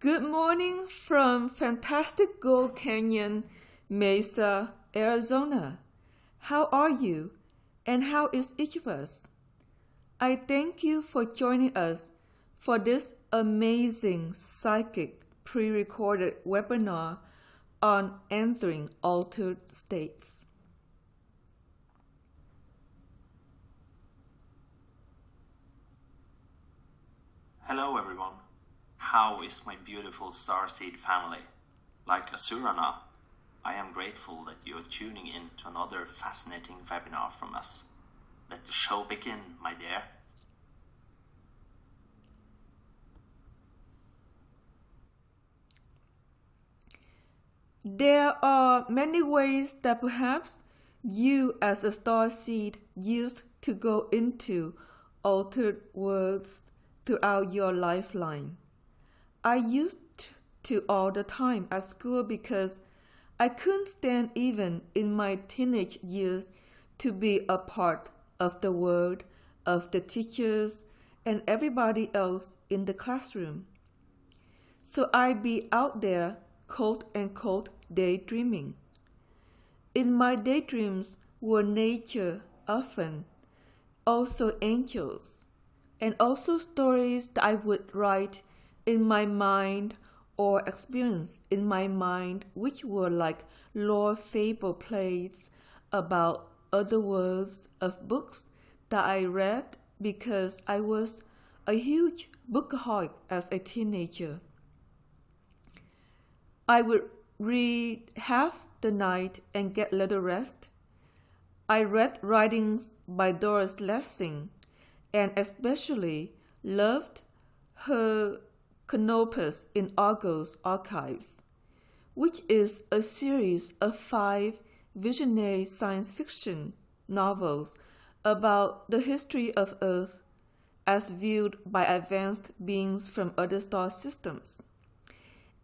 Good morning from fantastic Gold Canyon, Mesa, Arizona. How are you, and how is each of us? I thank you for joining us for this amazing psychic pre-recorded webinar on entering altered states. Hello everyone. How is my beautiful starseed family? Like Asur'Ana, I am grateful that you are tuning in to another fascinating webinar from us. Let the show begin, my dear. There are many ways that perhaps you as a starseed used to go into altered worlds throughout your lifeline. I used to all the time at school because I couldn't stand even in my teenage years to be a part of the world of the teachers and everybody else in the classroom. So I'd be out there, quote unquote, daydreaming. In my daydreams were nature often, also angels, and also stories that I would write in my mind or experience in my mind, which were like lore fable plays about other worlds of books that I read because I was a huge bookaholic as a teenager. I would read half the night and get little rest. I read writings by Doris Lessing and especially loved her Canopus in Argos Archives, which is a series of 5 visionary science fiction novels about the history of Earth as viewed by advanced beings from other star systems,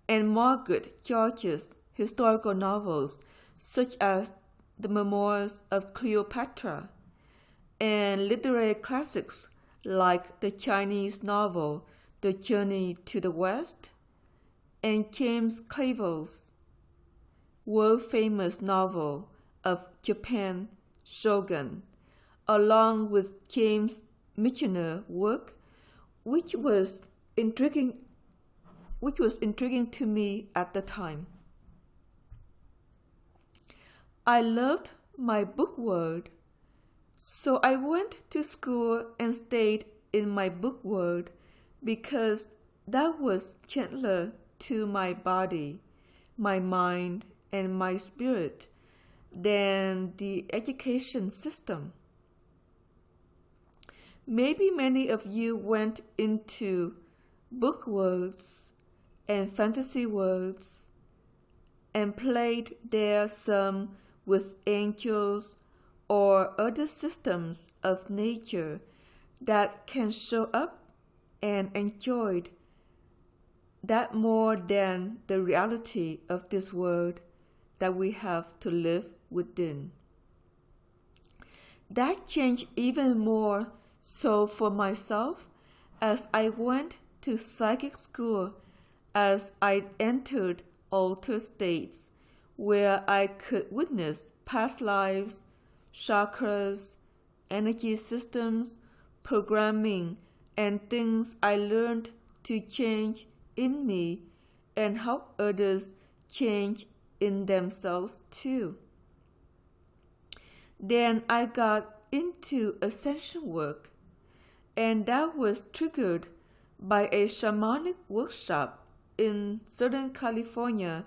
and Margaret George's historical novels such as The Memoirs of Cleopatra, and literary classics like the Chinese novel The Journey to the West, and James Clavell's world-famous novel of Japan, Shogun, along with James Michener's work, which was intriguing to me at the time. I loved my book world, so I went to school and stayed in my book world because that was gentler to my body, my mind, and my spirit than the education system. Maybe many of you went into book worlds and fantasy worlds and played there some with angels or other systems of nature that can show up and enjoyed that more than the reality of this world that we have to live within. That changed even more so for myself as I went to psychic school, as I entered altered states where I could witness past lives, chakras, energy systems, programming, and things I learned to change in me and help others change in themselves too. Then I got into ascension work, and that was triggered by a shamanic workshop in Southern California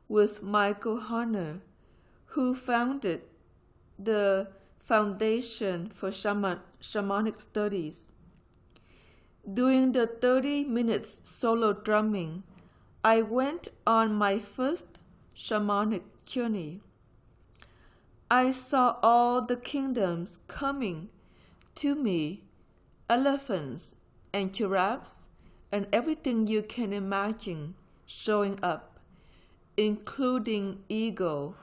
with Michael Harner, who founded the Foundation for Shamanic Studies. During the 30 minutes solo drumming, I went on my first shamanic journey. I saw all the kingdoms coming to me, elephants and giraffes and everything you can imagine showing up, including eagle,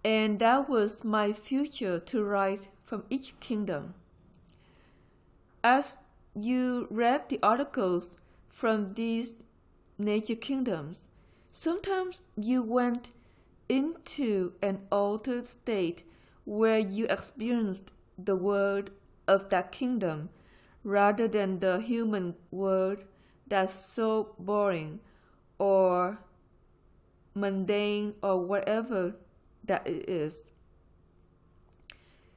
and that was my future to write from each kingdom. As you read the articles from these nature kingdoms, sometimes you went into an altered state where you experienced the world of that kingdom rather than the human world that's so boring or mundane or whatever that it is.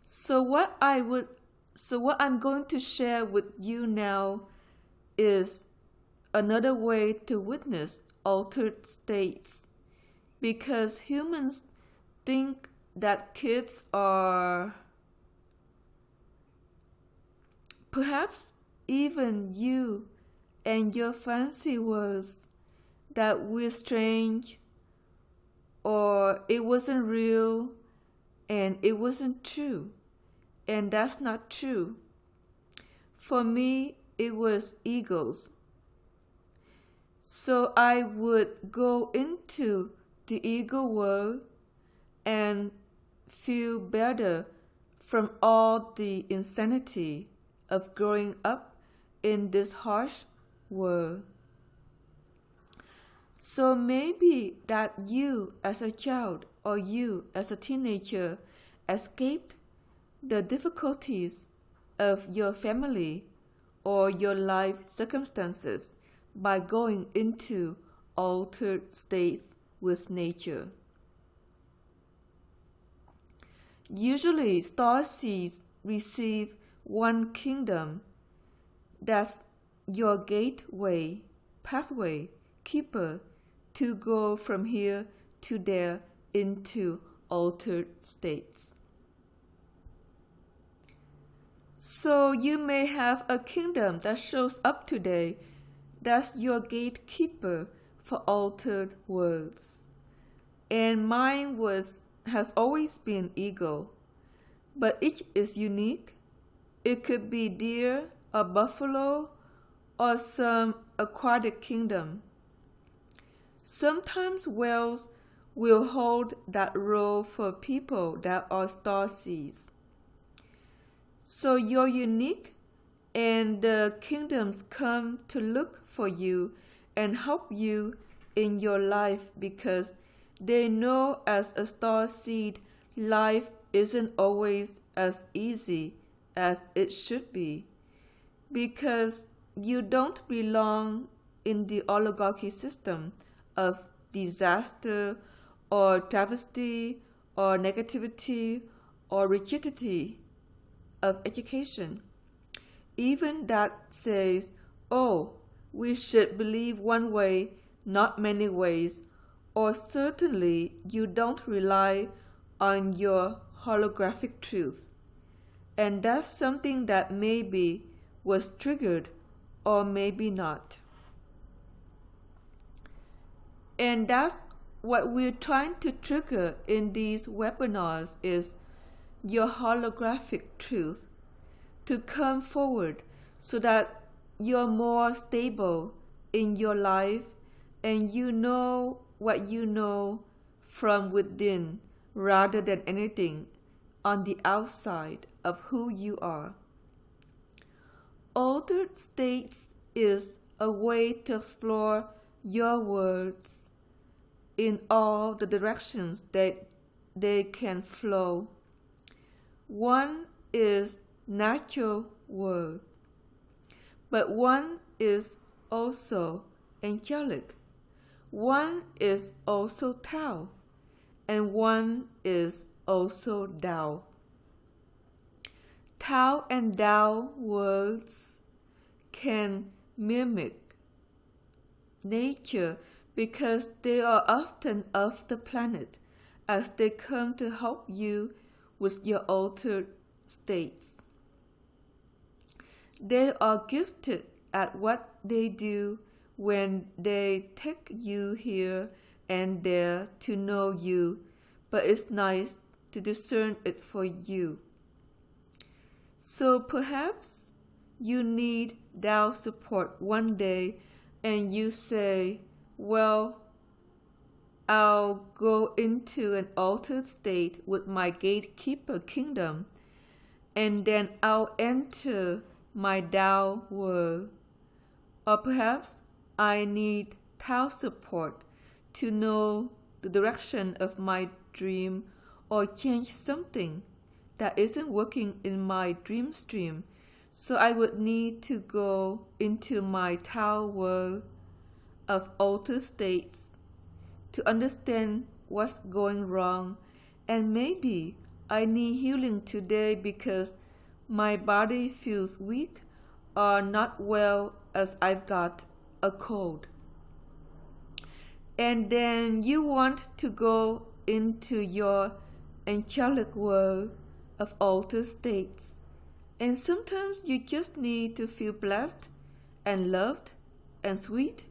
So what I'm going to share with you now is another way to witness altered states, because humans think that kids are, perhaps even you and your fancy words, that we're strange or it wasn't real and it wasn't true. And that's not true. For me, it was egos. So I would go into the ego world and feel better from all the insanity of growing up in this harsh world. So maybe that you as a child or you as a teenager escaped the difficulties of your family or your life circumstances by going into altered states with nature. Usually, starseeds receive one kingdom that's your gateway, pathway, keeper to go from here to there into altered states. So you may have a kingdom that shows up today that's your gatekeeper for altered worlds. And mine has always been ego, but each is unique. It could be deer or buffalo or some aquatic kingdom. Sometimes whales will hold that role for people that are starseeds. So you're unique, and the kingdoms come to look for you and help you in your life because they know as a starseed, life isn't always as easy as it should be, because you don't belong in the oligarchy system of disaster or travesty or negativity or rigidity of education. Even that says, oh, we should believe one way, not many ways, or certainly you don't rely on your holographic truth. And that's something that maybe was triggered or maybe not. And that's what we're trying to trigger in these webinars, is your holographic truth to come forward so that you're more stable in your life and you know what you know from within rather than anything on the outside of who you are. Altered states is a way to explore your words in all the directions that they can flow. One is natural world, but one is also angelic. One is also Tao, and one is also Dao. Tao and Dao worlds can mimic nature because they are often off the planet as they come to help you with your altered states. They are gifted at what they do when they take you here and there to know you, but it's nice to discern it for you. So perhaps you need Tao support one day and you say, well, I'll go into an altered state with my gatekeeper kingdom, and then I'll enter my Tao world. Or perhaps I need Tao support to know the direction of my dream or change something that isn't working in my dream stream. So I would need to go into my Tao world of altered states to understand what's going wrong, and maybe I need healing today because my body feels weak or not well as I've got a cold. And then you want to go into your angelic world of altered states. And sometimes you just need to feel blessed and loved and sweet,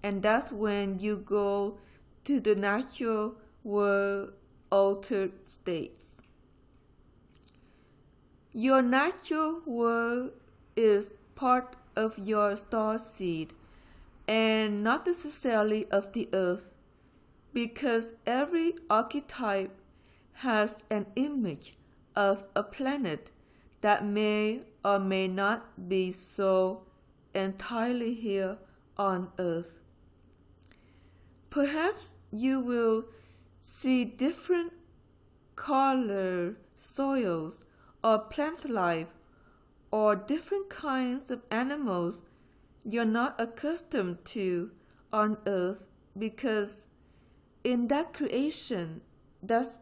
and that's when you go to the natural world altered states. Your natural world is part of your star seed and not necessarily of the earth, because every archetype has an image of a planet that may or may not be so entirely here on earth. Perhaps you will see different color soils or plant life or different kinds of animals you're not accustomed to on earth, because in that creation, that's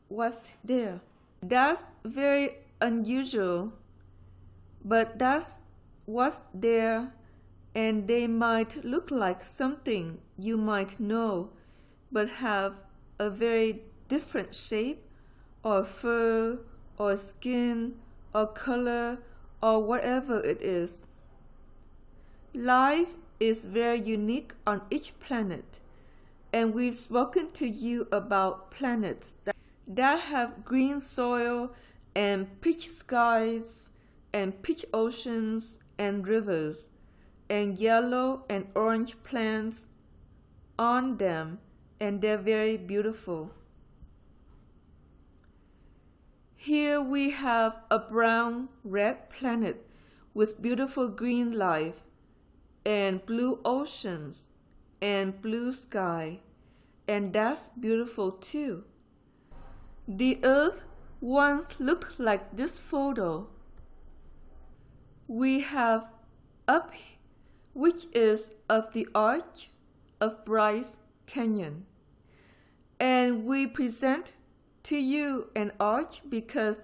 what's there. That's very unusual, but that's what's there, and they might look like something you might know, but have a very different shape or fur or skin or color or whatever it is. Life is very unique on each planet, and we've spoken to you about planets that have green soil and peach skies and peach oceans and rivers and yellow and orange plants on them, and they're very beautiful. Here we have a brown-red planet with beautiful green life and blue oceans and blue sky, and that's beautiful too. The earth once looked like this photo we have up, which is of the arch of Bryce Canyon. And we present to you an arch because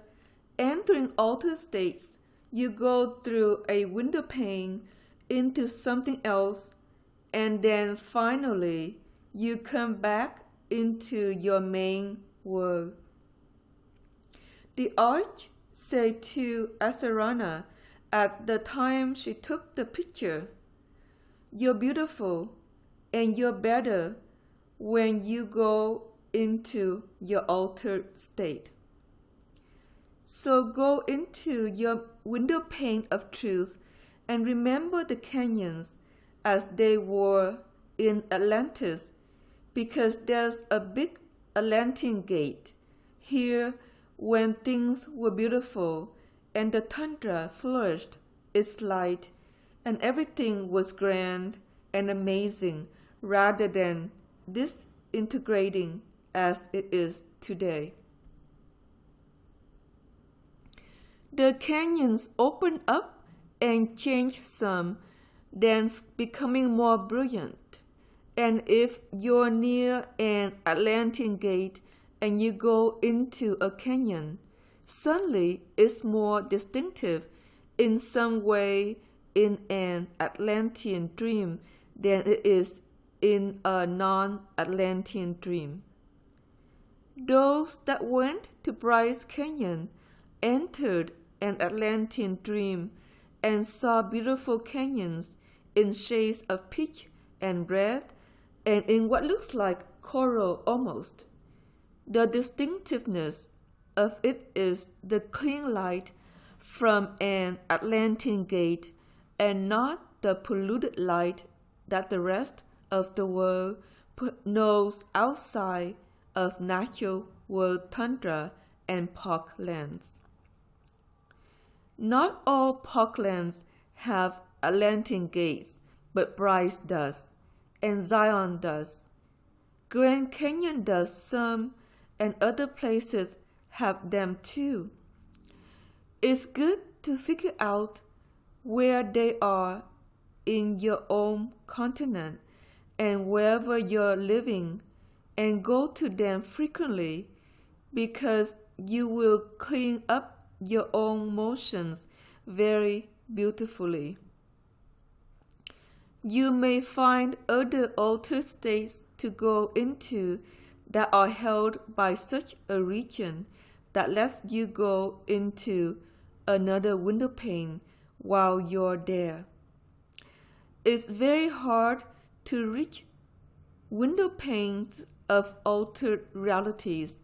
entering altered states, you go through a window pane into something else, and then finally you come back into your main world. The arch said to Asur'Ana at the time she took the picture, "You're beautiful and you're better when you go into your altered state. So go into your window pane of truth and remember the canyons as they were in Atlantis, because there's a big Atlantean gate here when things were beautiful and the tundra flourished its light and everything was grand and amazing rather than disintegrating as it is today. The canyons opened up and changed some, then becoming more brilliant. And if you're near an Atlantean gate and you go into a canyon, suddenly it's more distinctive in some way in an Atlantean dream than it is in a non-Atlantean dream. Those that went to Bryce Canyon entered an Atlantean dream and saw beautiful canyons in shades of peach and red and in what looks like coral almost. The distinctiveness of it is the clean light from an Atlantean gate and not the polluted light that the rest of the world knows outside of natural world tundra and parklands. Not all parklands have Atlantean gates, but Bryce does, and Zion does. Grand Canyon does some, and other places have them too. It's good to figure out where they are in your own continent and wherever you're living, and go to them frequently, because you will clean up your own motions very beautifully. You may find other altered states to go into that are held by such a region that lets you go into another window pane while you're there. It's very hard to reach window panes of altered realities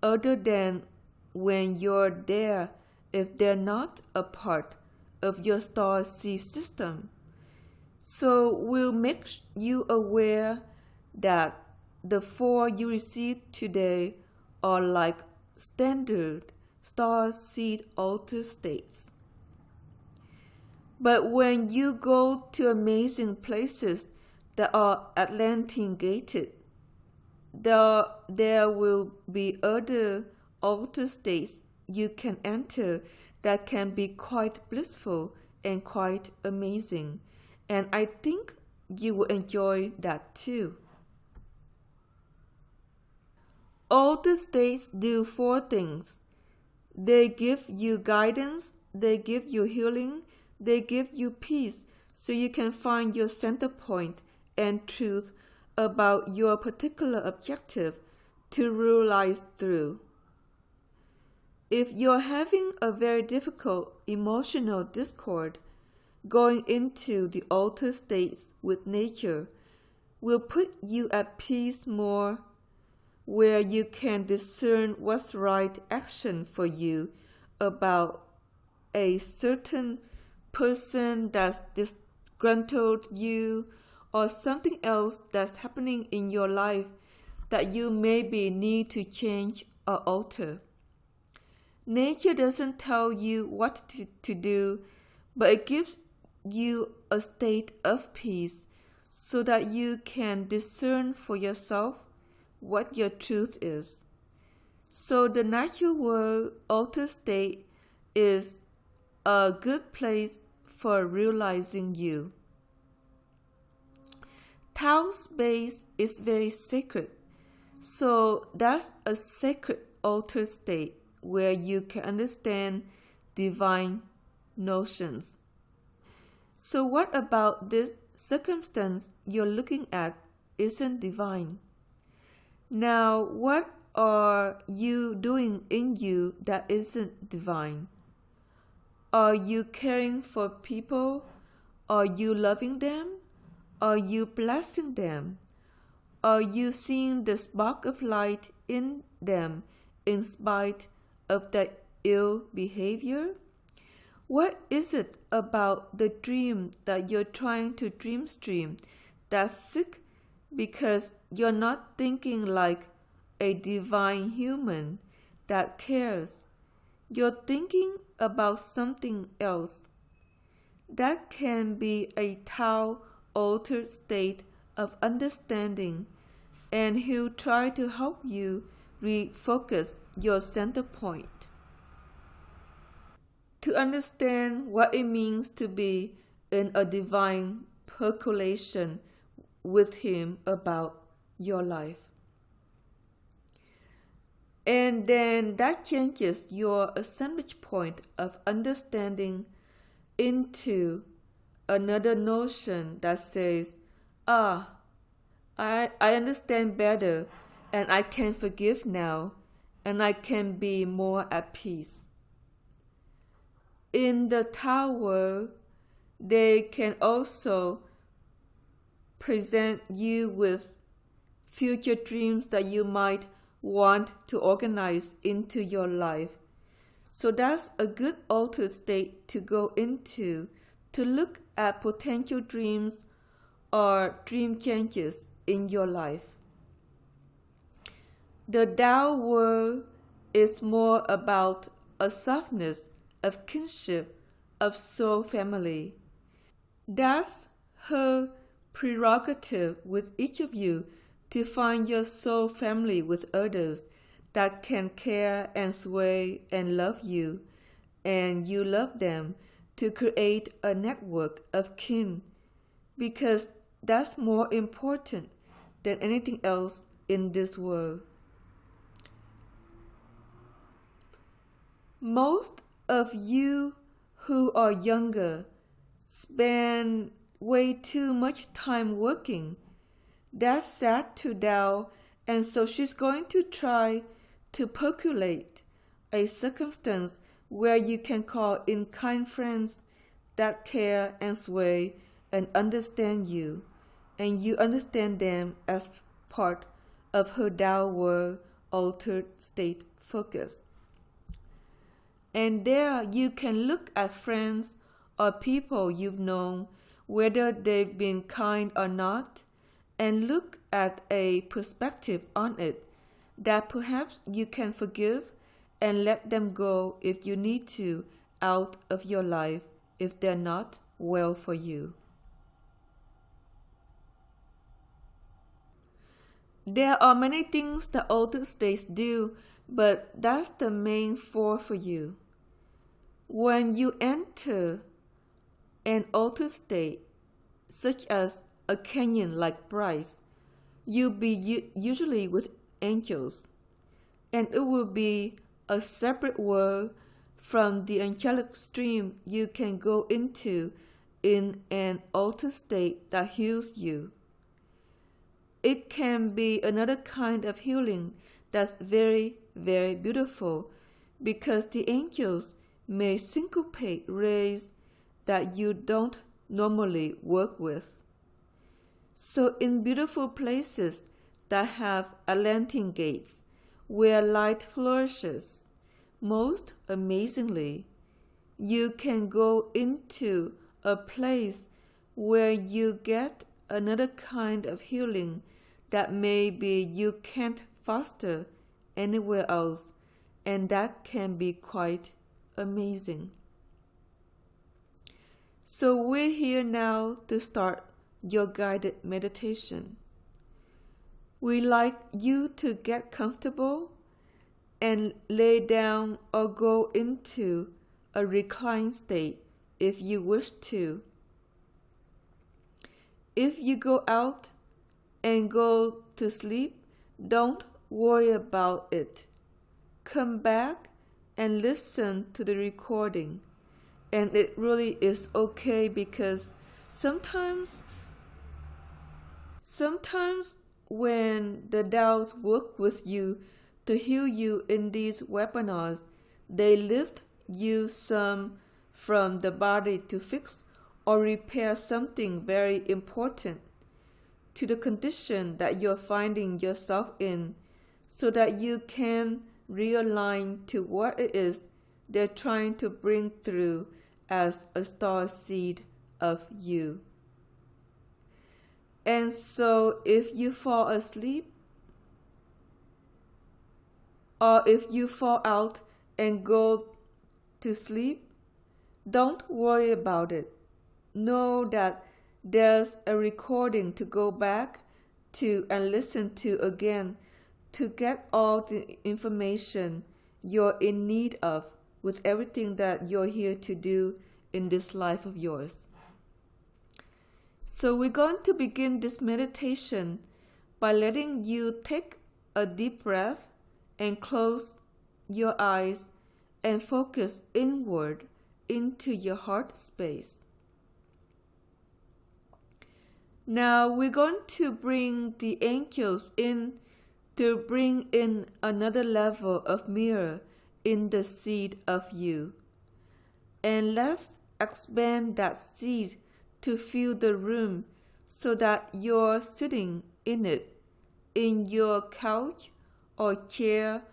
other than when you're there if they're not a part of your star seed system. So we'll make you aware that the 4 you received today are like standard star seed altered states. But when you go to amazing places that are Atlantean gated, there will be other altered states you can enter that can be quite blissful and quite amazing. And I think you will enjoy that too. All the states do 4 things. They give you guidance, they give you healing, they give you peace, so you can find your center point and truth about your particular objective to realize through. If you're having a very difficult emotional discord, going into the altered states with nature will put you at peace more, where you can discern what's right action for you about a certain person that's disgruntled you, or something else that's happening in your life that you maybe need to change or alter. Nature doesn't tell you what to do, but it gives you a state of peace so that you can discern for yourself what your truth is. So the natural world altered state is a good place for realizing you. Tao space is very sacred, so that's a sacred altered state where you can understand divine notions. So what about this circumstance you're looking at isn't divine? Now, what are you doing in you that isn't divine? Are you caring for people? Are you loving them? Are you blessing them? Are you seeing the spark of light in them in spite of their ill behavior? What is it about the dream that you're trying to dream stream that's sick because you're not thinking like a divine human that cares? You're thinking about something else. That can be a Tao altered state of understanding, and he'll try to help you refocus your center point. To understand what it means to be in a divine percolation with him about your life. And then that changes your assemblage point of understanding into another notion that says, I understand better, and I can forgive now, and I can be more at peace. In the Tao world, they can also present you with future dreams that you might want to organize into your life. So that's a good altered state to go into, to look at potential dreams or dream changes in your life. The Dao world is more about a softness of kinship, of soul family. That's her prerogative with each of you to find your soul family with others that can care and sway and love you, and you love them, to create a network of kin, because that's more important than anything else in this world. Most of you who are younger spend way too much time working. That's sad to Dao, and so she's going to try to percolate a circumstance where you can call in kind friends that care and sway and understand you, and you understand them as part of her Dao world altered state focus. And there you can look at friends or people you've known, whether they've been kind or not, and look at a perspective on it that perhaps you can forgive and let them go if you need to out of your life if they're not well for you. There are many things that altered states do, but that's the main four for you. When you enter an altered state, such as a canyon like Bryce, you'll be usually with angels, and it will be a separate world from the angelic stream you can go into in an altered state that heals you. It can be another kind of healing that's very, very beautiful, because the angels may syncopate rays that you don't normally work with. So in beautiful places that have Atlantic gates, where light flourishes, most amazingly, you can go into a place where you get another kind of healing that maybe you can't foster anywhere else, and that can be quite amazing. So we're here now to start your guided meditation. We like you to get comfortable and lay down or go into a reclined state if you wish to. If you go out and go to sleep, don't worry about it. Come back and listen to the recording. And it really is okay, because sometimes when the Daos work with you to heal you in these webinars, they lift you some from the body to fix or repair something very important to the condition that you're finding yourself in, so that you can realign to what it is they're trying to bring through as a star seed of you. And so if you fall asleep, or if you fall out and go to sleep, don't worry about it. Know that there's a recording to go back to and listen to again to get all the information you're in need of with everything that you're here to do in this life of yours. So we're going to begin this meditation by letting you take a deep breath and close your eyes and focus inward into your heart space. Now we're going to bring the angels in to bring in another level of mirror in the seed of you. And let's expand that seed to fill the room so that you're sitting in it, in your couch or chair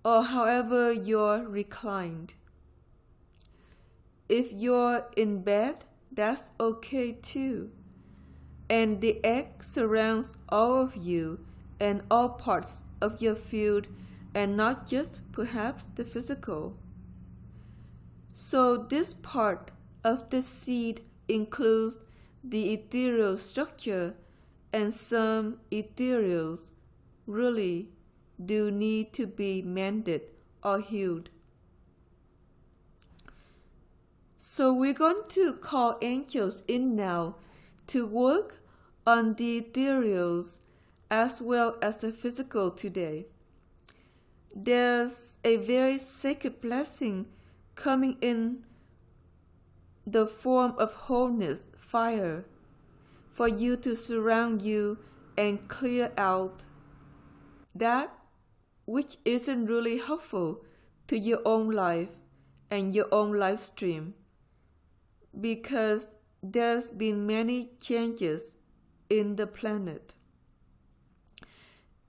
or however you're reclined. If you're in bed, that's okay too. And the egg surrounds all of you and all parts of your field, and not just perhaps the physical. So this part of the seed includes the ethereal structure, and some ethereals really do need to be mended or healed. So we're going to call angels in now to work on the ethereals as well as the physical today. There's a very sacred blessing coming in the form of wholeness, fire, for you to surround you and clear out that which isn't really helpful to your own life and your own life stream, because there's been many changes in the planet.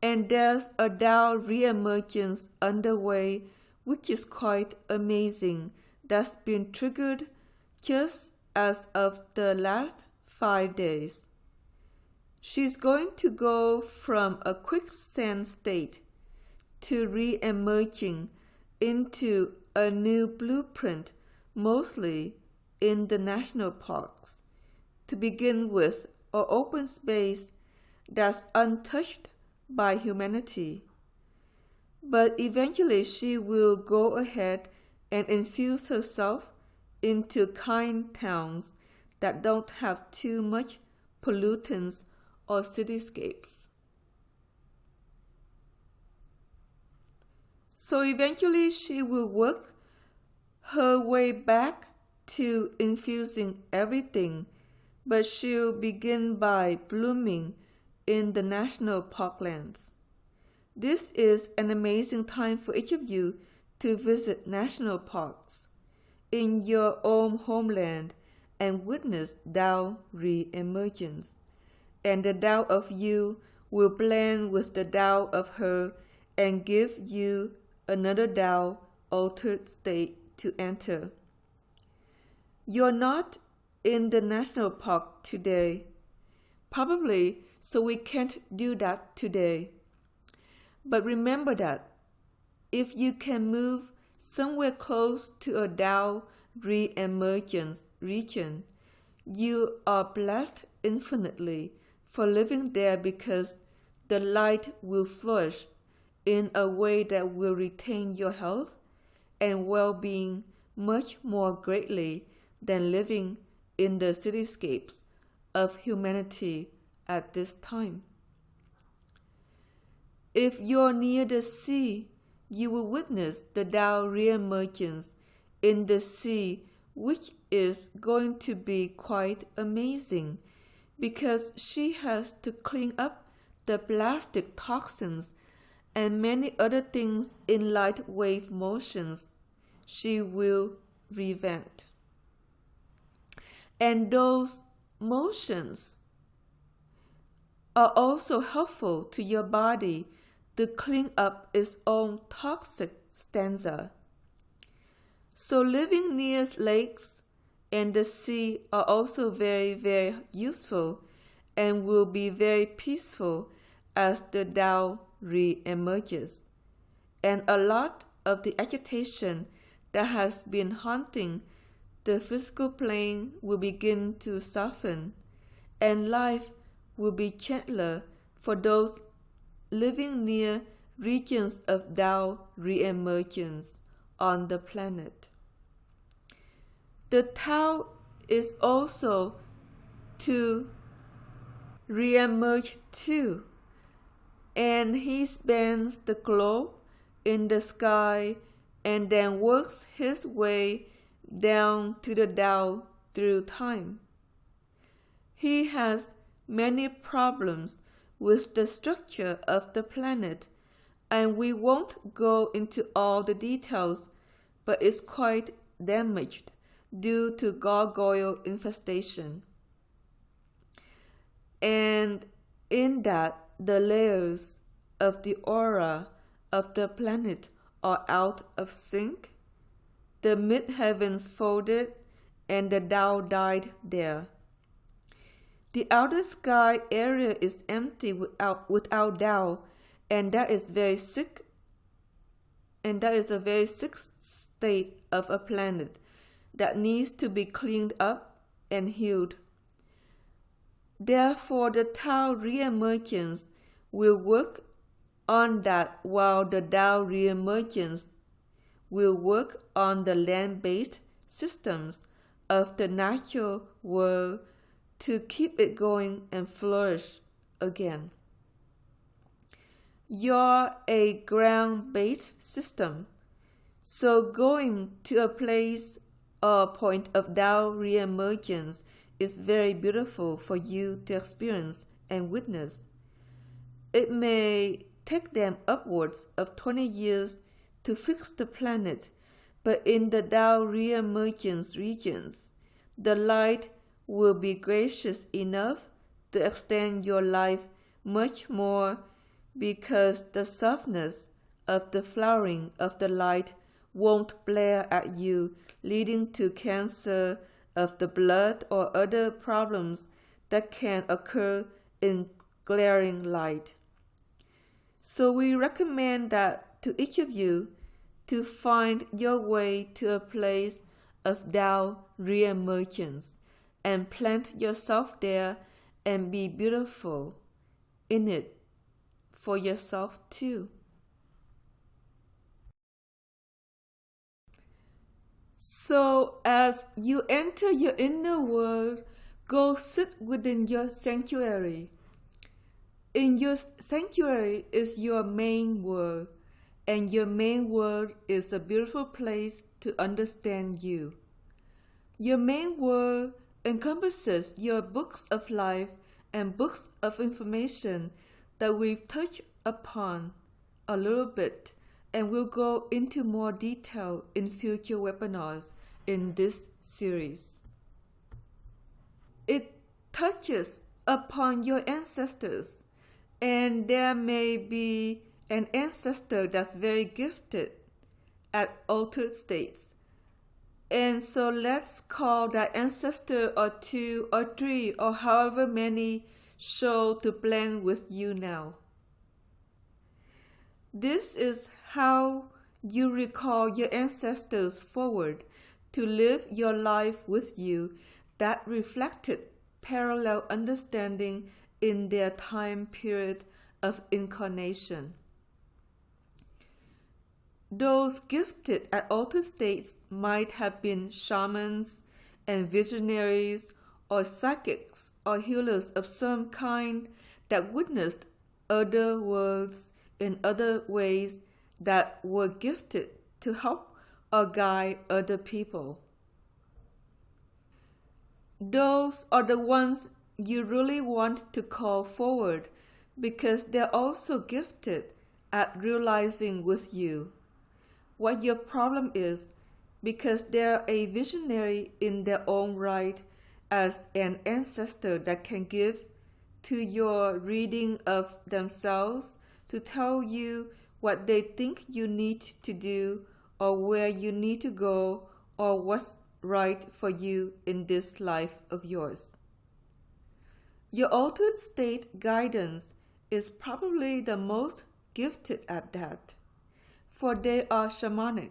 And there's a Tao re-emergence underway, which is quite amazing, that's been triggered just as of the last 5 days. She's going to go from a quicksand state to re-emerging into a new blueprint, mostly in the national parks, to begin with, or open space that's untouched by humanity. But eventually she will go ahead and infuse herself into kind towns that don't have too much pollutants or cityscapes. So eventually she will work her way back to infusing everything, but she'll begin by blooming in the national parklands. This is an amazing time for each of you to visit national parks in your own homeland and witness Tao re-emergence. And the Tao of you will blend with the Dao of her and give you another Tao altered state to enter. You're not in the national park today, probably, so we can't do that today. But remember that if you can move somewhere close to a Tao re-emergence region, you are blessed infinitely for living there, because the light will flourish in a way that will retain your health and well-being much more greatly than living in the cityscapes of humanity at this time. If you're near the sea, you will witness the Tao re-emergence in the sea, which is going to be quite amazing, because she has to clean up the plastic toxins and many other things in light wave motions she will prevent. And those motions are also helpful to your body to clean up its own toxic stanza. So living near lakes and the sea are also very, very useful and will be very peaceful as the Tao re-emerges. And a lot of the agitation that has been haunting the physical plane will begin to soften, and life will be gentler for those living near regions of Tao re-emergence on the planet. The Tao is also to re-emerge too, and he spans the globe in the sky and then works his way down to the Tao through time. He has many problems with the structure of the planet, and we won't go into all the details, but it's quite damaged due to gargoyle infestation. And in that, the layers of the aura of the planet are out of sync. The mid-heavens folded, and the Tao died there. The outer sky area is empty without Tao, and that is very sick. And that is a very sick state of a planet that needs to be cleaned up and healed. Therefore, the Tao reemergence will work on that, while the Tao reemergence will work on the land-based systems of the natural world to keep it going and flourish again. You're a ground-based system, so going to a place or point of Tao reemergence is very beautiful for you to experience and witness. It may take them upwards of 20 years to fix the planet, but in the Tao reemergence regions, the light will be gracious enough to extend your life much more, because the softness of the flowering of the light won't blare at you, leading to cancer of the blood or other problems that can occur in glaring light. So we recommend that to each of you to find your way to a place of Tao reemergence and plant yourself there and be beautiful in it for yourself too. So as you enter your inner world, go sit within your sanctuary. In your sanctuary is your main world, and your main world is a beautiful place to understand you. Your main world encompasses your books of life and books of information that we've touched upon a little bit, and we'll go into more detail in future webinars in this series. It touches upon your ancestors, and there may be an ancestor that's very gifted at altered states. And so let's call that ancestor or 2 or 3 or however many show to blend with you now. This is how you recall your ancestors forward to live your life with you that reflected parallel understanding in their time period of incarnation. Those gifted at altered states might have been shamans and visionaries or psychics or healers of some kind that witnessed other worlds in other ways that were gifted to help or guide other people. Those are the ones you really want to call forward, because they're also gifted at realizing with you what your problem is, because they're a visionary in their own right as an ancestor that can give to your reading of themselves to tell you what they think you need to do or where you need to go or what's right for you in this life of yours. Your altered state guidance is probably the most gifted at that, for they are shamanic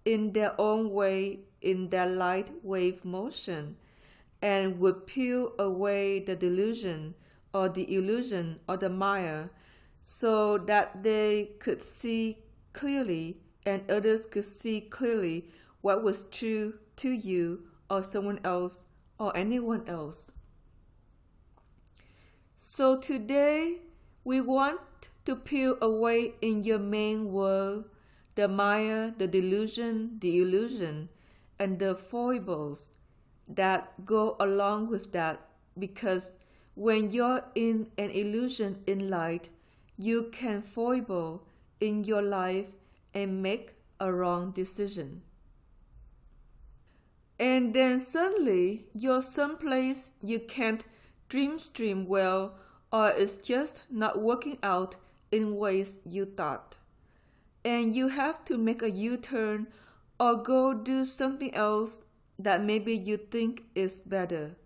in their own way in their light wave motion, and would peel away the delusion or the illusion or the Maya, so that they could see clearly and others could see clearly what was true to you or someone else or anyone else. So today we want to peel away in your main world the Maya, the delusion, the illusion, and the foibles that go along with that, because when you're in an illusion in light, you can foible in your life and make a wrong decision. And then suddenly you're someplace you can't dream well, or it's just not working out in ways you thought. And you have to make a U-turn or go do something else that maybe you think is better.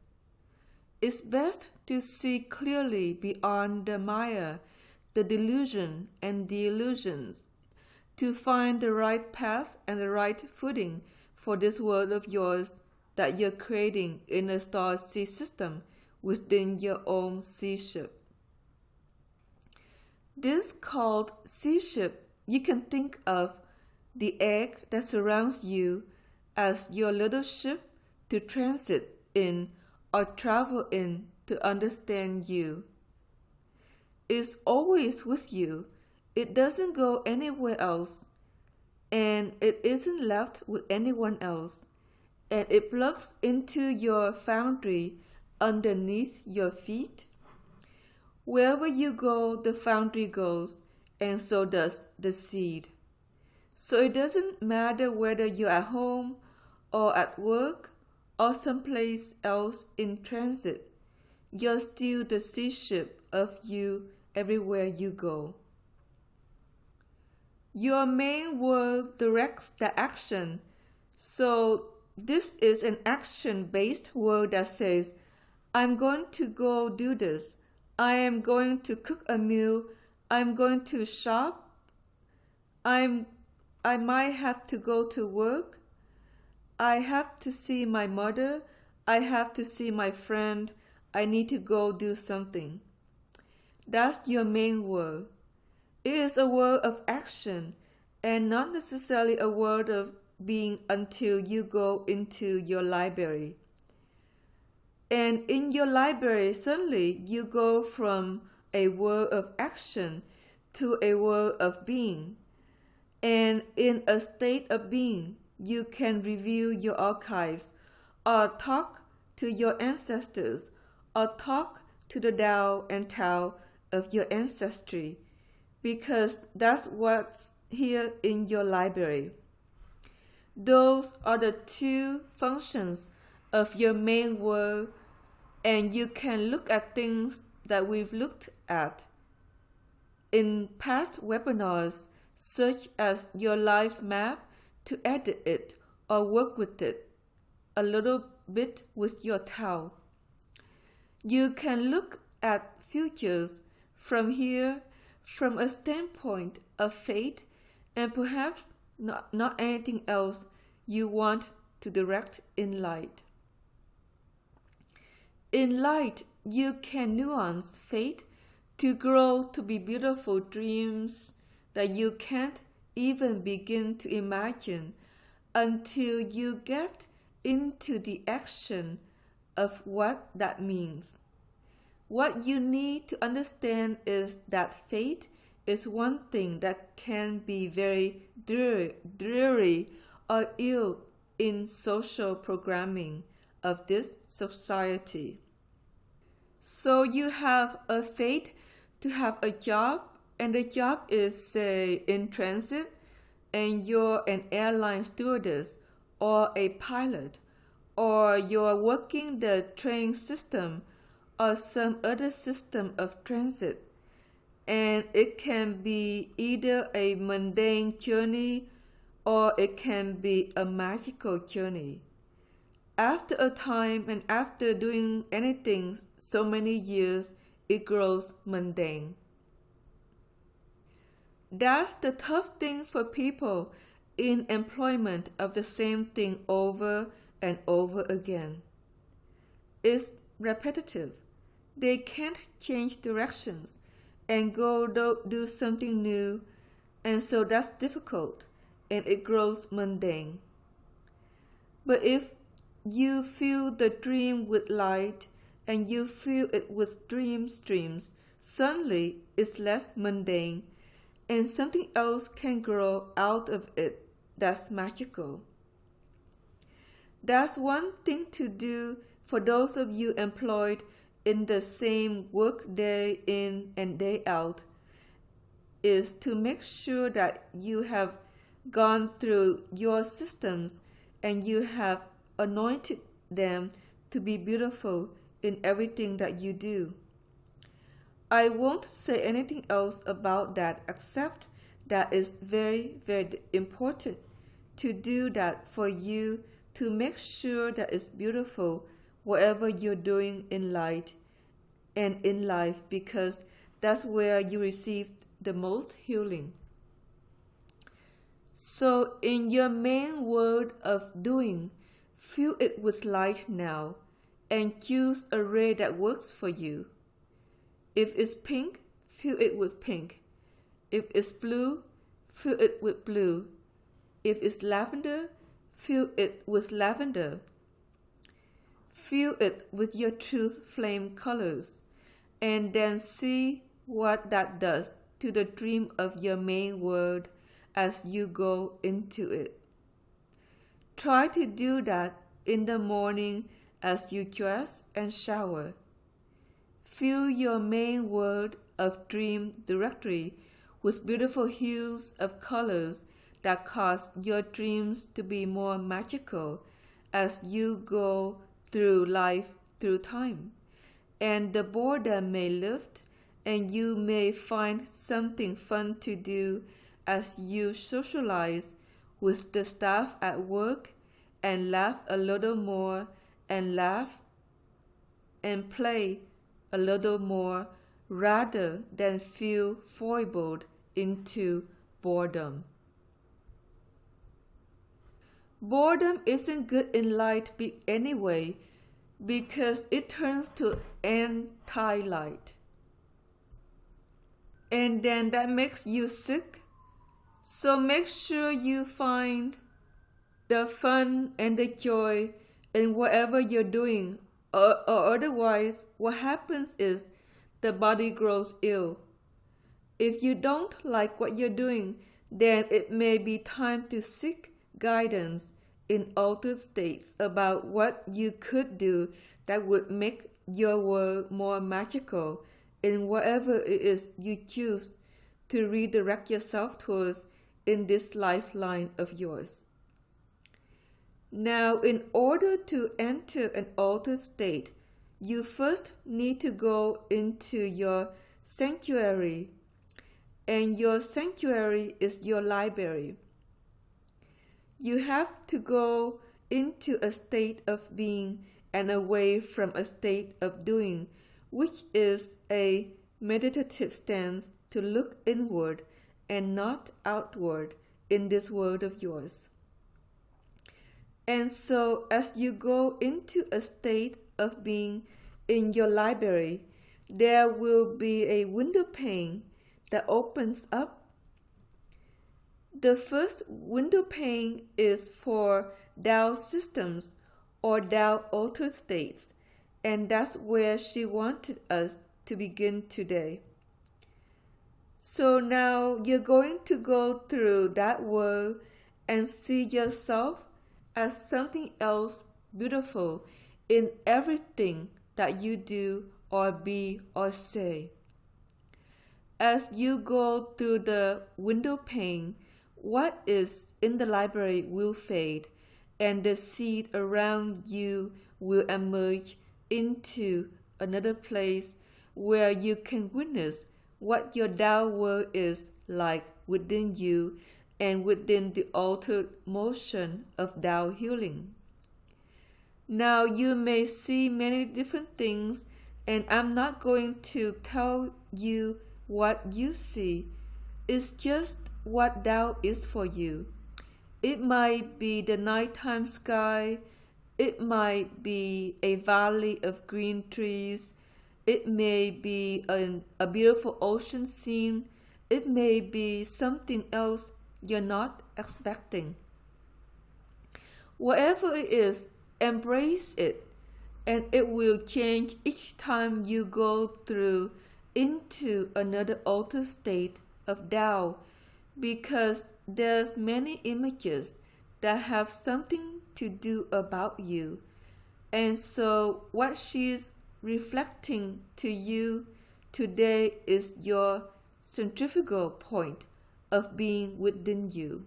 It's best to see clearly beyond the Maya, the delusion and the illusions, to find the right path and the right footing for this world of yours that you're creating in a star seed system within your own seaship. This called seaship, you can think of the egg that surrounds you as your little ship to transit in or travel in to understand you. It's always with you. It doesn't go anywhere else, and it isn't left with anyone else, and it plugs into your foundry underneath your feet. Wherever you go, the foundry goes, and so does the seed. So it doesn't matter whether you're at home or at work or someplace else in transit. You're still the sea ship of you everywhere you go. Your main word directs the action. So this is an action-based word that says, I'm going to go do this. I am going to cook a meal. I'm going to shop. I might have to go to work. I have to see my mother. I have to see my friend. I need to go do something. That's your main word. It is a word of action and not necessarily a word of being until you go into your library. And in your library, suddenly you go from a word of action to a word of being. And in a state of being, you can review your archives or talk to your ancestors or talk to the Dao and Tao of your ancestry, because that's what's here in your library. Those are the two functions of your main word, and you can look at things that we've looked at in past webinars, such as your life map, to edit it or work with it a little bit with your Tao. You can look at futures from here from a standpoint of fate and perhaps not anything else you want to direct in light. In light, you can nuance fate to grow to be beautiful dreams that you can't even begin to imagine until you get into the action of what that means. What you need to understand is that fate is one thing that can be very dreary or ill in social programming of this society. So you have a fate to have a job, and the job is, say, in transit, and you're an airline stewardess or a pilot, or you're working the train system or some other system of transit. And it can be either a mundane journey or it can be a magical journey. After a time and after doing anything so many years, it grows mundane. That's the tough thing for people in employment of the same thing over and over again. It's repetitive. They can't change directions and go do something new, and so that's difficult, and it grows mundane. But if you fill the dream with light and you fill it with dream streams, suddenly it's less mundane, and something else can grow out of it that's magical. That's one thing to do for those of you employed in the same work day in and day out, is to make sure that you have gone through your systems and you have anointed them to be beautiful in everything that you do. I won't say anything else about that except that it's very, very important to do that for you, to make sure that it's beautiful whatever you're doing in light and in life, because that's where you receive the most healing. So in your main word of doing, fill it with light now, and choose a ray that works for you. If it's pink, fill it with pink. If it's blue, fill it with blue. If it's lavender, fill it with lavender. Fill it with your truth flame colors, and then see what that does to the dream of your main world as you go into it. Try to do that in the morning as you dress and shower. Fill your main world of dream directory with beautiful hues of colors that cause your dreams to be more magical as you go through life through time. And the boredom may lift, and you may find something fun to do as you socialize with the staff at work and laugh a little more and laugh and play a little more rather than feel foibled into boredom. Boredom isn't good in light anyway because it turns to anti-light. And then that makes you sick. So make sure you find the fun and the joy in whatever you're doing, or otherwise what happens is the body grows ill. If you don't like what you're doing, then it may be time to seek guidance in altered states about what you could do that would make your world more magical in whatever it is you choose to redirect yourself towards in this lifeline of yours. Now, in order to enter an altered state, you first need to go into your sanctuary, and your sanctuary is your library. You have to go into a state of being and away from a state of doing, which is a meditative stance to look inward and not outward in this world of yours. And so as you go into a state of being in your library, there will be a window pane that opens up. The first window pane is for Dao systems or Dao altered states, and that's where she wanted us to begin today. So now you're going to go through that world and see yourself as something else beautiful in everything that you do or be or say. As you go through the window pane, what is in the library will fade, and the seed around you will emerge into another place where you can witness what your Tao world is like within you and within the altered motion of Tao healing. Now you may see many different things, and I'm not going to tell you what you see. It's just what Tao is for you. It might be the nighttime sky, it might be a valley of green trees, it may be a beautiful ocean scene, it may be something else you're not expecting. Whatever it is, embrace it, and it will change each time you go through into another altered state of Tao, because there's many images that have something to do about you. And so what she's reflecting to you today is your centrifugal point of being within you.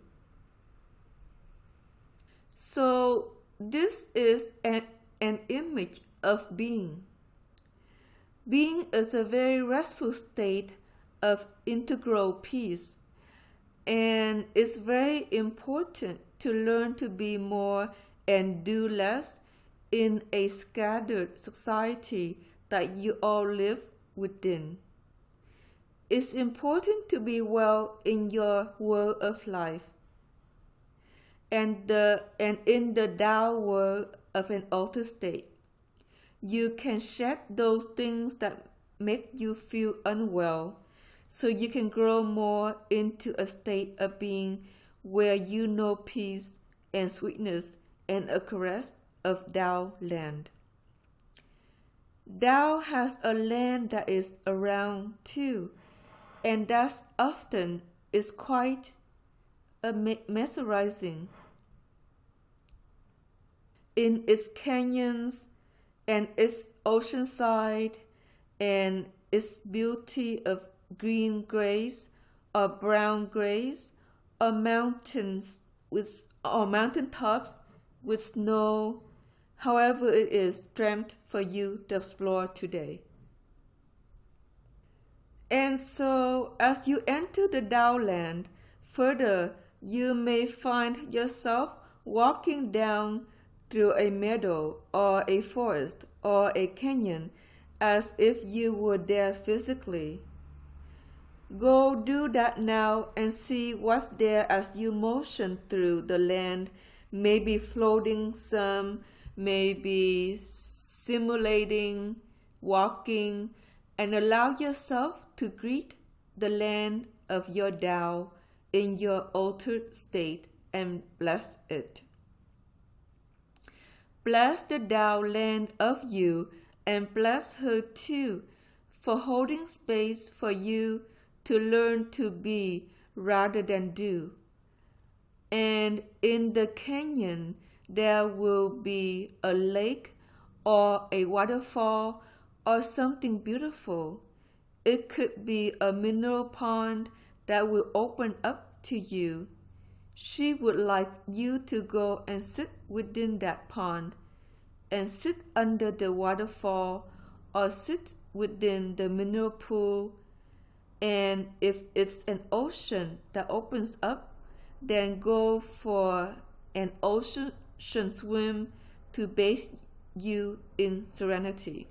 So this is an image of being. Being is a very restful state of integral peace, and it's very important to learn to be more and do less in a scattered society that you all live within. It's important to be well in your world of life and in the Tao world of an altered state. you can shed those things that make you feel unwell, so you can grow more into a state of being where you know peace and sweetness and a caress of Tao land. Tao has a land that is around too, and that often is quite mesmerizing. In its canyons and its oceanside and its beauty of green grays or brown grays or mountains or mountain tops with snow, however it is dreamt for you to explore today. And so, as you enter the Tao land further, you may find yourself walking down through a meadow or a forest or a canyon as if you were there physically. Go do that now and see what's there as you motion through the land, maybe floating some, maybe simulating, walking, and allow yourself to greet the land of your Tao in your altered state and bless it. Bless the Tao land of you and bless her too for holding space for you to learn to be rather than do. And in the canyon, there will be a lake or a waterfall or something beautiful. It could be a mineral pond that will open up to you. She would like you to go and sit within that pond and sit under the waterfall or sit within the mineral pool. And if it's an ocean that opens up, then go for an ocean swim to bathe you in serenity.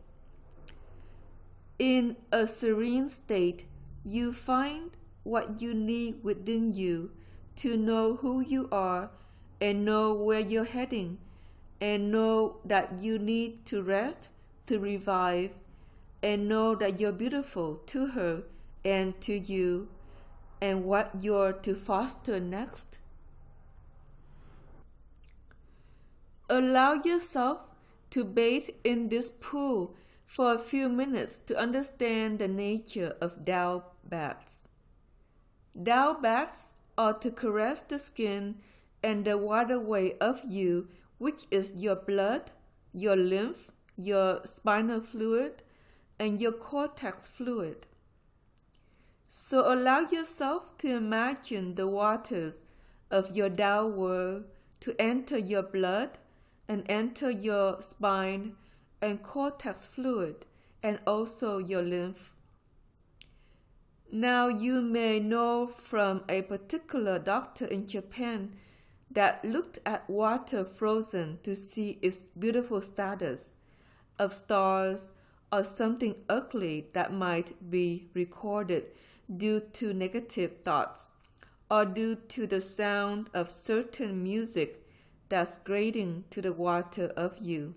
In a serene state, you find what you need within you to know who you are and know where you're heading and know that you need to rest, to revive, and know that you're beautiful to her and to you and what you're to foster next. Allow yourself to bathe in this pool for a few minutes to understand the nature of Tao baths. Tao baths are to caress the skin and the waterway of you, which is your blood, your lymph, your spinal fluid, and your cortex fluid. So allow yourself to imagine the waters of your Tao world to enter your blood and enter your spine and cortex fluid and also your lymph. Now you may know from a particular doctor in Japan that looked at water frozen to see its beautiful status of stars or something ugly that might be recorded due to negative thoughts or due to the sound of certain music that's grating to the water of you.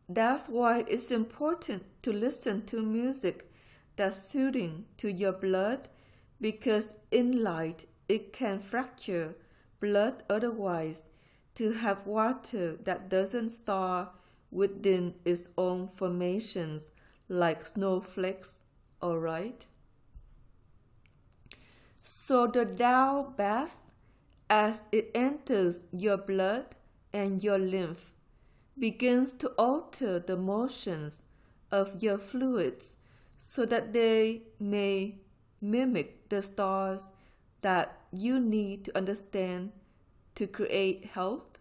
That's why it's important to listen to music that's soothing to your blood, because in light it can fracture blood otherwise, to have water that doesn't store within its own formations like snowflakes, alright? So the Tao bath, as it enters your blood and your lymph, begins to alter the motions of your fluids so that they may mimic the stars that you need to understand to create health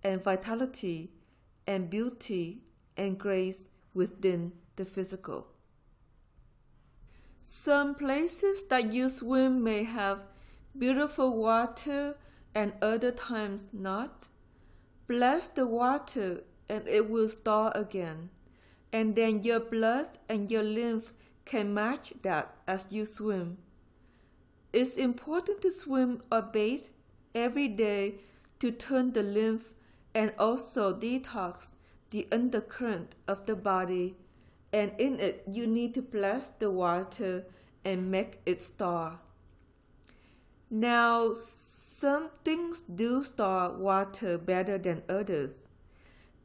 and vitality and beauty and grace within the physical. Some places that you swim may have beautiful water and other times not. Bless the water and it will store again, and then your blood and your lymph can match that as you swim. It's important to swim or bathe every day to turn the lymph and also detox the undercurrent of the body, and in it you need to bless the water and make it star. Now, some things do store water better than others,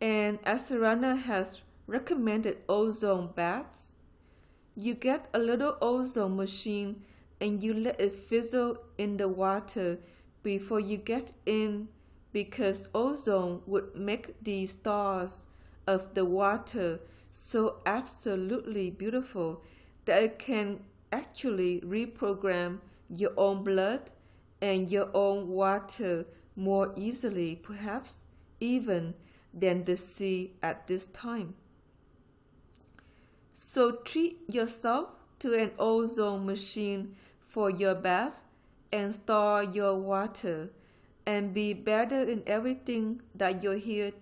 and Asur'Ana has recommended ozone baths. You get a little ozone machine and you let it fizzle in the water before you get in, because ozone would make the stars of the water so absolutely beautiful that it can actually reprogram your own blood and your own water more easily, perhaps even than the sea at this time. So treat yourself to an ozone machine for your bath and store your water, and be better in everything that you're here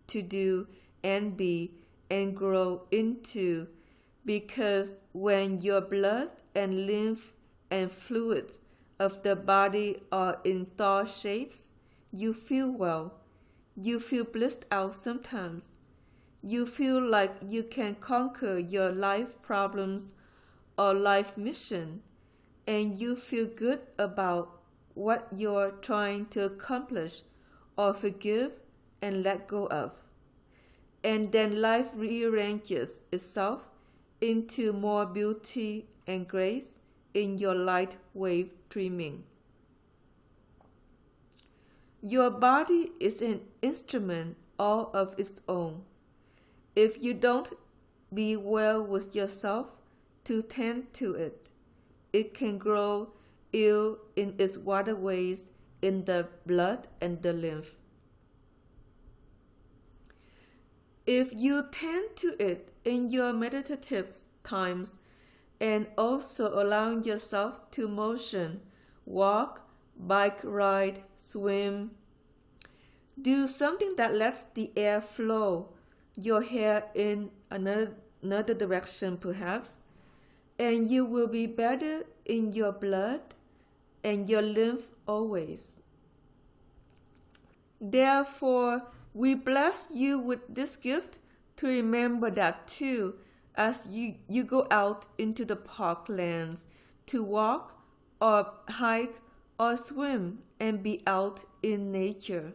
to do and be and grow into, because when your blood and lymph and fluids of the body are in star shapes, you feel well. You feel blissed out sometimes. You feel like you can conquer your life problems or life mission, and you feel good about what you're trying to accomplish or forgive and let go of. And then life rearranges itself into more beauty and grace in your light wave dreaming. Your body is an instrument all of its own. If you don't be well with yourself to tend to it, it can grow ill in its waterways, in the blood and the lymph. If you tend to it in your meditative times, and also allowing yourself to motion, walk, bike ride, swim, do something that lets the air flow, your hair in another direction perhaps, and you will be better in your blood and your lymph always. Therefore, we bless you with this gift to remember that too, as you go out into the parklands to walk or hike or swim and be out in nature,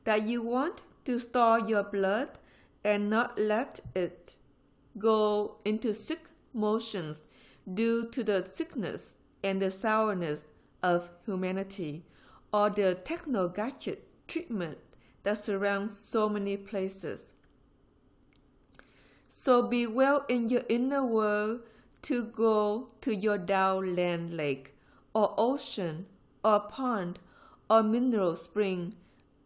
that you want to store your blood and not let it go into sick motions due to the sickness and the sourness of humanity, or the techno-gadget treatment that surrounds so many places. So be well in your inner world to go to your Tao land lake, or ocean, or pond, or mineral spring,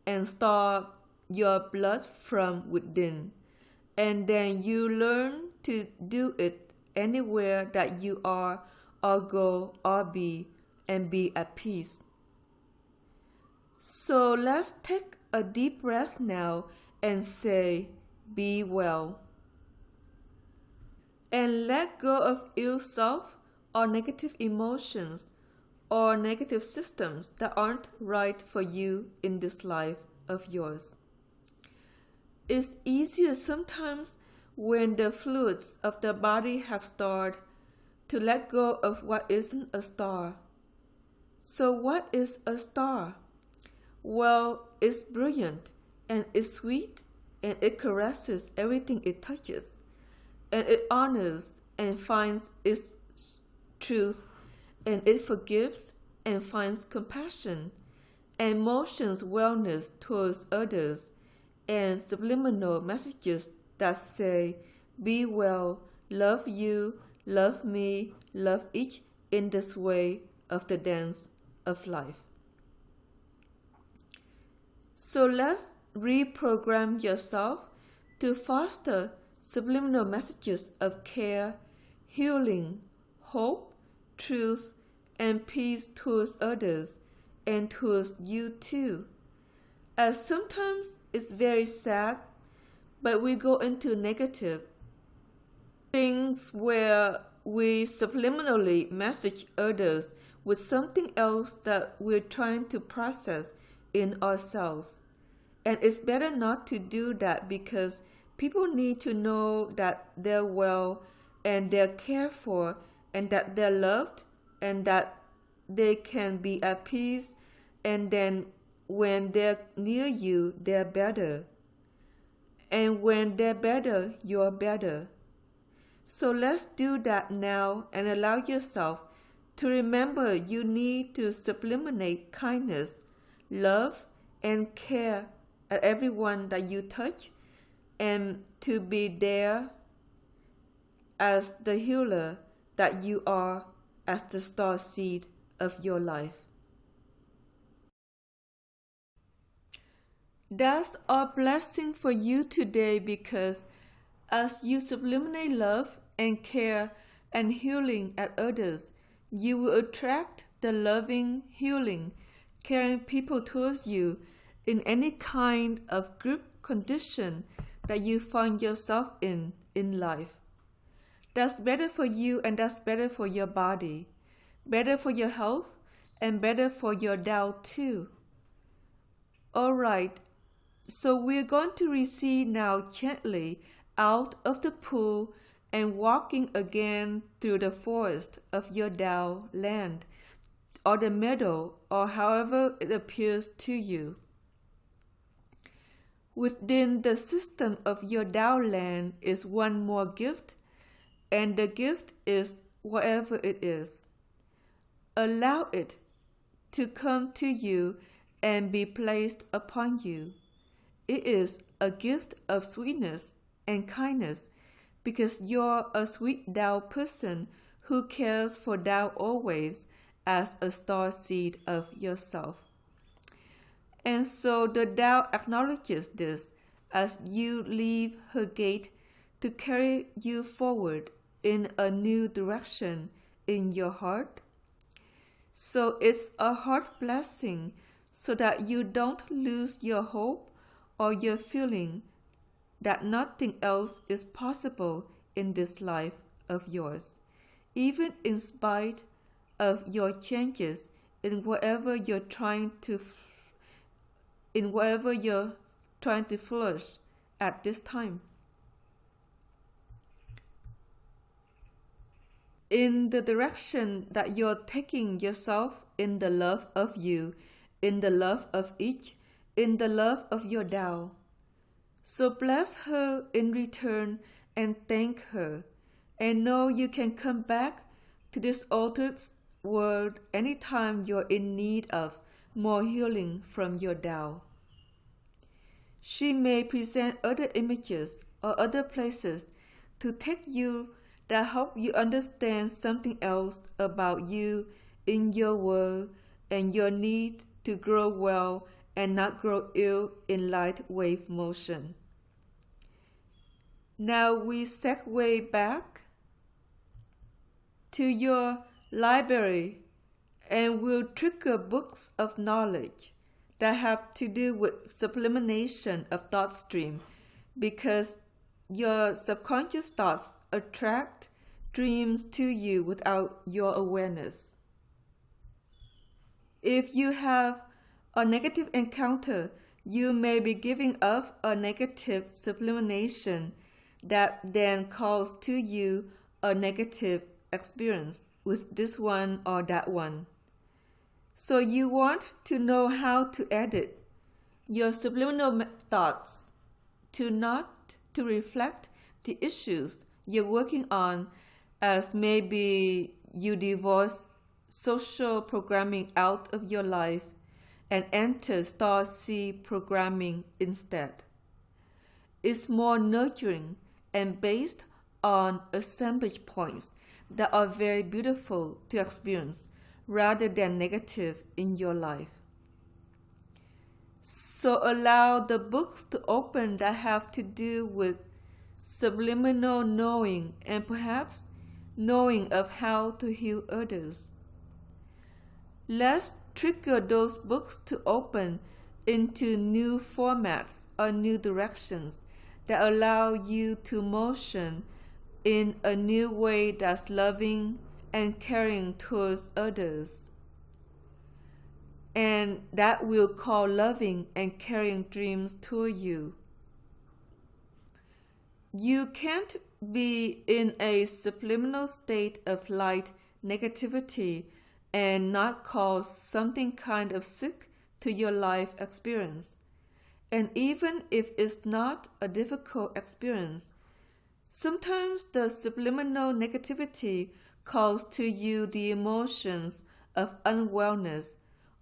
and store your blood from within. And then you learn to do it anywhere that you are, or go, or be, and be at peace. So let's take a deep breath now and say, be well. And let go of ill self or negative emotions or negative systems that aren't right for you in this life of yours. It's easier sometimes when the fluids of the body have started to let go of what isn't a star. So what is a star? Well, it's brilliant and it's sweet and it caresses everything it touches, and it honors and finds its truth, and it forgives and finds compassion and motions wellness towards others, and subliminal messages that say, be well, love you, love me, love each in this way of the dance of life. So let's reprogram yourself to foster subliminal messages of care, healing, hope, truth, and peace towards others and towards you too. As sometimes it's very sad, but we go into negative things where we subliminally message others with something else that we're trying to process in ourselves. And it's better not to do that, because People need to know that they're well and they're cared for and that they're loved and that they can be at peace, and then when they're near you, they're better. And when they're better, you're better. So let's do that now and allow yourself to remember you need to subliminate kindness, love, and care at everyone that you touch, and to be there as the healer that you are, as the star seed of your life. That's our blessing for you today, because as you subliminate love and care and healing at others, you will attract the loving, healing, caring people towards you in any kind of group condition that you find yourself in life. That's better for you, and that's better for your body, better for your health, and better for your Tao too. Alright, so we're going to recede now gently out of the pool and walking again through the forest of your Tao land, or the meadow, or however it appears to you. Within the system of your Tao land is one more gift, and the gift is whatever it is. Allow it to come to you and be placed upon you. It is a gift of sweetness and kindness, because you're a sweet Tao person who cares for Tao always as a star seed of yourself. And so the Tao acknowledges this as you leave her gate to carry you forward in a new direction in your heart. So it's a heart blessing, so that you don't lose your hope or your feeling that nothing else is possible in this life of yours, even in spite of your changes in whatever you're trying to flourish at this time. In the direction that you're taking yourself, in the love of you, in the love of each, in the love of your Tao. So bless her in return and thank her, and know you can come back to this altered world anytime you're in need of more healing from your Tao. She may present other images or other places to take you that help you understand something else about you in your world and your need to grow well and not grow ill in light wave motion. Now we segue back to your library, and we'll trigger books of knowledge that have to do with sublimation of thought stream, because your subconscious thoughts attract dreams to you without your awareness. If you have a negative encounter, you may be giving off a negative sublimation that then calls to you a negative experience with this one or that one. So you want to know how to edit your subliminal thoughts to reflect the issues you're working on, as maybe you divorce social programming out of your life and enter star seed programming instead. It's more nurturing and based on assemblage points that are very beautiful to experience rather than negative in your life. So allow the books to open that have to do with subliminal knowing and perhaps knowing of how to heal others. Let's trigger those books to open into new formats or new directions that allow you to motion in a new way that's loving and caring towards others. And that will call loving and caring dreams toward you. You can't be in a subliminal state of light negativity and not cause something kind of sick to your life experience. And even if it's not a difficult experience, sometimes the subliminal negativity calls to you the emotions of unwellness,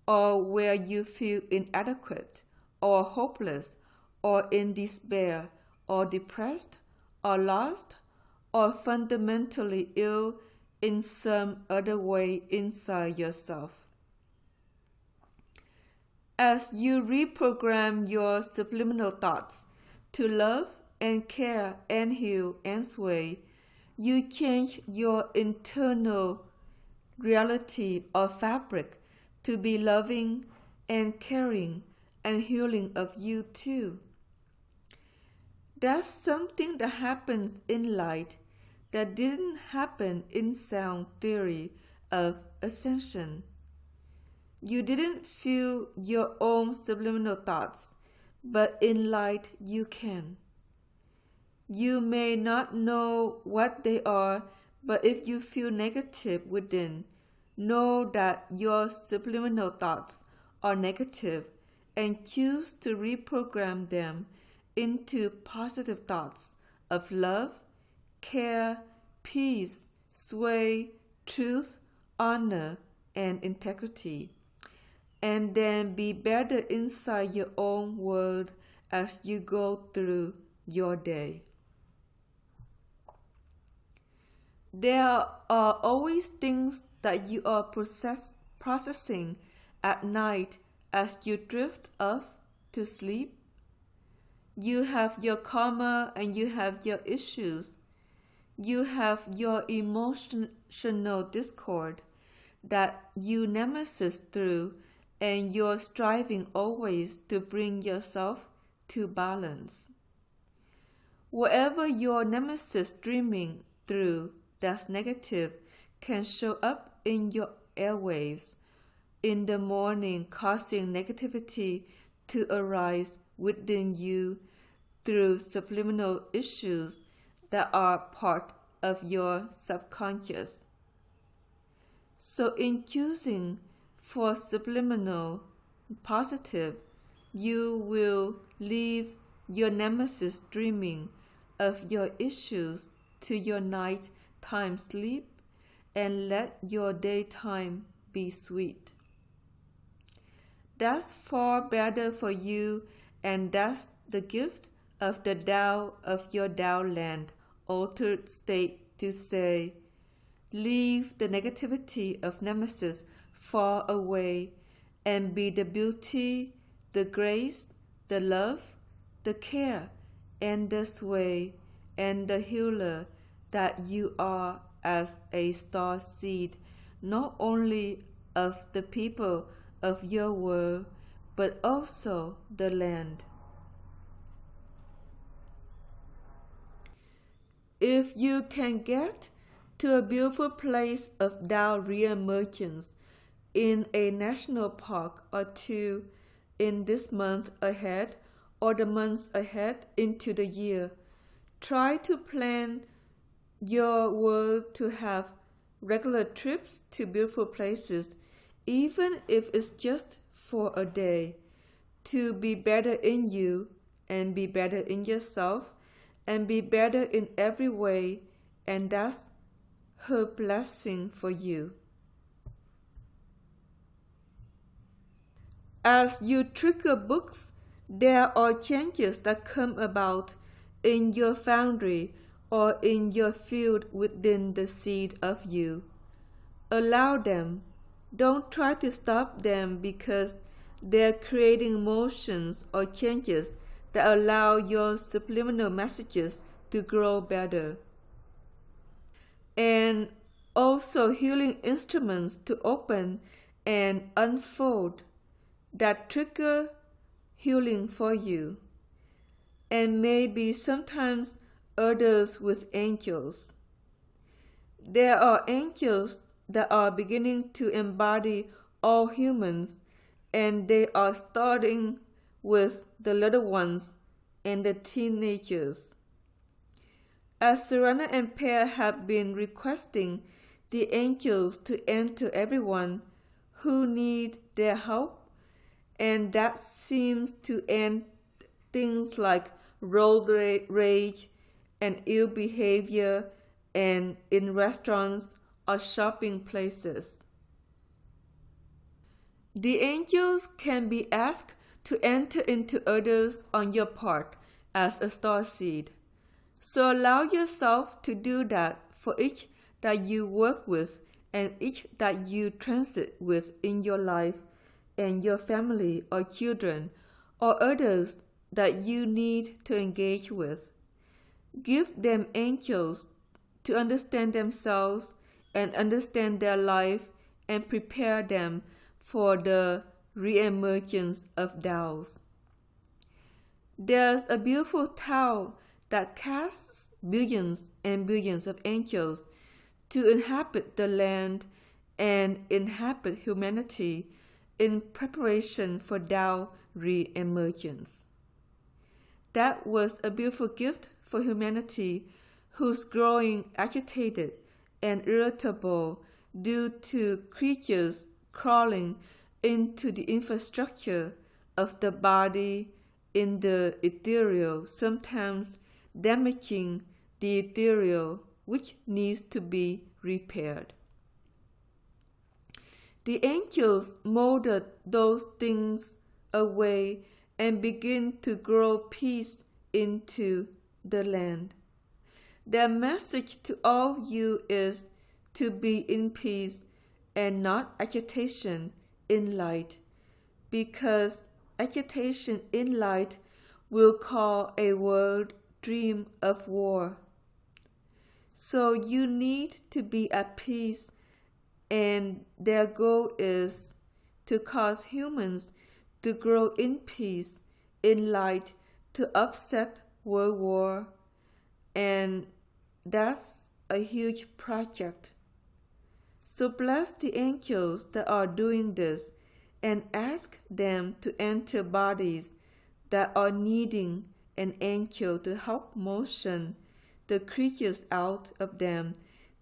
or where you feel inadequate, or hopeless, or in despair, or depressed, or lost, or fundamentally ill in some other way inside yourself. As you reprogram your subliminal thoughts to love and care and heal and sway, you change your internal reality or fabric to be loving and caring and healing of you too. That's something that happens in light that didn't happen in sound theory of ascension. You didn't feel your own subliminal thoughts, but in light you can. You may not know what they are, but if you feel negative within, know that your subliminal thoughts are negative and choose to reprogram them into positive thoughts of love, care, peace, sway, truth, honor, and integrity. And then be better inside your own world as you go through your day. There are always things that you are processing at night as you drift off to sleep. You have your karma and you have your issues. You have your emotional discord that you nemesis through, and you're striving always to bring yourself to balance. Whatever your nemesis dreaming through that's negative can show up in your airwaves in the morning, causing negativity to arise within you through subliminal issues that are part of your subconscious. So in choosing for subliminal positive, you will leave your nemesis dreaming of your issues to your nighttime sleep and let your daytime be sweet. That's far better for you, and that's the gift of the Tao of your Tao land, altered state, to say, leave the negativity of nemesis far away and be the beauty, the grace, the love, the care, and the sway, and the healer that you are as a star seed, not only of the people of your world, but also the land. If you can get to a beautiful place of Tao re-emergence in a national park or two in this month ahead or the months ahead into the year, try to plan your world to have regular trips to beautiful places, even if it's just for a day, to be better in you and be better in yourself and be better in every way, and that's her blessing for you. As you trigger books, there are changes that come about in your foundry or in your field within the seed of you. Allow them. Don't try to stop them because they're creating motions or changes that allow your subliminal messages to grow better. And also healing instruments to open and unfold that trigger healing for you. And maybe sometimes others with angels. There are angels that are beginning to embody all humans, and they are starting with the little ones and the teenagers. Asur'Ana and Pair have been requesting the angels to enter everyone who need their help, and that seems to end things like road rage and ill behavior and in restaurants or shopping places. The angels can be asked to enter into others on your part as a starseed. So allow yourself to do that for each that you work with and each that you transit with in your life and your family or children or others that you need to engage with. Give them angels to understand themselves and understand their life and prepare them for the re-emergence of Taos. There's a beautiful Tao that casts billions and billions of angels to inhabit the land and inhabit humanity in preparation for Tao re-emergence. That was a beautiful gift for humanity who's growing agitated and irritable due to creatures crawling into the infrastructure of the body in the ethereal, sometimes damaging the ethereal, which needs to be repaired. The angels molded those things away and begin to grow peace into the land. Their message to all you is to be in peace and not agitation in light, because agitation in light will call a world dream of war. So you need to be at peace, and their goal is to cause humans to grow in peace, in light, to upset world war, and that's a huge project. So bless the angels that are doing this and ask them to enter bodies that are needing an angel to help motion the creatures out of them,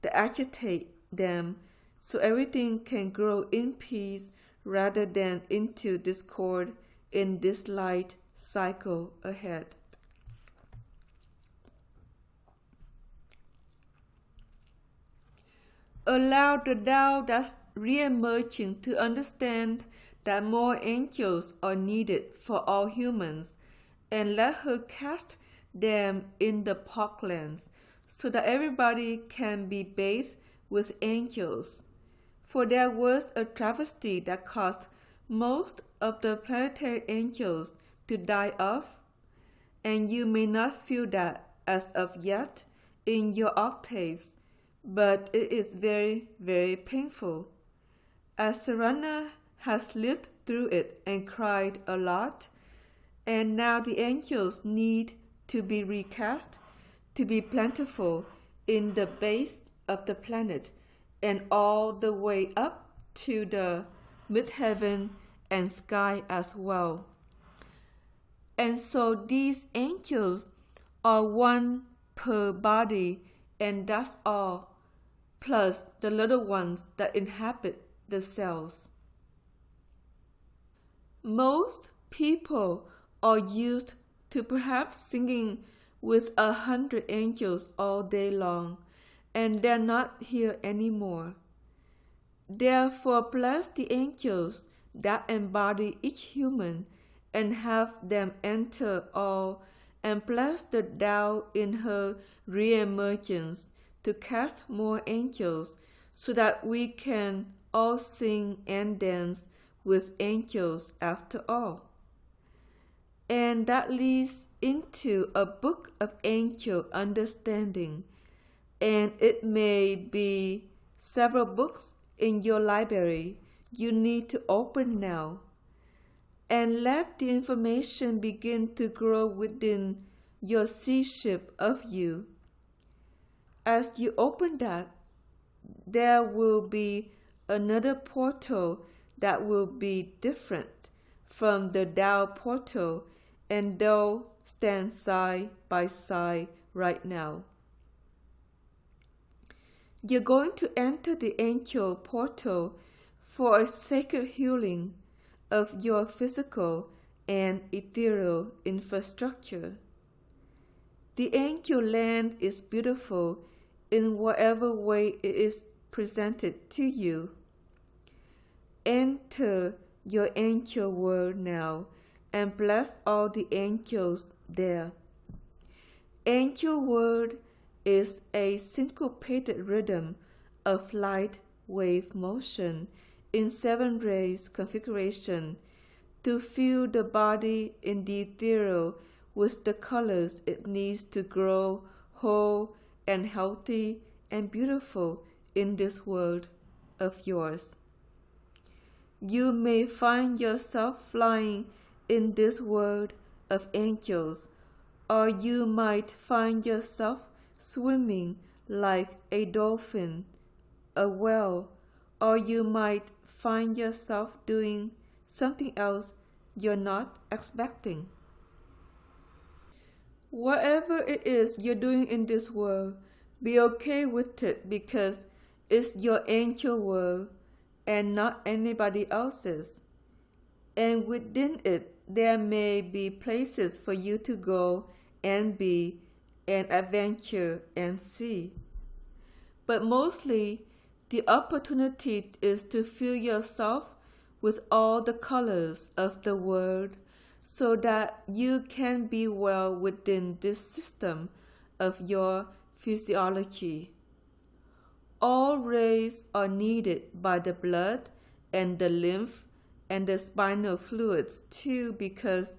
to agitate them, so everything can grow in peace rather than into discord in this light cycle ahead. Allow the Tao that's re-emerging to understand that more angels are needed for all humans, and let her cast them in the parklands so that everybody can be bathed with angels. For there was a travesty that caused most of the planetary angels to die off, and you may not feel that as of yet in your octaves, but it is very, very painful. Asur'Ana has lived through it and cried a lot, and now the angels need to be recast, to be plentiful in the base of the planet and all the way up to the mid-heaven and sky as well. And so these angels are one per body, and that's all, plus the little ones that inhabit the cells. Most people are used to perhaps singing with 100 angels all day long, and they're not here anymore. Therefore, bless the angels that embody each human and have them enter all, and bless the Tao in her re-emergence to cast more angels so that we can all sing and dance with angels after all. And that leads into a book of angel understanding, and it may be several books in your library you need to open now, and let the information begin to grow within your seaship of you. As you open that, there will be another portal that will be different from the Tao portal, and Tao stand side by side right now. You're going to enter the angel portal for a sacred healing of your physical and ethereal infrastructure. The angel land is beautiful in whatever way it is presented to you. Enter your angel world now and bless all the angels there. Angel world is a syncopated rhythm of light wave motion in 7 rays configuration to fill the body in the ethereal with the colors it needs to grow whole and healthy and beautiful in this world of yours. You may find yourself flying in this world of angels, or you might find yourself swimming like a dolphin, a whale, or you might find yourself doing something else you're not expecting. Whatever it is you're doing in this world, be okay with it because it's your angel world and not anybody else's. And within it, there may be places for you to go and be and adventure and see. But mostly, the opportunity is to fill yourself with all the colors of the world so that you can be well within this system of your physiology. All rays are needed by the blood and the lymph and the spinal fluids too, because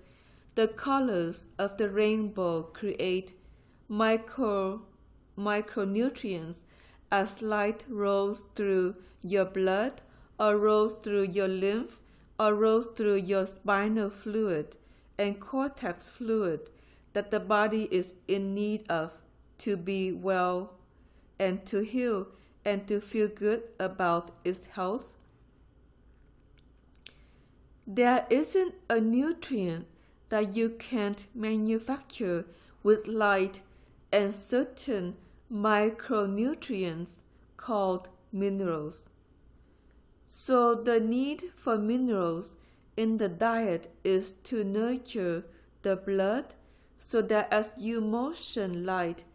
the colors of the rainbow create micronutrients as light rolls through your blood or rolls through your lymph or rolls through your spinal fluid and cortex fluid that the body is in need of to be well and to heal and to feel good about its health. There isn't a nutrient that you can't manufacture with light and certain micronutrients called minerals. So the need for minerals in the diet is to nurture the blood so that as you motion light,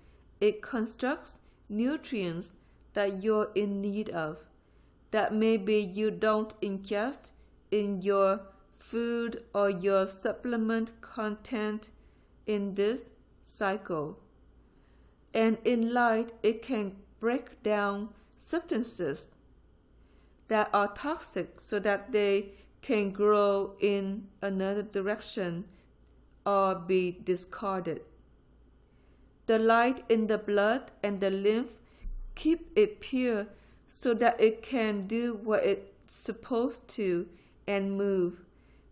it constructs nutrients that you're in need of, that maybe you don't ingest in your food or your supplement content in this cycle. And in light, it can break down substances that are toxic so that they can grow in another direction or be discarded. The light in the blood and the lymph keep it pure so that it can do what it's supposed to and move,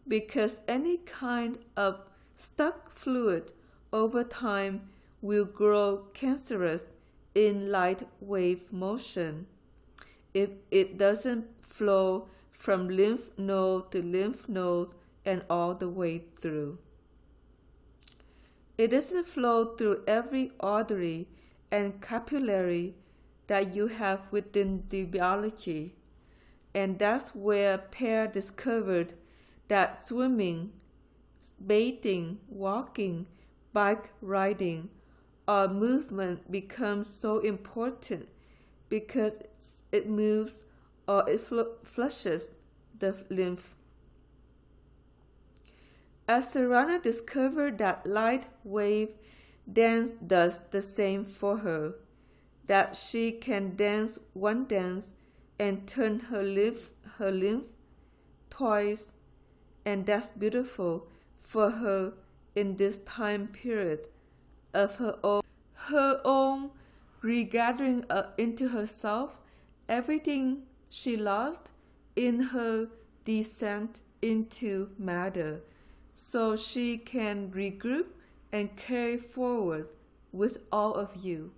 because any kind of stuck fluid over time will grow cancerous in light wave motion if it doesn't flow from lymph node to lymph node and all the way through. It doesn't flow through every artery and capillary that you have within the biology, and that's where Per discovered that swimming, bathing, walking, bike riding, or movement becomes so important because it moves or it flushes the lymph. Asur'Ana discovered that light wave dance does the same for her, that she can dance one dance and turn her lymph twice, and that's beautiful for her in this time period of her own regathering into herself everything she lost in her descent into matter, so she can regroup and carry forward with all of you.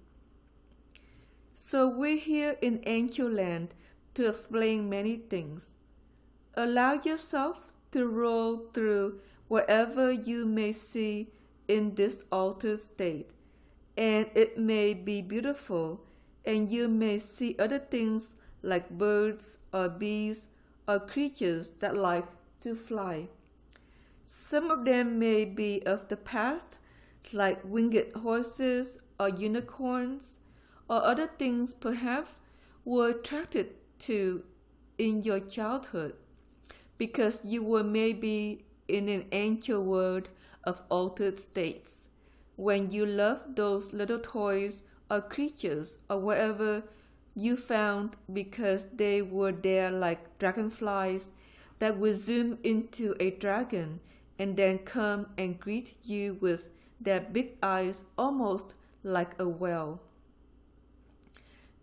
So we're here in Angel Land to explain many things. Allow yourself to roll through whatever you may see in this altered state, and it may be beautiful, and you may see other things like birds or bees or creatures that like to fly. Some of them may be of the past, like winged horses or unicorns, or other things perhaps were attracted to in your childhood, because you were maybe in an ancient world of altered states, when you loved those little toys or creatures or whatever you found, because they were there like dragonflies that would zoom into a dragon and then come and greet you with their big eyes, almost like a whale.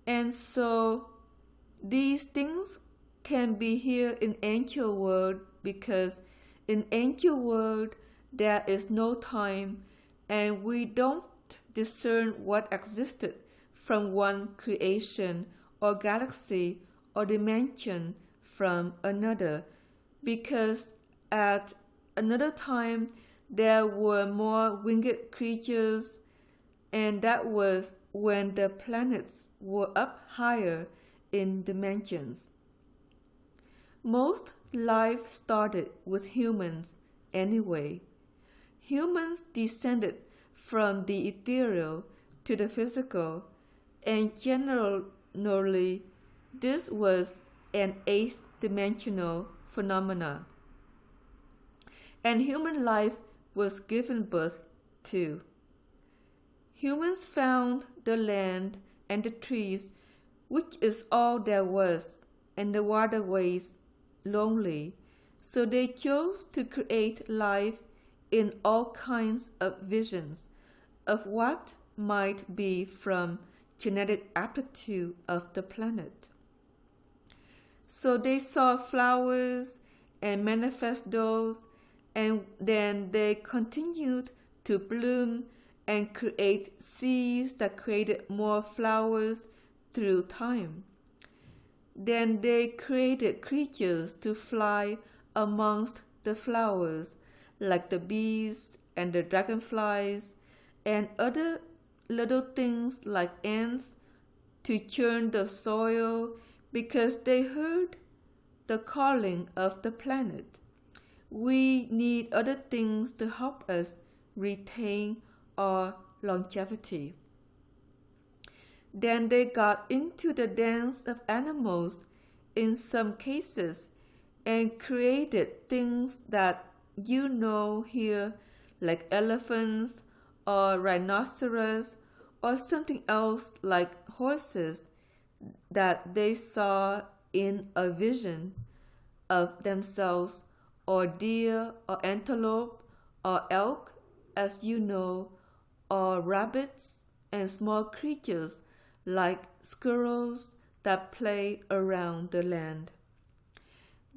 And so these things can be here in ancient world, because in ancient world there is no time, and we don't discern what existed from one creation or galaxy or dimension from another, because at another time there were more winged creatures, and that was when the planets were up higher in dimensions. Most life started with humans anyway. Humans descended from the ethereal to the physical, and generally this was an eighth-dimensional phenomena. And human life was given birth to. Humans found the land and the trees, which is all there was, and the waterways lonely, so they chose to create life in all kinds of visions of what might be from genetic aptitude of the planet. So they saw flowers and manifest those, and then they continued to bloom and create seeds that created more flowers through time. Then they created creatures to fly amongst the flowers, like the bees and the dragonflies, and other little things like ants to churn the soil, because they heard the calling of the planet. We need other things to help us retain our longevity. Then they got into the dance of animals in some cases, and created things that you know here, like elephants or rhinoceros or something else like horses that they saw in a vision of themselves, or deer or antelope or elk, as you know, or rabbits and small creatures like squirrels that play around the land.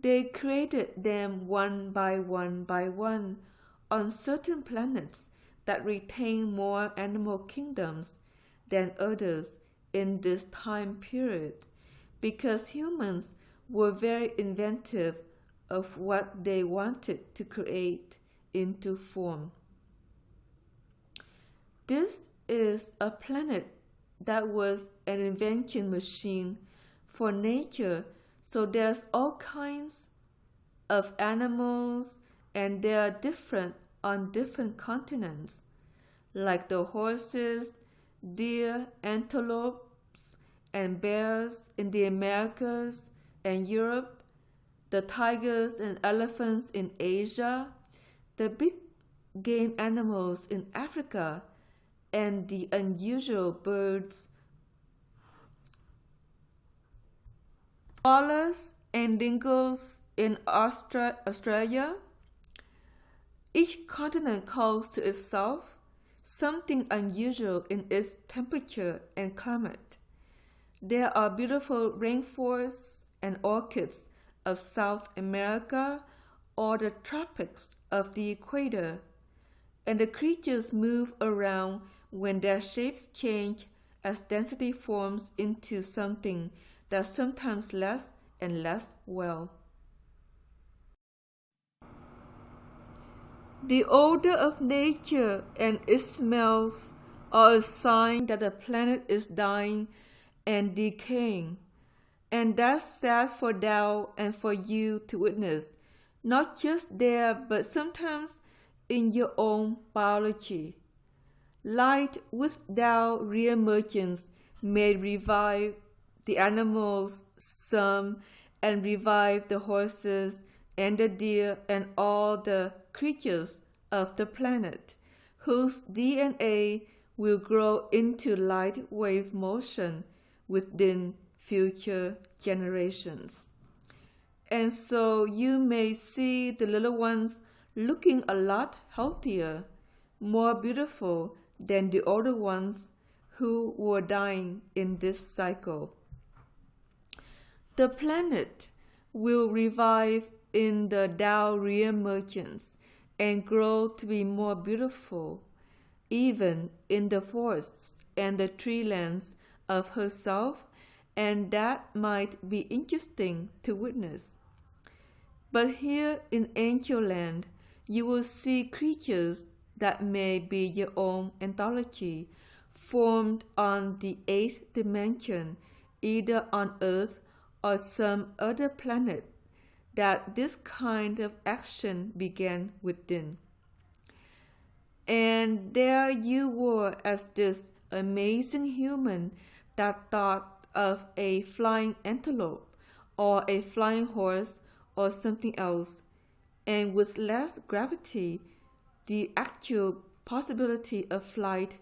They created them one by one on certain planets that retain more animal kingdoms than others in this time period, because humans were very inventive of what they wanted to create into form. This is a planet that was an invention machine for nature, so there's all kinds of animals, and they are different on different continents, like the horses, deer, antelopes, and bears in the Americas and Europe, the tigers and elephants in Asia, the big game animals in Africa, and the unusual birds, koalas and dingoes in Australia. Each continent calls to itself something unusual in its temperature and climate. There are beautiful rainforests and orchids of South America or the tropics of the equator, and the creatures move around when their shapes change as density forms into something that's sometimes less and less well. The odor of nature and its smells are a sign that the planet is dying and decaying. And that's sad for Tao and for you to witness, not just there, but sometimes in your own biology. Light with Tao re-emergence may revive the animals, some, and revive the horses and the deer and all the creatures of the planet, whose DNA will grow into light wave motion within future generations. And so you may see the little ones looking a lot healthier, more beautiful than the older ones who were dying in this cycle. The planet will revive in the Tao re-emergence and grow to be more beautiful, even in the forests and the treelands of herself, and that might be interesting to witness. But here in Angel Land, you will see creatures that may be your own anthology, formed on the 8th dimension, either on Earth or some other planet, that this kind of action began within. And there you were as this amazing human that thought of a flying antelope or a flying horse or something else, and with less gravity, the actual possibility of flight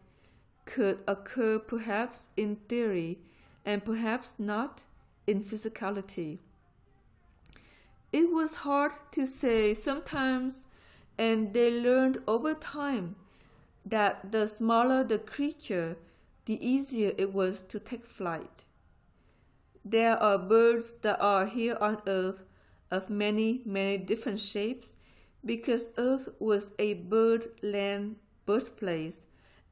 could occur perhaps in theory and perhaps not in physicality. It was hard to say sometimes, and they learned over time that the smaller the creature, the easier it was to take flight. There are birds that are here on Earth of many, many different shapes, because Earth was a bird land birthplace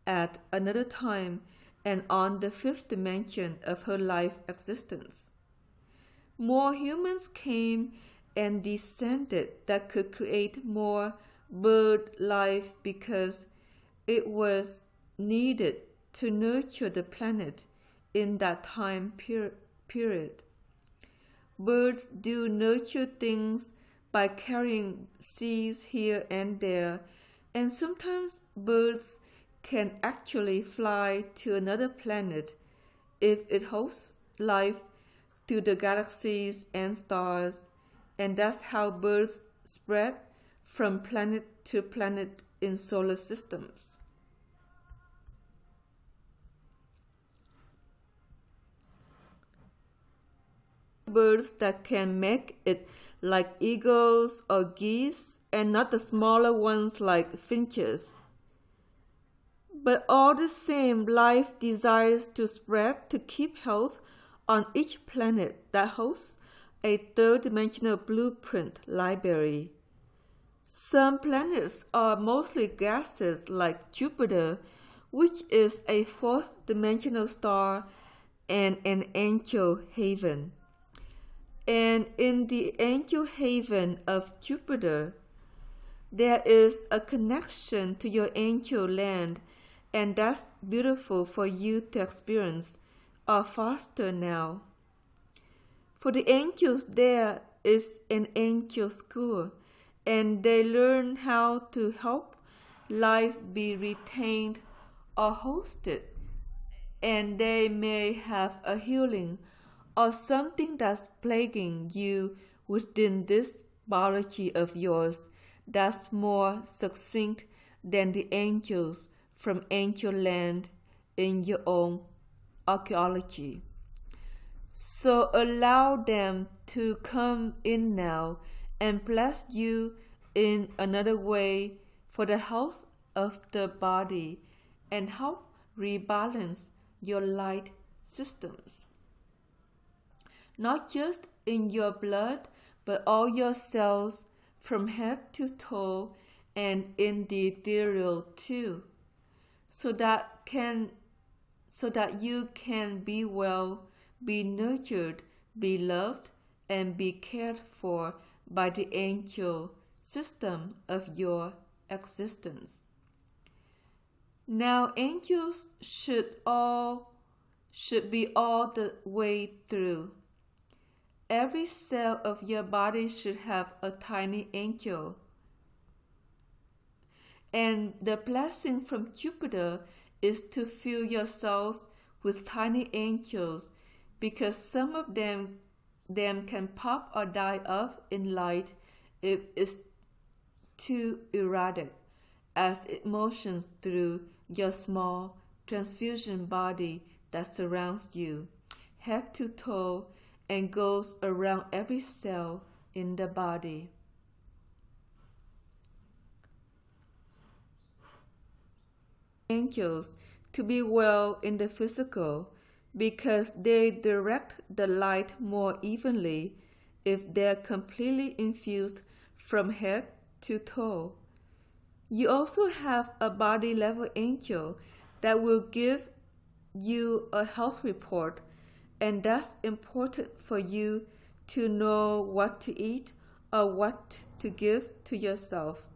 at another time and on the 5th dimension of her life existence. More humans came and descended that could create more bird life because it was needed to nurture the planet in that time period. Birds do nurture things by carrying seeds here and there, and sometimes birds can actually fly to another planet if it hosts life to the galaxies and stars, and that's how birds spread from planet to planet in solar systems. Birds that can make it like eagles or geese, and not the smaller ones like finches. But all the same, life desires to spread to keep health on each planet that hosts a third-dimensional blueprint library. Some planets are mostly gases like Jupiter, which is a fourth-dimensional star and an angel haven. And in the angel haven of Jupiter, there is a connection to your angel land, and that's beautiful for you to experience or foster now. For the angels, there is an angel school, and they learn how to help life be retained or hosted, and they may have a healing or something that's plaguing you within this biology of yours that's more succinct than the angels from angel land in your own archaeology. So allow them to come in now and bless you in another way for the health of the body and help rebalance your light systems. Not just in your blood, but all your cells from head to toe and in the ethereal too, so that you can be well, be nurtured, be loved, and be cared for by the angel system of your existence. Now, angels should should be all the way through. Every cell of your body should have a tiny angel. And the blessing from Jupiter is to fill your cells with tiny angels, because some of them can pop or die off in light if it's too erratic, as it motions through your small transfusion body that surrounds you, head to toe, and goes around every cell in the body. Angels to be well in the physical, because they direct the light more evenly if they're completely infused from head to toe. You also have a body level angel that will give you a health report, and that's important for you to know what to eat or what to give to yourself,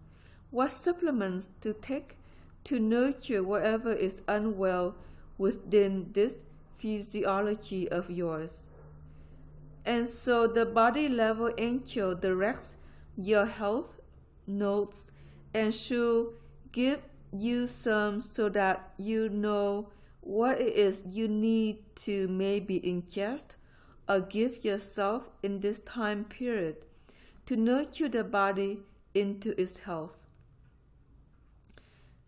what supplements to take to nurture whatever is unwell within this physiology of yours. And so the body level angel directs your health notes and should give you some so that you know what it is you need to maybe ingest or give yourself in this time period to nurture the body into its health.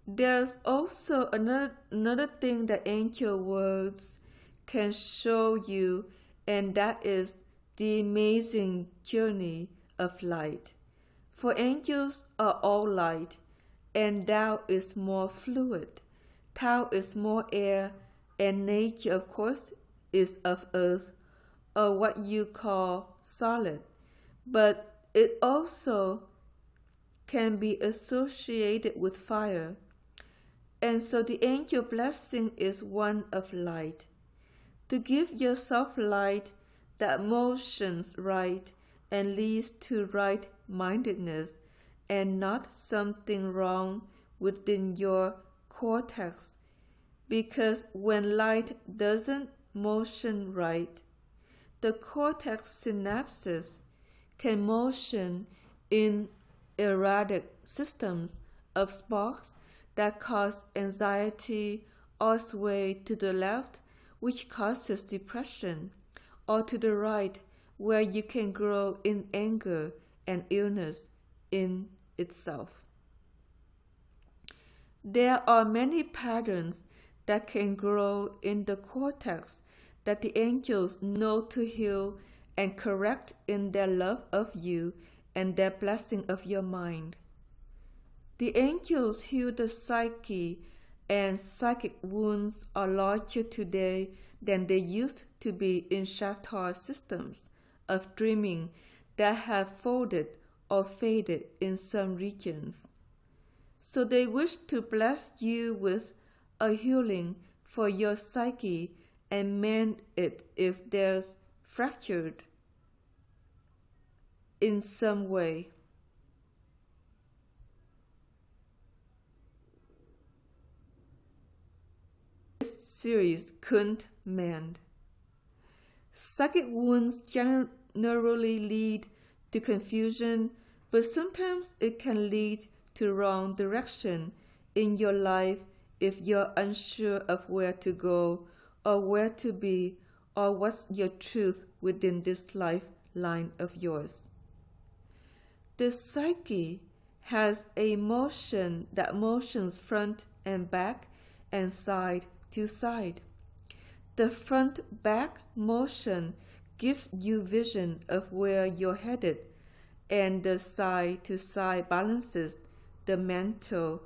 There's also another thing that angel words can show you, and that is the amazing journey of light. For angels are all light, and Tao is more fluid. Tao is more air, and nature, of course, is of earth, or what you call solid. But it also can be associated with fire. And so the angel blessing is one of light. To give yourself light that motions right and leads to right-mindedness and not something wrong within your cortex. Because when light doesn't motion right, the cortex synapses can motion in erratic systems of sparks that cause anxiety or sway to the left, which causes depression, or to the right, where you can grow in anger and illness in itself. There are many patterns that can grow in the cortex that the angels know to heal and correct in their love of you and their blessing of your mind. The angels heal the psyche, and psychic wounds are larger today than they used to be in shattered systems of dreaming that have folded or faded in some regions. So they wish to bless you with a healing for your psyche and mend it if there's fractured in some way. This series couldn't mend. Psychic wounds generally lead to confusion, but sometimes it can lead to wrong direction in your life if you're unsure of where to go or where to be or what's your truth within this lifeline of yours. The psyche has a motion that motions front and back and side to side. The front-back motion gives you vision of where you're headed, and the side-to-side balances the mental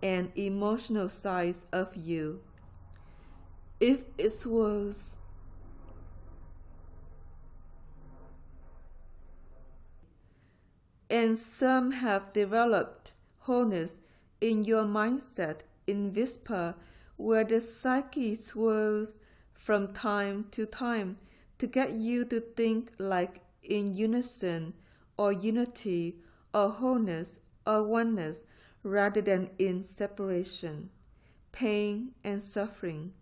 and emotional sides of you. If it was and some have developed wholeness in your mindset in whisper, where the psyche swirls from time to time to get you to think like in unison or unity or wholeness or oneness rather than in separation, pain and suffering.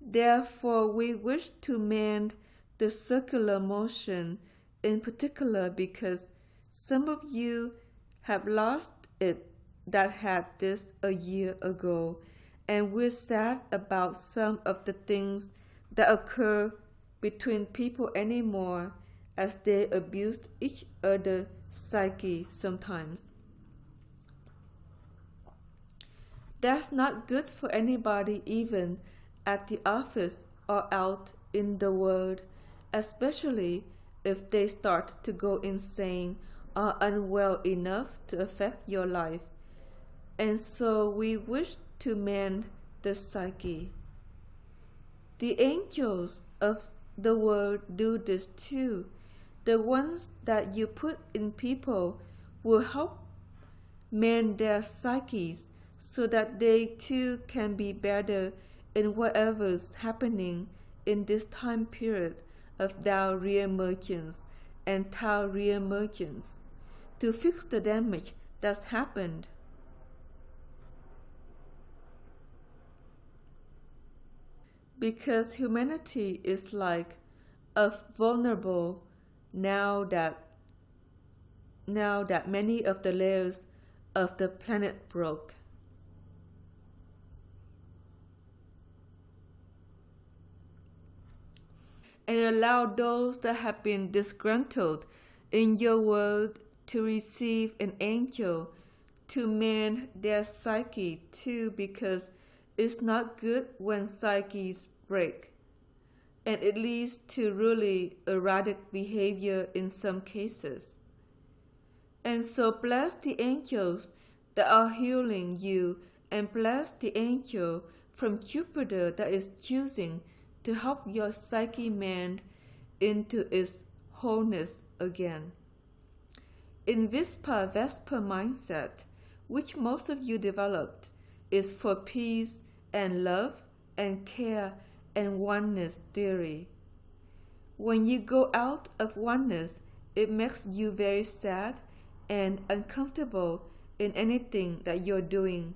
Therefore, we wish to mend the circular motion in particular because some of you have lost it that had this a year ago, and we're sad about some of the things that occur between people anymore as they abused each other's psyche sometimes. That's not good for anybody, even at the office or out in the world, especially if they start to go insane or unwell enough to affect your life. And so we wish to mend the psyche. The angels of the world do this too. The ones that you put in people will help mend their psyches so that they too can be better in whatever's happening in this time period of Dao reemergence and Tao reemergence, to fix the damage that's happened. Because humanity is like vulnerable now that many of the layers of the planet broke. And allow those that have been disgruntled in your world to receive an angel to mend their psyche too, because it's not good when psyches break, and it leads to really erratic behavior in some cases. And so bless the angels that are healing you, and bless the angel from Jupiter that is choosing to help your psyche mend into its wholeness again. In Vespa mindset, which most of you developed, is for peace and love and care and oneness theory. When you go out of oneness, it makes you very sad and uncomfortable in anything that you're doing,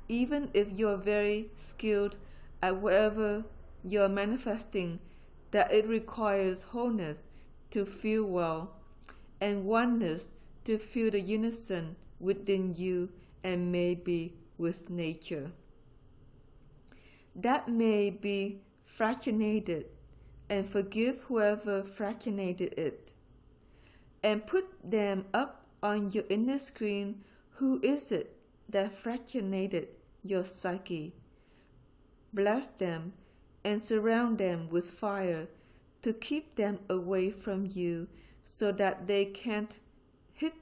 even if you're very skilled at whatever you're manifesting, that it requires wholeness to feel well and oneness to feel the unison within you and maybe with nature. That may be fractionated, and forgive whoever fractionated it. And put them up on your inner screen. Who is it that fractionated your psyche? Bless them and surround them with fire to keep them away from you so that they can't hit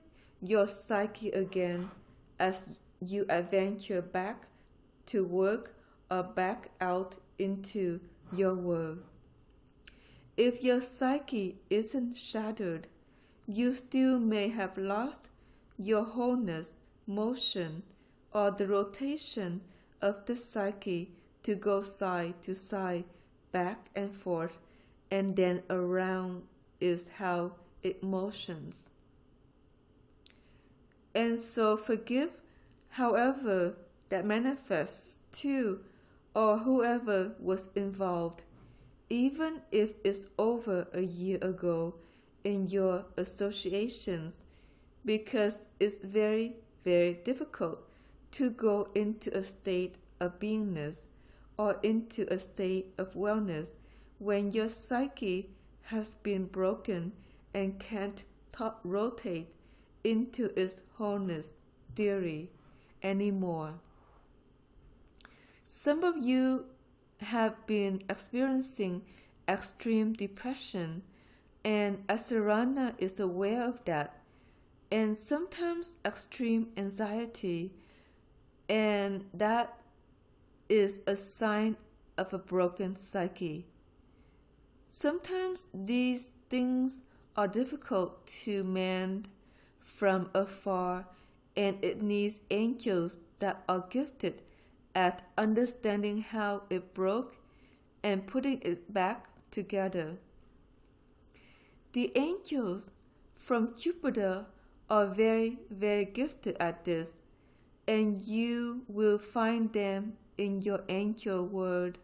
your psyche again as you adventure back to work or back out into your world. If your psyche isn't shattered, you still may have lost your wholeness, motion, or the rotation of the psyche to go side to side, back and forth, and then around is how it motions. And so forgive however that manifests to or whoever was involved, even if it's over a year ago in your associations, because it's very, very difficult to go into a state of beingness or into a state of wellness when your psyche has been broken and can't rotate into its wholeness theory anymore. Some of you have been experiencing extreme depression, and Asur'Ana is aware of that, and sometimes extreme anxiety, and that is a sign of a broken psyche. Sometimes these things are difficult to mend from afar, and it needs angels that are gifted at understanding how it broke and putting it back together. The angels from Jupiter are very, very gifted at this, and you will find them in your angel world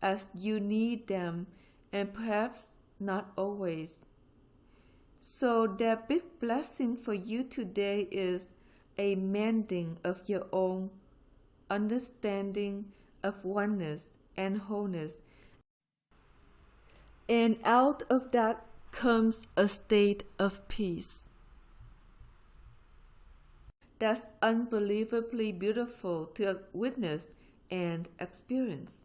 as you need them, and perhaps not always. So their big blessing for you today is a mending of your own understanding of oneness and wholeness. And out of that comes a state of peace. That's unbelievably beautiful to witness and experience.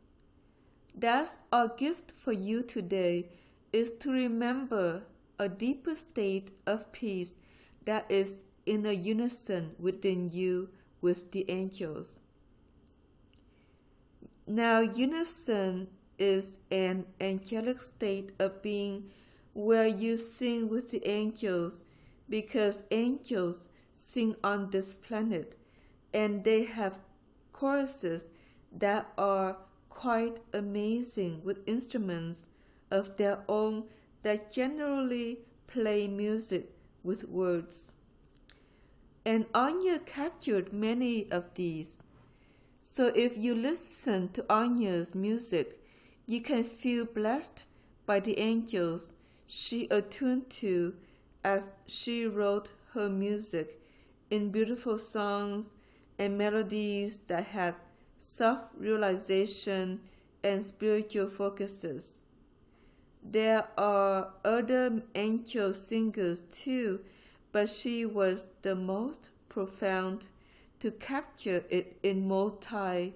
That's our gift for you today, is to remember a deeper state of peace that is in a unison within you with the angels. Now, unison is an angelic state of being where you sing with the angels, because angels sing on this planet, and they have choruses that are quite amazing with instruments of their own that generally play music with words. And Anya captured many of these. So if you listen to Anya's music, you can feel blessed by the angels she attuned to as she wrote her music in beautiful songs and melodies that had self-realization and spiritual focuses. There are other angel singers too, but she was the most profound to capture it in multi-layered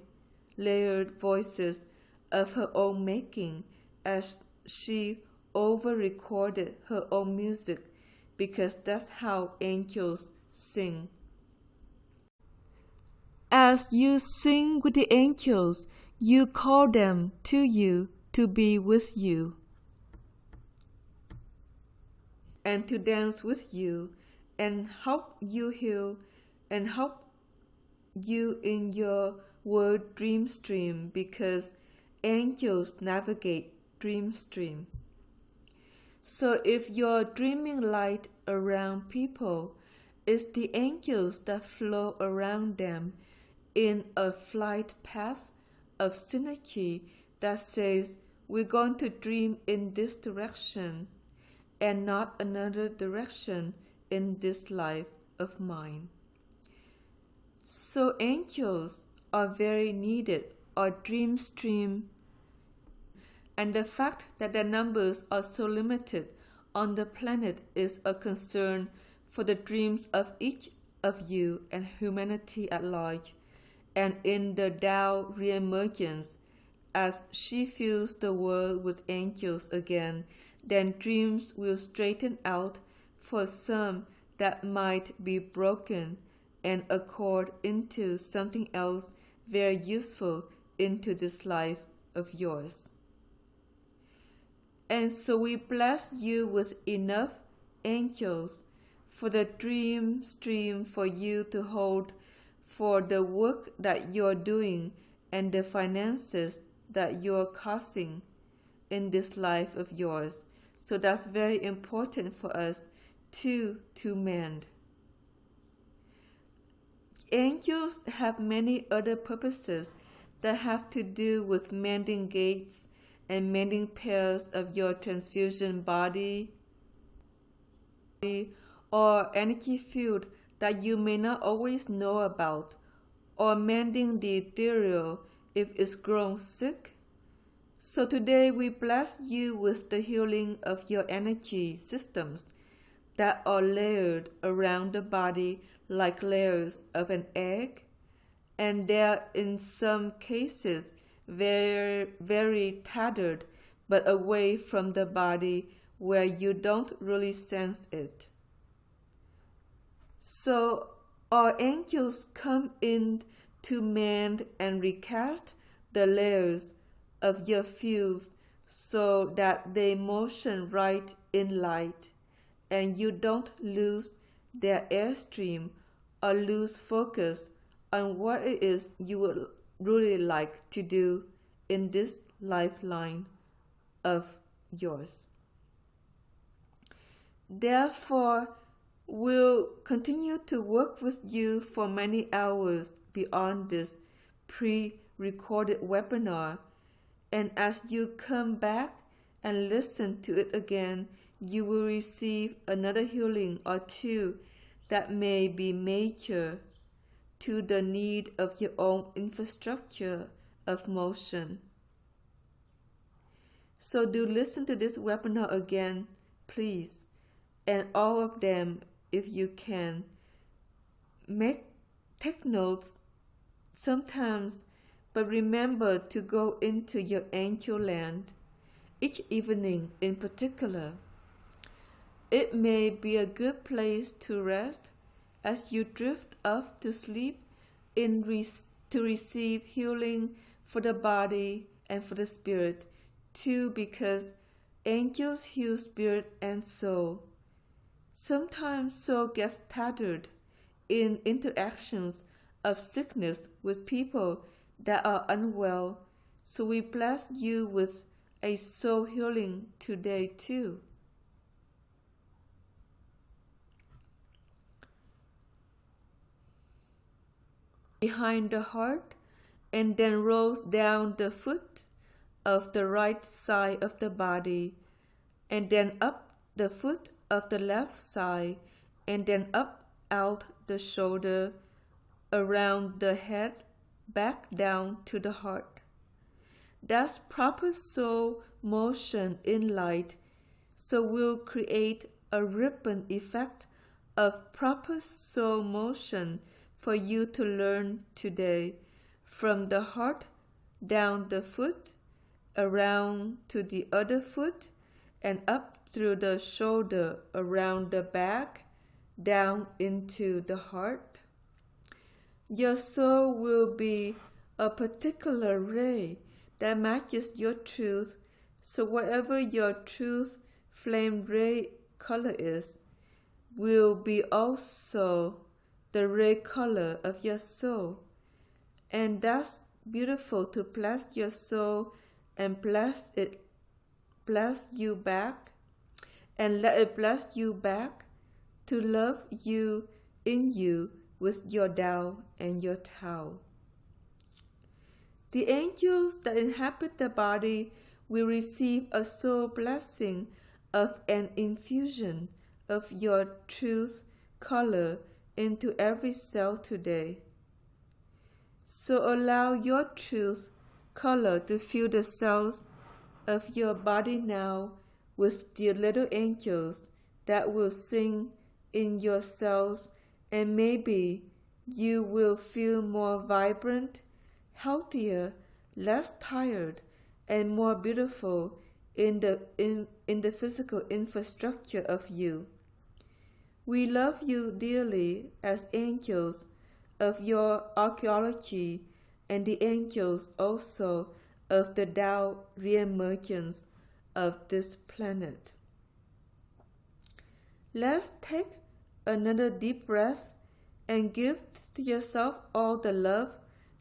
voices of her own making as she over-recorded her own music, because that's how angels sing. As you sing with the angels, you call them to you to be with you and to dance with you and help you heal and help you in your word dream stream, because angels navigate dream stream. So if you're dreaming light around people, it's the angels that flow around them in a flight path of synergy that says, we're going to dream in this direction and not another direction in this life of mine. So angels are very needed, or dream stream, and the fact that their numbers are so limited on the planet is a concern for the dreams of each of you and humanity at large. And in the Tao reemergence, as she fills the world with angels again, then dreams will straighten out for some that might be broken and accord into something else very useful into this life of yours. And so we bless you with enough angels for the dream stream for you to hold for the work that you're doing and the finances that you're causing in this life of yours. So that's very important for us to mend. Angels have many other purposes that have to do with mending gates and mending pairs of your transfusion body or energy field that you may not always know about, or mending the ethereal if it's grown sick. So today we bless you with the healing of your energy systems that are layered around the body like layers of an egg, and they're in some cases very, very tattered, but away from the body where you don't really sense it. So our angels come in to mend and recast the layers of your fields so that they motion right in light, and you don't lose their airstream or lose focus on what it is you would really like to do in this lifeline of yours. Therefore, we'll continue to work with you for many hours beyond this pre-recorded webinar, And as you come back and listen to it again, you will receive another healing or two that may be major to the need of your own infrastructure of motion. So do listen to this webinar again, please, and all of them if you can. Take notes sometimes, but remember to go into your angel land each evening in particular. It may be a good place to rest as you drift off to sleep to receive healing for the body and for the spirit too, because angels heal spirit and soul. Sometimes soul gets tattered in interactions of sickness with people that are unwell, so we bless you with a soul healing today too. Behind the heart, and then rolls down the foot of the right side of the body, and then up the foot of the left side, and then up out the shoulder, around the head, back down to the heart. That's proper soul motion in light, so we'll create a ribbon effect of proper soul motion for you to learn today, from the heart down the foot, around to the other foot, and up through the shoulder, around the back, down into the heart. Your soul will be a particular ray that matches your truth, so whatever your truth flame ray color is, will be also the ray color of your soul. And that's beautiful, to bless your soul and bless you back, and let it bless you back to love you in you with your Dao and your Tao. The angels that inhabit the body will receive a soul blessing of an infusion of your truth color into every cell today. So allow your truth color to fill the cells of your body now with the little angels that will sing in your cells, and maybe you will feel more vibrant, healthier, less tired, and more beautiful in the physical infrastructure of you. We love you dearly as angels of your archaeology and the angels also of the Tao reemergence of this planet. Let's take another deep breath and give to yourself all the love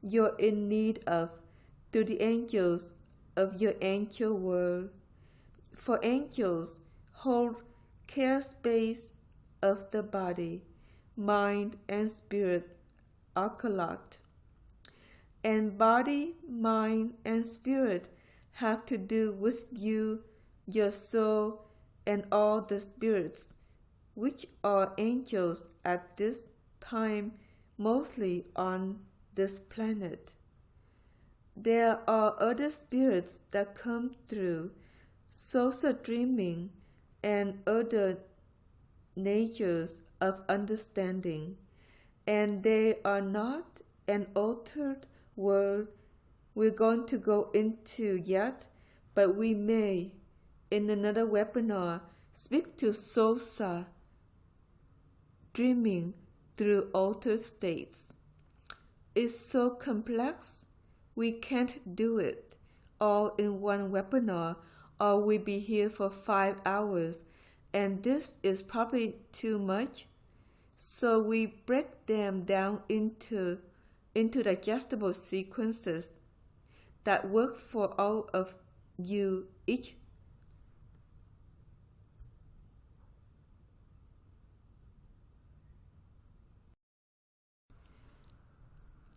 you're in need of to the angels of your angel world. For angels hold care space of the body, mind, and spirit alkalot. And body, mind, and spirit have to do with you, your soul, and all the spirits, which are angels at this time, mostly on this planet. There are other spirits that come through, social dreaming, and other natures of understanding, and they are not an altered world we're going to go into yet, but we may, in another webinar, speak to Sosa, dreaming through altered states. It's so complex, we can't do it all in one webinar, or we'll be here for 5 hours, and this is probably too much. So we break them down into digestible sequences that work for all of you each.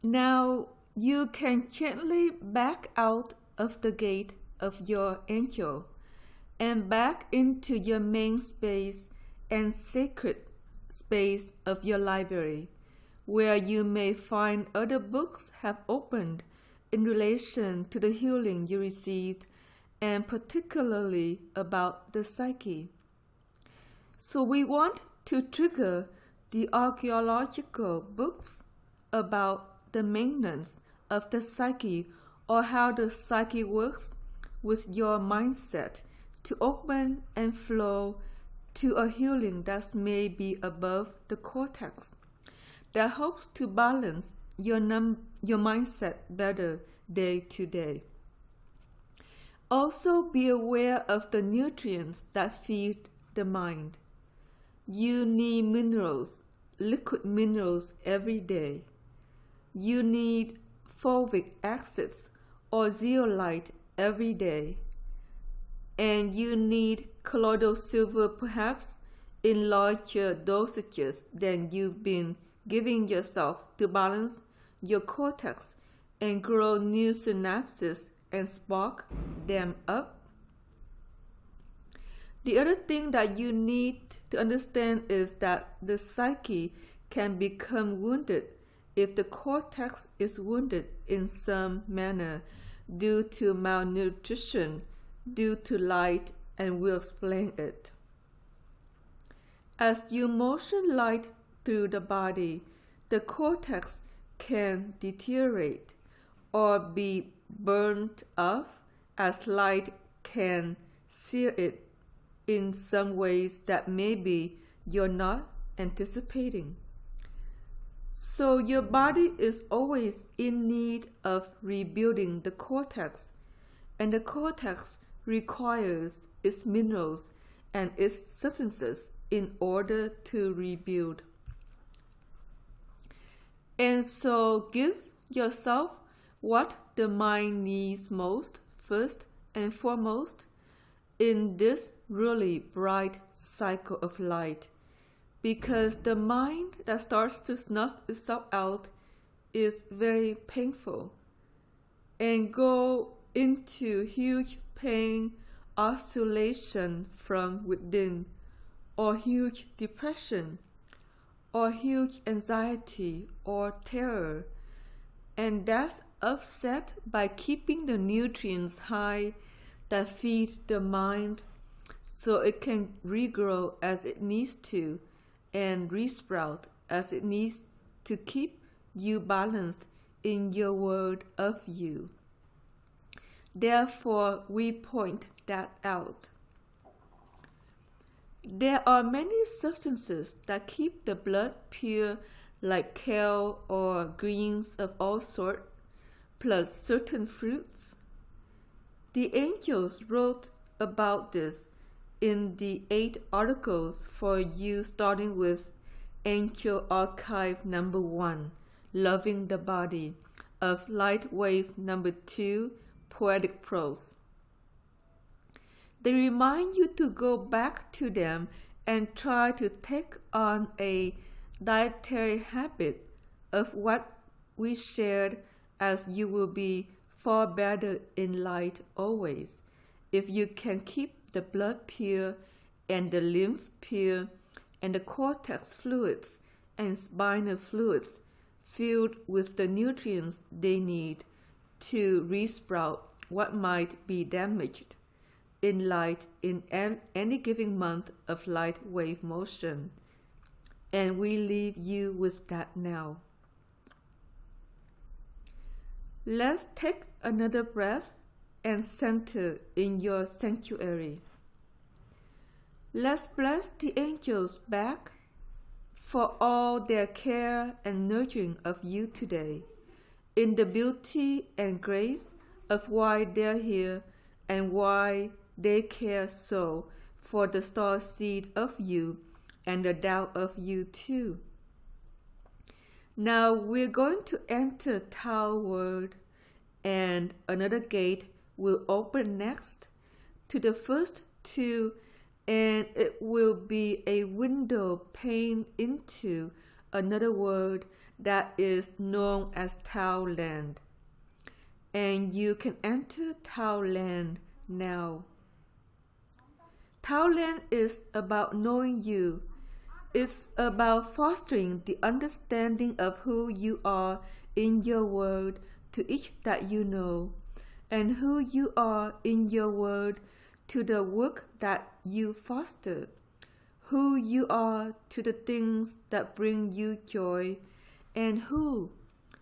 Now you can gently back out of the gate of your angel and back into your main space and sacred space of your library, where you may find other books have opened in relation to the healing you received, and particularly about the psyche. So we want to trigger the archaeological books about the maintenance of the psyche, or how the psyche works with your mindset to open and flow to a healing that may be above the cortex, that helps to balance your mindset better day to day. Also be aware of the nutrients that feed the mind. You need minerals, liquid minerals every day. You need fulvic acids or zeolite every day. And you need colloidal silver perhaps in larger dosages than you've been giving yourself to balance your cortex and grow new synapses and spark them up. The other thing that you need to understand is that the psyche can become wounded if the cortex is wounded in some manner due to malnutrition, due to light, and we'll explain it. As you motion light through the body, the cortex can deteriorate or be burnt off, as light can sear it in some ways that maybe you're not anticipating. So your body is always in need of rebuilding the cortex, and the cortex requires its minerals and its substances in order to rebuild. And so give yourself what the mind needs most, first and foremost, in this really bright cycle of light, because the mind that starts to snuff itself out is very painful and go into huge pain, isolation from within, or huge depression, or huge anxiety or terror, and that's offset by keeping the nutrients high that feed the mind so it can regrow as it needs to and resprout as it needs to keep you balanced in your world of you. Therefore, we point that out. There are many substances that keep the blood pure, like kale or greens of all sorts, plus certain fruits. The angels wrote about this in the 8 articles for you, starting with Angel Archive number 1, Loving the Body, of Light Wave number 2, Poetic Prose. They remind you to go back to them and try to take on a dietary habit of what we shared, as you will be far better in light always if you can keep the blood pure and the lymph pure and the cortex fluids and spinal fluids filled with the nutrients they need to resprout what might be damaged in light in any given month of light wave motion. And we leave you with that now. Let's take another breath and center in your sanctuary. Let's bless the angels back for all their care and nurturing of you today, in the beauty and grace of why they're here and why they care so for the star seed of you and the Tao of you too. Now we're going to enter Tao world, and another gate will open next to the first 2, and it will be a window pane into another world that is known as Tao land. and you can enter Tao land now. Tao land is about knowing you. It's about fostering the understanding of who you are in your world to each that you know, and who you are in your world to the work that you foster, who you are to the things that bring you joy, and who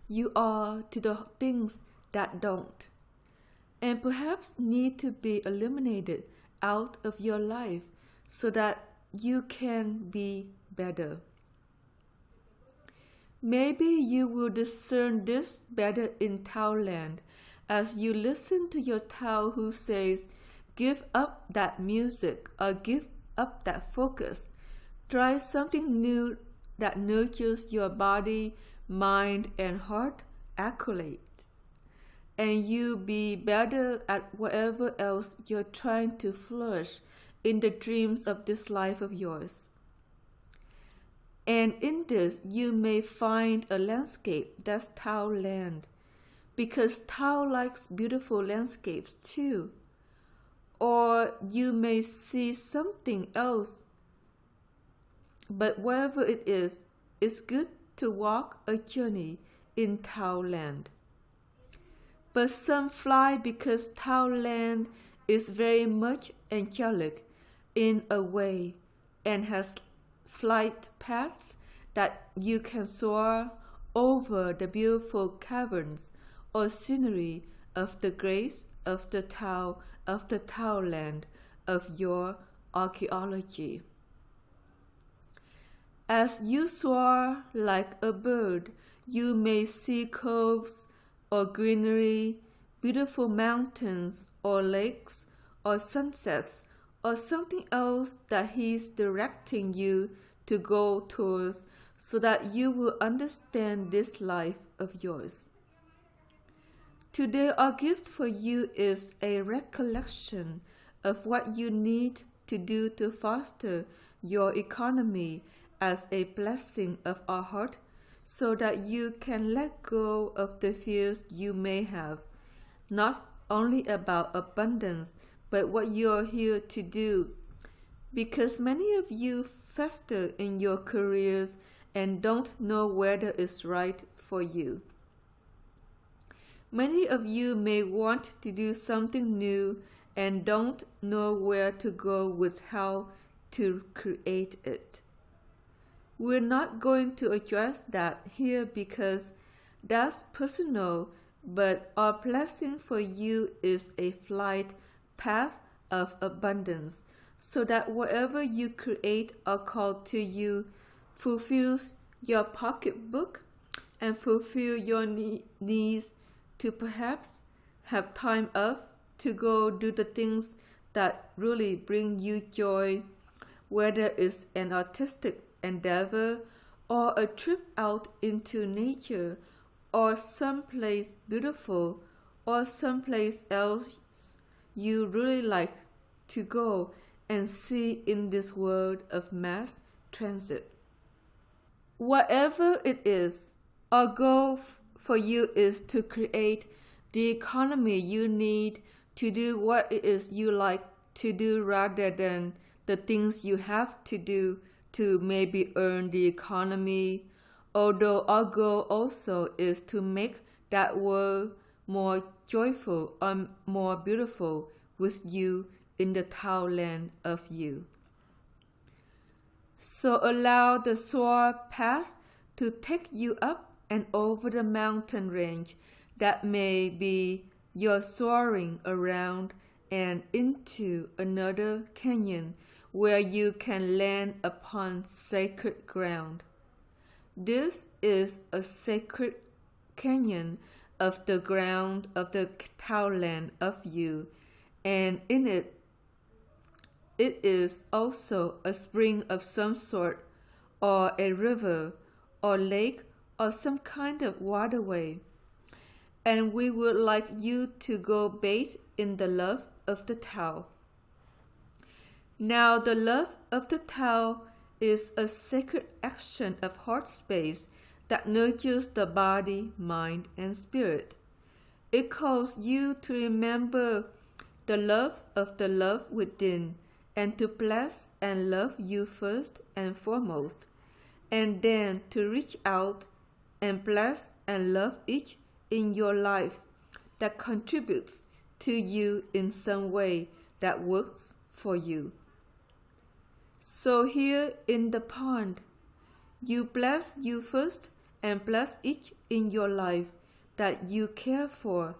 you are to the things that don't, and perhaps need to be eliminated out of your life so that you can be better. Maybe you will discern this better in Tao land as you listen to your Tao who says, give up that music or give up that focus. Try something new that nurtures your body, mind, and heart accolade. And you be better at whatever else you're trying to flourish in the dreams of this life of yours. And in this, you may find a landscape that's Tao land, because Tao likes beautiful landscapes too. Or you may see something else. But whatever it is, it's good to walk a journey in Tao land. But some fly because Tao land is very much angelic in a way and has flight paths that you can soar over the beautiful caverns or scenery of the grace of the Tao land of your archaeology. As you soar like a bird, you may see coves or greenery, beautiful mountains or lakes or sunsets or something else that He's directing you to go towards so that you will understand this life of yours. Today, our gift for you is a recollection of what you need to do to foster your economy as a blessing of our heart, so that you can let go of the fears you may have, not only about abundance, but what you're here to do. Because many of you fester in your careers and don't know whether it's right for you. Many of you may want to do something new and don't know where to go with how to create it. We're not going to address that here because that's personal, but our blessing for you is a flight path of abundance, so that whatever you create or call to you fulfills your pocketbook and fulfill your needs to perhaps have time off to go do the things that really bring you joy, whether it's an artistic endeavor or a trip out into nature or someplace beautiful or someplace else you really like to go and see in this world of mass transit. Whatever it is, our goal for you is to create the economy you need to do what it is you like to do rather than the things you have to do to maybe earn the economy, although our goal also is to make that world more joyful and more beautiful with you in the Tao land of you. So allow the soar path to take you up and over the mountain range that may be your soaring around and into another canyon where you can land upon sacred ground. This is a sacred canyon of the ground of the Tao land of you, and in it is also a spring of some sort, or a river, or lake, or some kind of waterway. And we would like you to go bathe in the love of the Tao. Now, the love of the Tao is a sacred action of heart space that nurtures the body, mind, and spirit. It calls you to remember the love of the love within, and to bless and love you first and foremost, and then to reach out and bless and love each in your life that contributes to you in some way that works for you. So here in the pond, you bless you first and bless each in your life that you care for,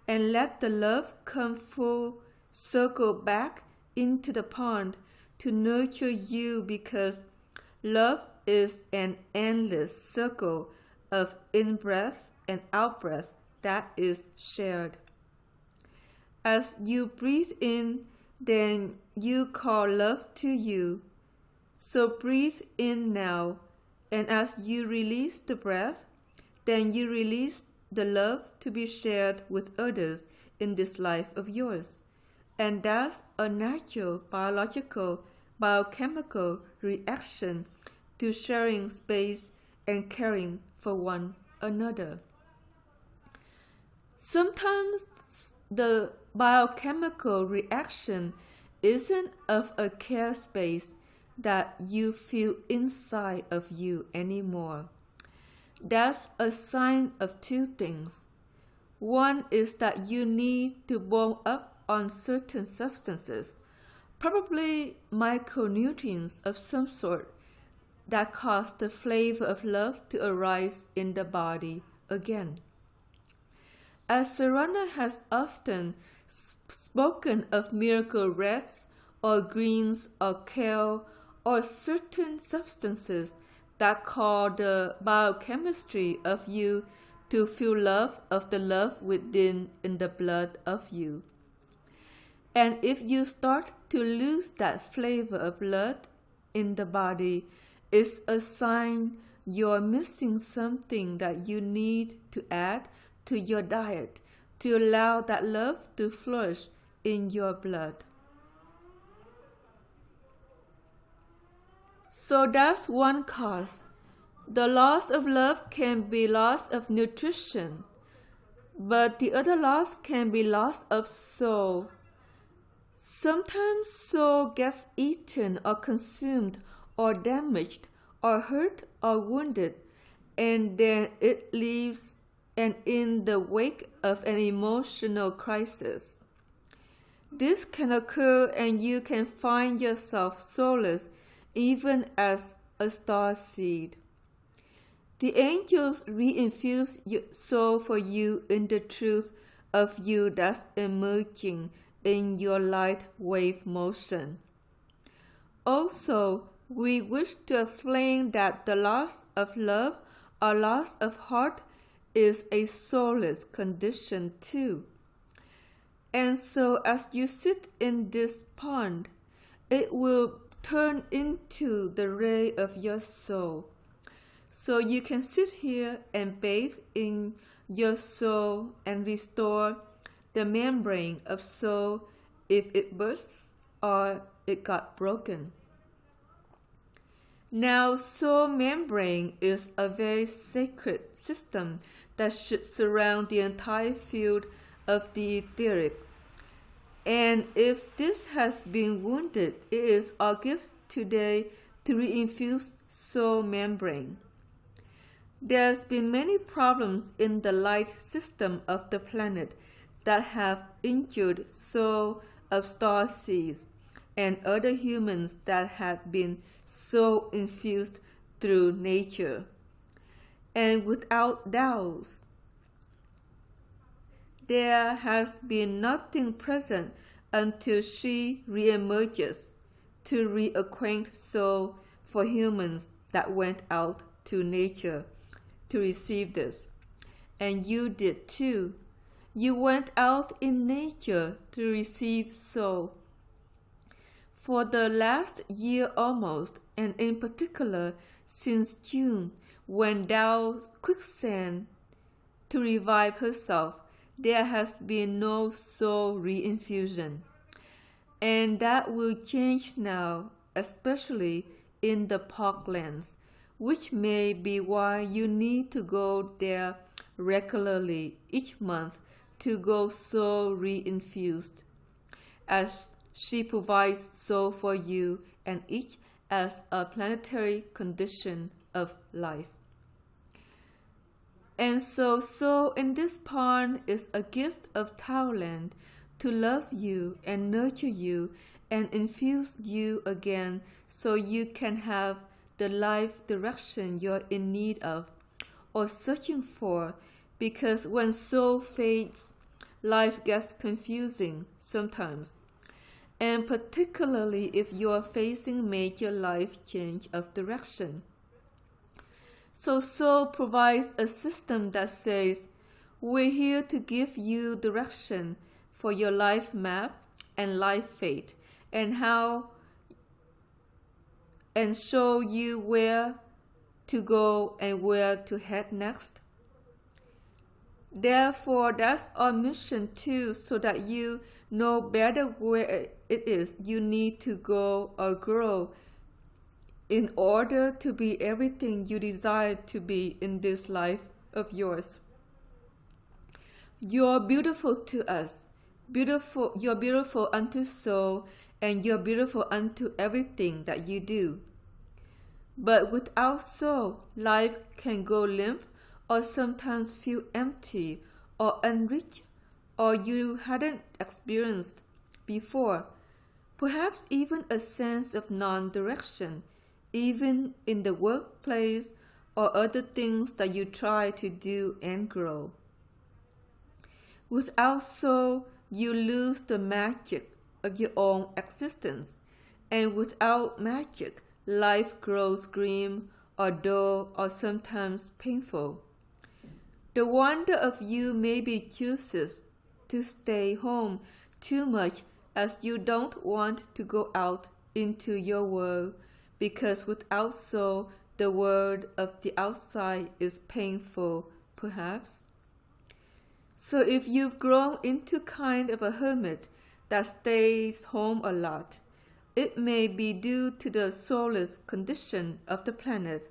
and let the love come full circle back into the pond to nurture you, because love is an endless circle of in-breath and out-breath that is shared. As you breathe in, then you call love to you. So breathe in now, and as you release the breath, then you release the love to be shared with others in this life of yours. And that's a natural, biological, biochemical reaction to sharing space and caring for one another. Sometimes the biochemical reaction isn't of a care space that you feel inside of you anymore. That's a sign of two things. One is that you need to warm up on certain substances, probably micronutrients of some sort, that cause the flavor of love to arise in the body again. Asur'Ana has often spoken of miracle reds or greens or kale or certain substances that call the biochemistry of you to feel love of the love within in the blood of you. And if you start to lose that flavor of blood in the body, it's a sign you're missing something that you need to add to your diet to allow that love to flourish in your blood. So that's one cause. The loss of love can be loss of nutrition, but the other loss can be loss of soul. Sometimes soul gets eaten or consumed or damaged or hurt or wounded, and then it leaves and in the wake of an emotional crisis. This can occur and you can find yourself soulless even as a star seed. The angels reinfuse your soul for you in the truth of you that's emerging in your light wave motion. Also, we wish to explain that the loss of love or loss of heart is a soulless condition too. And so as you sit in this pond, it will turn into the ray of your soul. So you can sit here and bathe in your soul and restore the membrane of soul if it bursts or it got broken. Now, soul membrane is a very sacred system that should surround the entire field of the etheric. And if this has been wounded, it is our gift today to reinfuse soul membrane. There's been many problems in the light system of the planet that have injured soul of star seeds and other humans that have been so infused through nature. And without doubts, there has been nothing present until she reemerges to reacquaint soul for humans that went out to nature to receive this. And you did too. You went out in nature to receive soul. For the last year almost, and in particular since June, when Dao quicksand to revive herself, there has been no soul reinfusion. And that will change now, especially in the parklands, which may be why you need to go there regularly each month to go soul re-infused, as she provides soul for you and each as a planetary condition of life. And so soul in this pond is a gift of Tao land to love you and nurture you and infuse you again so you can have the life direction you're in need of or searching for, because when soul fades, life gets confusing sometimes, and particularly if you're facing major life change of direction. So soul provides a system that says, we're here to give you direction for your life map and life fate, and how, and show you where to go and where to head next. Therefore, that's our mission too, so that you know better where it is you need to go or grow in order to be everything you desire to be in this life of yours. You're beautiful to us. You're beautiful unto soul, and you're beautiful unto everything that you do. But without soul, life can go limp or sometimes feel empty or unrich, or you hadn't experienced before. Perhaps even a sense of non-direction, even in the workplace or other things that you try to do and grow. Without soul, you lose the magic of your own existence, and without magic, life grows grim or dull or sometimes painful. The wonder of you maybe chooses to stay home too much, as you don't want to go out into your world, because without soul, the world of the outside is painful, perhaps. So if you've grown into kind of a hermit that stays home a lot, it may be due to the soulless condition of the planet,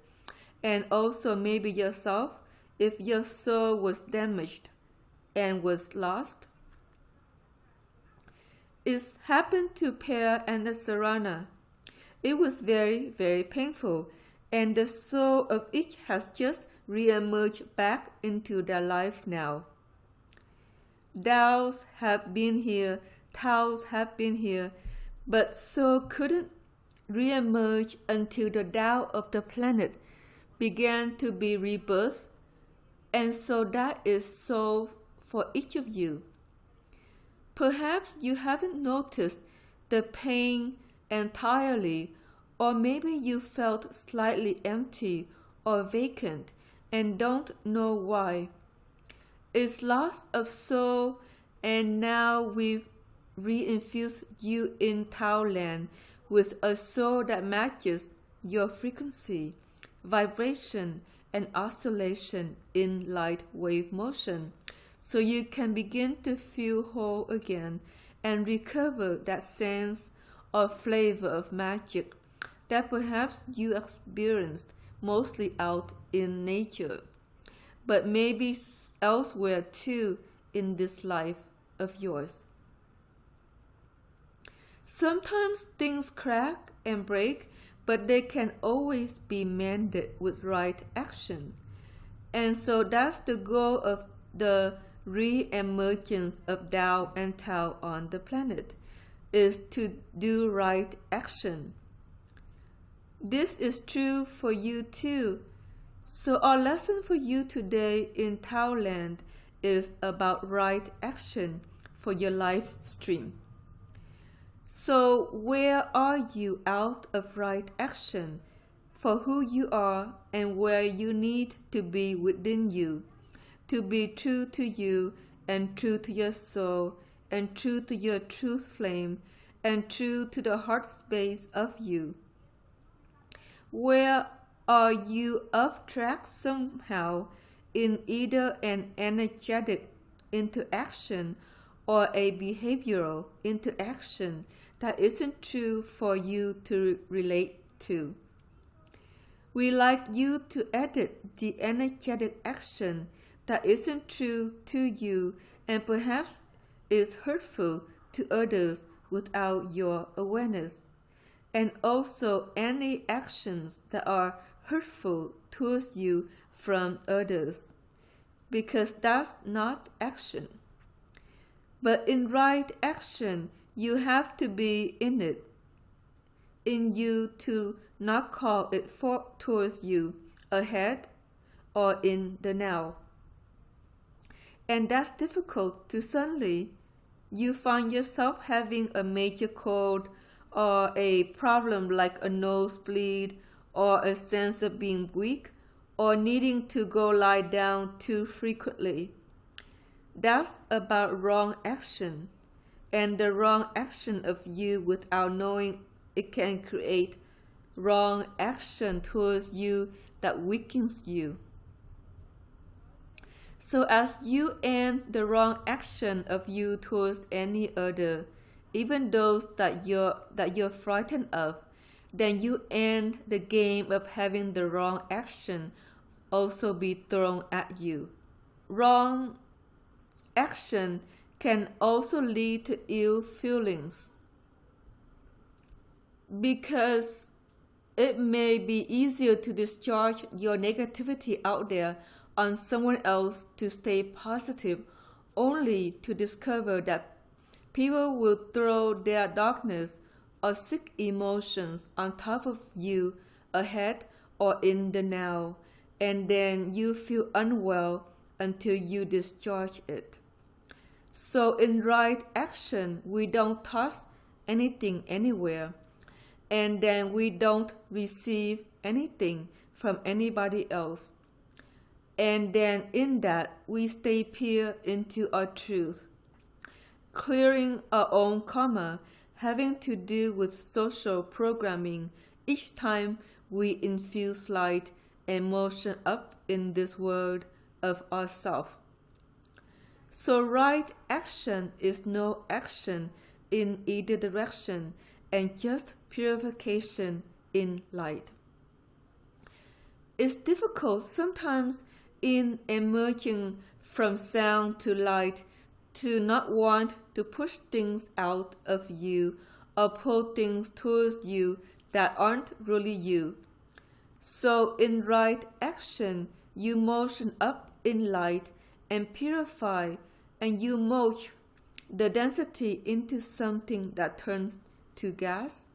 and also maybe yourself if your soul was damaged and was lost. It happened to Per and Asur'Ana. It was very, very painful, and the soul of each has just re-emerged back into their life now. Daos have been here, Taos have been here, but soul couldn't re-emerge until the Dao of the planet began to be rebirthed, and so that is so for each of you. Perhaps you haven't noticed the pain entirely, or maybe you felt slightly empty or vacant and don't know why. It's loss of soul, and now we've re-infused you in Tao land with a soul that matches your frequency, vibration, and oscillation in light wave motion, so you can begin to feel whole again and recover that sense or flavor of magic that perhaps you experienced mostly out in nature, but maybe elsewhere too in this life of yours. Sometimes things crack and break, but they can always be mended with right action. And so that's the goal of the re-emergence of Dao and Tao on the planet, is to do right action. This is true for you too. So our lesson for you today in Tao land is about right action for your life stream. So where are you out of right action for who you are and where you need to be within you, to be true to you and true to your soul and true to your truth flame and true to the heart space of you? Where are you off track somehow in either an energetic interaction or a behavioral interaction that isn't true for you to relate to? We like you to edit the energetic action that isn't true to you and perhaps is hurtful to others without your awareness, and also any actions that are hurtful towards you from others, because that's not action. But in right action, you have to be in it, in you to not call it forth towards you ahead or in the now. And that's difficult to suddenly you find yourself having a major cold or a problem like a nosebleed or a sense of being weak or needing to go lie down too frequently. That's about wrong action, and the wrong action of you without knowing it can create wrong action towards you that weakens you. So as you end the wrong action of you towards any other, even those that you're frightened of, then you end the game of having the wrong action also be thrown at you. Wrong action can also lead to ill feelings, because it may be easier to discharge your negativity out there on someone else to stay positive, only to discover that people will throw their darkness or sick emotions on top of you ahead or in the now, and then you feel unwell until you discharge it. So in right action, we don't toss anything anywhere, and then we don't receive anything from anybody else. And then in that, we stay pure into our truth, clearing our own karma, having to do with social programming each time we infuse light and motion up in this world of ourself. So right action is no action in either direction, and just purification in light. It's difficult sometimes in emerging from sound to light to not want to push things out of you or pull things towards you that aren't really you. So in right action, you motion up in light and purify, and you merge the density into something that turns to gas,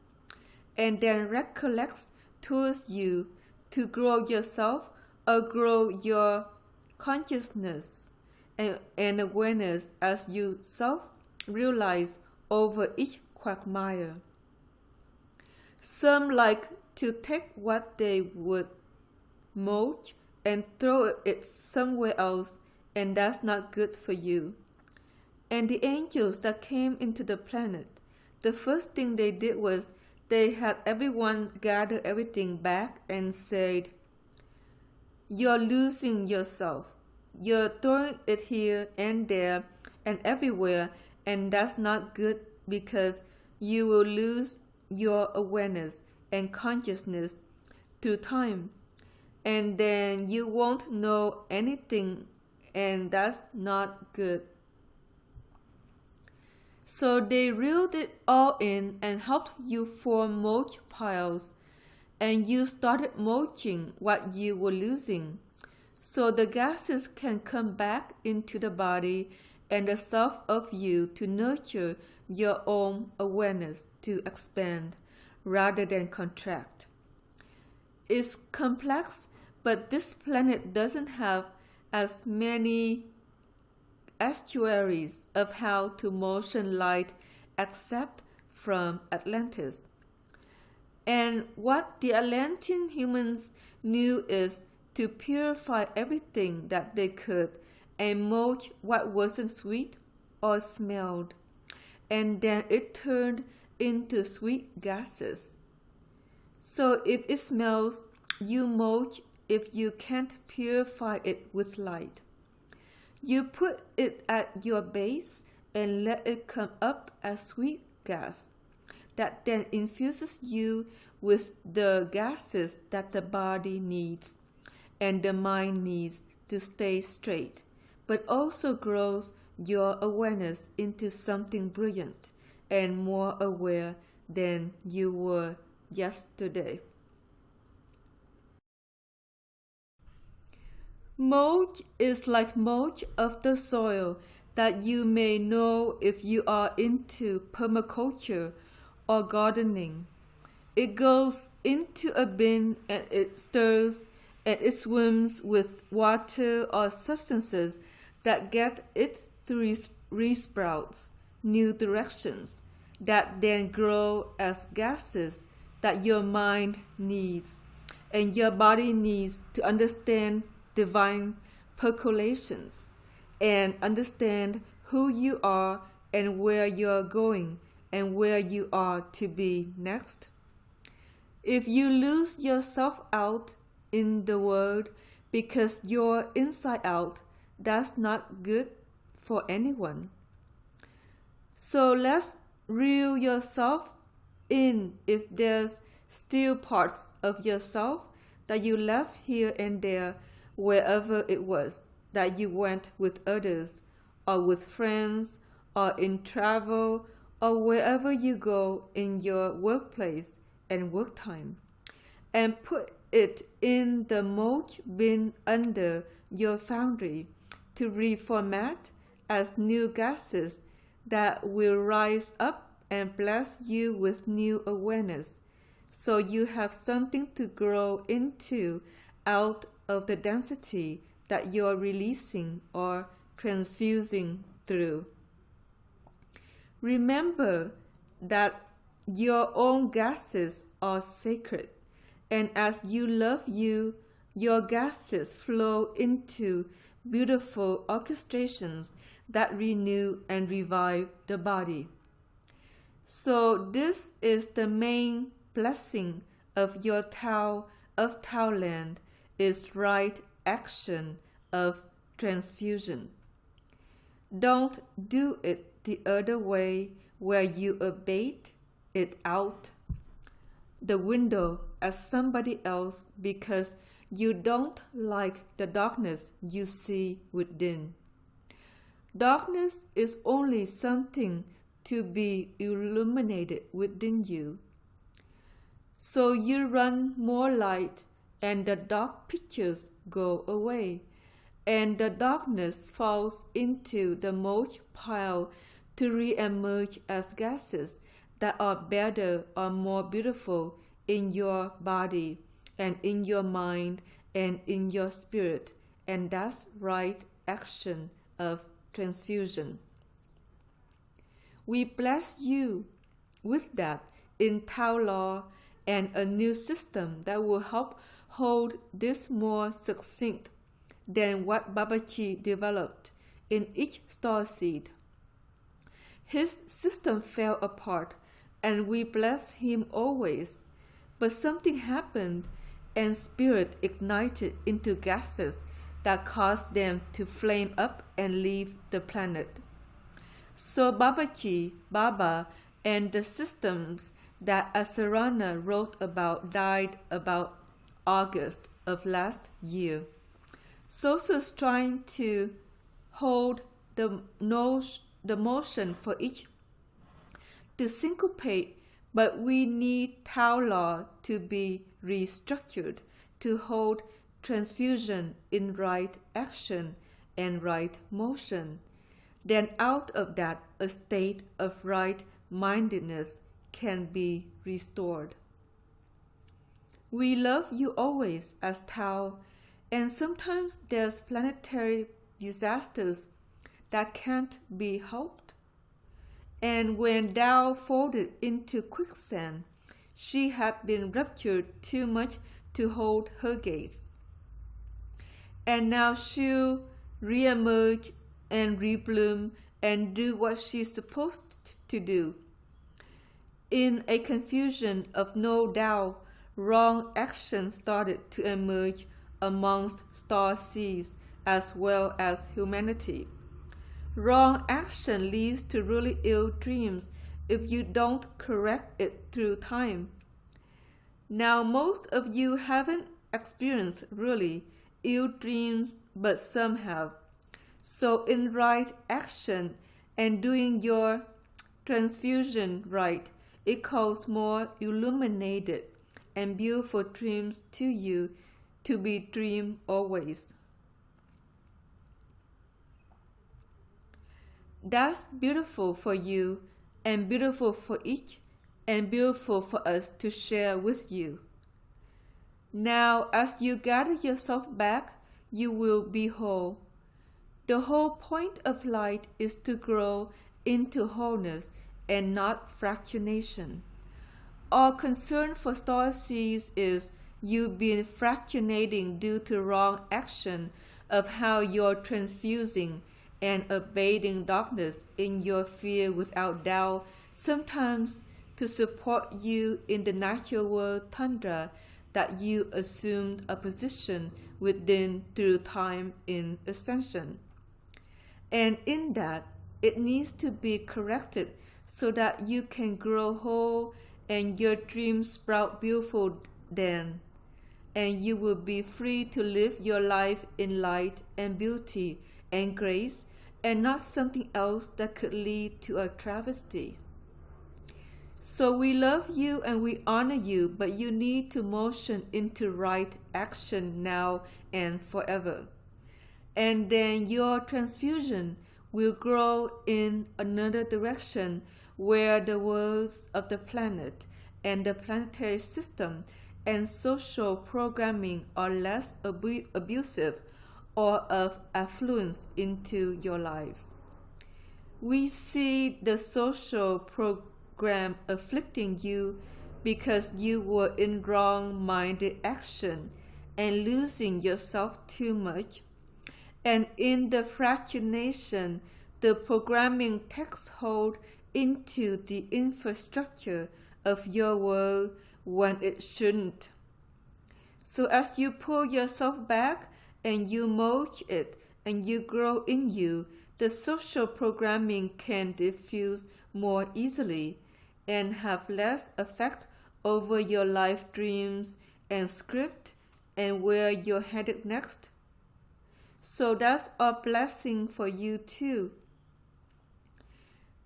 and then recollects towards you to grow yourself or grow your consciousness and awareness as you self-realize over each quagmire. Some like to take what they would mold and throw it somewhere else, and that's not good for you. And the angels that came into the planet, the first thing they did was they had everyone gather everything back and said, "You're losing yourself. You're throwing it here and there and everywhere, and that's not good, because you will lose your awareness and consciousness through time, and then you won't know anything, and that's not good." So they reeled it all in and helped you form mulch piles, and you started mulching what you were losing, so the gases can come back into the body and the self of you to nurture your own awareness to expand rather than contract. It's complex, but this planet doesn't have as many estuaries of how to motion light except from Atlantis. And what the Atlantean humans knew is to purify everything that they could and merge what wasn't sweet or smelled, and then it turned into sweet gases. So if it smells, you merge if you can't purify it with light. You put it at your base and let it come up as sweet gas that then infuses you with the gases that the body needs and the mind needs to stay straight, but also grows your awareness into something brilliant and more aware than you were yesterday. Mulch is like mulch of the soil that you may know if you are into permaculture or gardening. It goes into a bin and it stirs and it swims with water or substances that get it to resprouts new directions that then grow as gases that your mind needs and your body needs to understand divine percolations and understand who you are and where you're going and where you are to be next. If you lose yourself out in the world because you're inside out, that's not good for anyone. So let's reel yourself in if there's still parts of yourself that you left here and there, wherever it was that you went with others or with friends or in travel or wherever you go in your workplace and work time, and put it in the mulch bin under your foundry to reformat as new gases that will rise up and bless you with new awareness, so you have something to grow into out of the density that you're releasing or transfusing through. Remember that your own gases are sacred, and as you love you, your gases flow into beautiful orchestrations that renew and revive the body. So this is the main blessing of your Tao of Tao land, is right action of transfusion. Don't do it the other way where you abate it out the window as somebody else because you don't like the darkness you see within. Darkness is only something to be illuminated within you. So you run more light and the dark pictures go away, and the darkness falls into the mulch pile to re-emerge as gases that are better or more beautiful in your body and in your mind and in your spirit, and that's right action of transfusion. We bless you with that in Tao law and a new system that will help hold this more succinct than what Babaji developed in each starseed. His system fell apart, and we bless him always, but something happened and spirit ignited into gases that caused them to flame up and leave the planet. So Babaji, Baba, and the systems that Asur'Ana wrote about died about August of last year. Sosa's trying to hold the motion for each to syncopate, but we need Tao law to be restructured to hold transfusion in right action and right motion. Then out of that, a state of right-mindedness can be restored. We love you always as Tao, and sometimes there's planetary disasters that can't be helped. And when Dao folded into quicksand, she had been ruptured too much to hold her gaze. And now she'll re-emerge and rebloom and do what she's supposed to do. In a confusion of no Dao, wrong action started to emerge amongst star seeds as well as humanity. Wrong action leads to really ill dreams if you don't correct it through time. Now most of you haven't experienced really ill dreams, but some have. So in right action and doing your transfusion right, it calls more illuminated and beautiful dreams to you to be dreamed always. That's beautiful for you and beautiful for each and beautiful for us to share with you. Now, as you gather yourself back, you will be whole. The whole point of light is to grow into wholeness and not fractionation. Our concern for starseeds is you being fractionating due to wrong action of how you're transfusing and abating darkness in your fear without doubt, sometimes to support you in the natural world tundra that you assumed a position within through time in ascension. And in that, it needs to be corrected so that you can grow whole and your dreams sprout beautiful then. And you will be free to live your life in light and beauty and grace and not something else that could lead to a travesty. So we love you and we honor you, but you need to motion into right action now and forever. And then your transfusion will grow in another direction where the worlds of the planet and the planetary system and social programming are less abusive or of affluence into your lives. We see the social program afflicting you because you were in wrong-minded action and losing yourself too much. And in the fractionation, the programming takes hold into the infrastructure of your world when it shouldn't. So as you pull yourself back and you mulch it and you grow in you, the social programming can diffuse more easily and have less effect over your life dreams and script and where you're headed next. So that's a blessing for you too.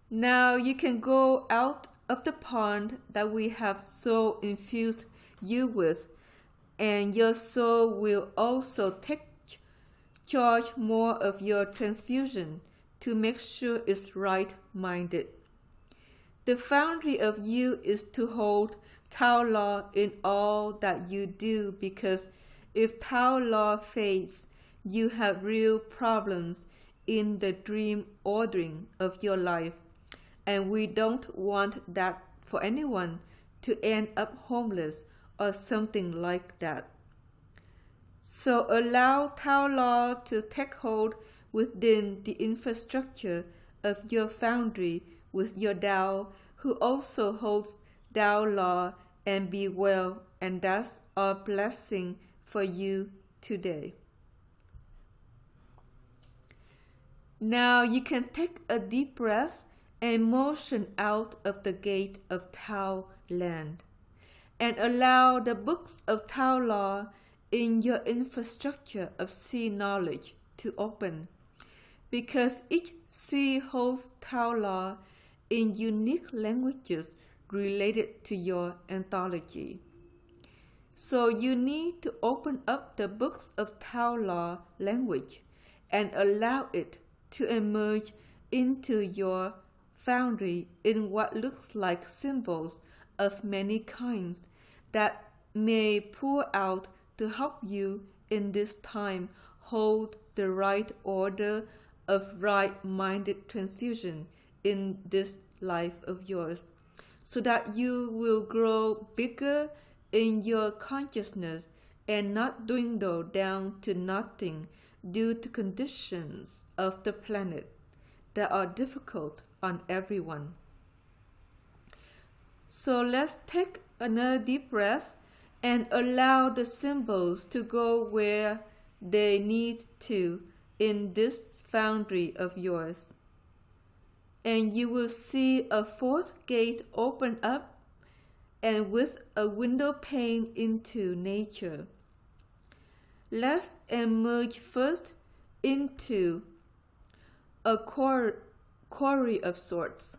Now you can go out of the pond that we have so infused you with, and your soul will also take charge more of your transfusion to make sure it's right-minded. The foundry of you is to hold Tao law in all that you do, because if Tao law fades, you have real problems in the dream ordering of your life, and we don't want that for anyone to end up homeless or something like that. So allow Tao law to take hold within the infrastructure of your foundry with your Dao, who also holds Dao law, and be well, and that's our blessing for you today. Now you can take a deep breath and motion out of the gate of Tao land, and allow the books of Tao law in your infrastructure of sea knowledge to open, because each sea holds Tao law in unique languages related to your anthology. So you need to open up the books of Tao law language and allow it to emerge into your foundry in what looks like symbols of many kinds that may pour out to help you in this time hold the right order of right-minded transfusion in this life of yours, so that you will grow bigger in your consciousness and not dwindle down to nothing due to conditions of the planet that are difficult on everyone. So let's take another deep breath and allow the symbols to go where they need to in this foundry of yours. And you will see a fourth gate open up, and with a window pane into nature. Let's emerge first into a quarry of sorts,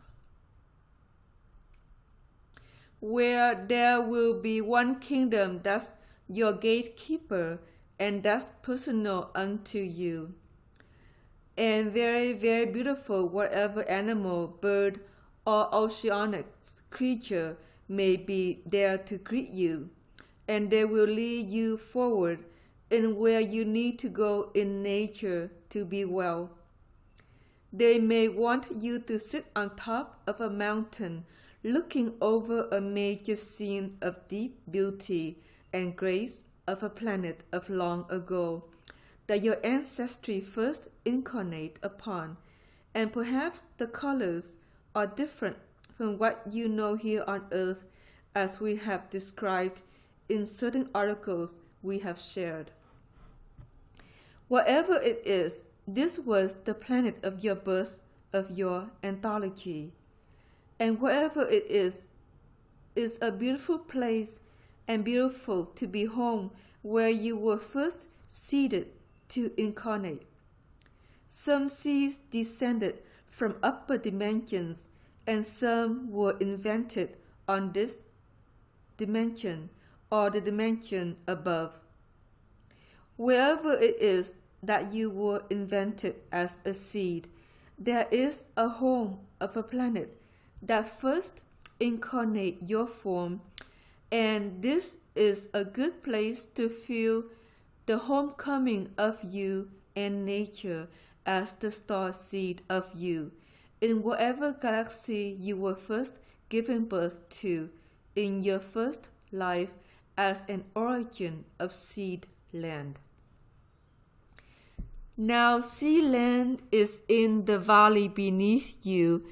where there will be one kingdom that's your gatekeeper and that's personal unto you. And very, very beautiful, whatever animal, bird, or oceanic creature may be there to greet you. And they will lead you forward in where you need to go in nature to be well. They may want you to sit on top of a mountain, looking over a major scene of deep beauty and grace of a planet of long ago that your ancestry first incarnate upon, and perhaps the colors are different from what you know here on Earth, as we have described in certain articles we have shared. Whatever it is, this was the planet of your birth, of your anthology. And wherever it is a beautiful place and beautiful to be home where you were first seeded to incarnate. Some seeds descended from upper dimensions, and some were invented on this dimension or the dimension above. Wherever it is that you were invented as a seed, there is a home of a planet that first incarnate your form, and this is a good place to feel the homecoming of you and nature as the star seed of you in whatever galaxy you were first given birth to in your first life as an origin of seed land. Now seed land is in the valley beneath you,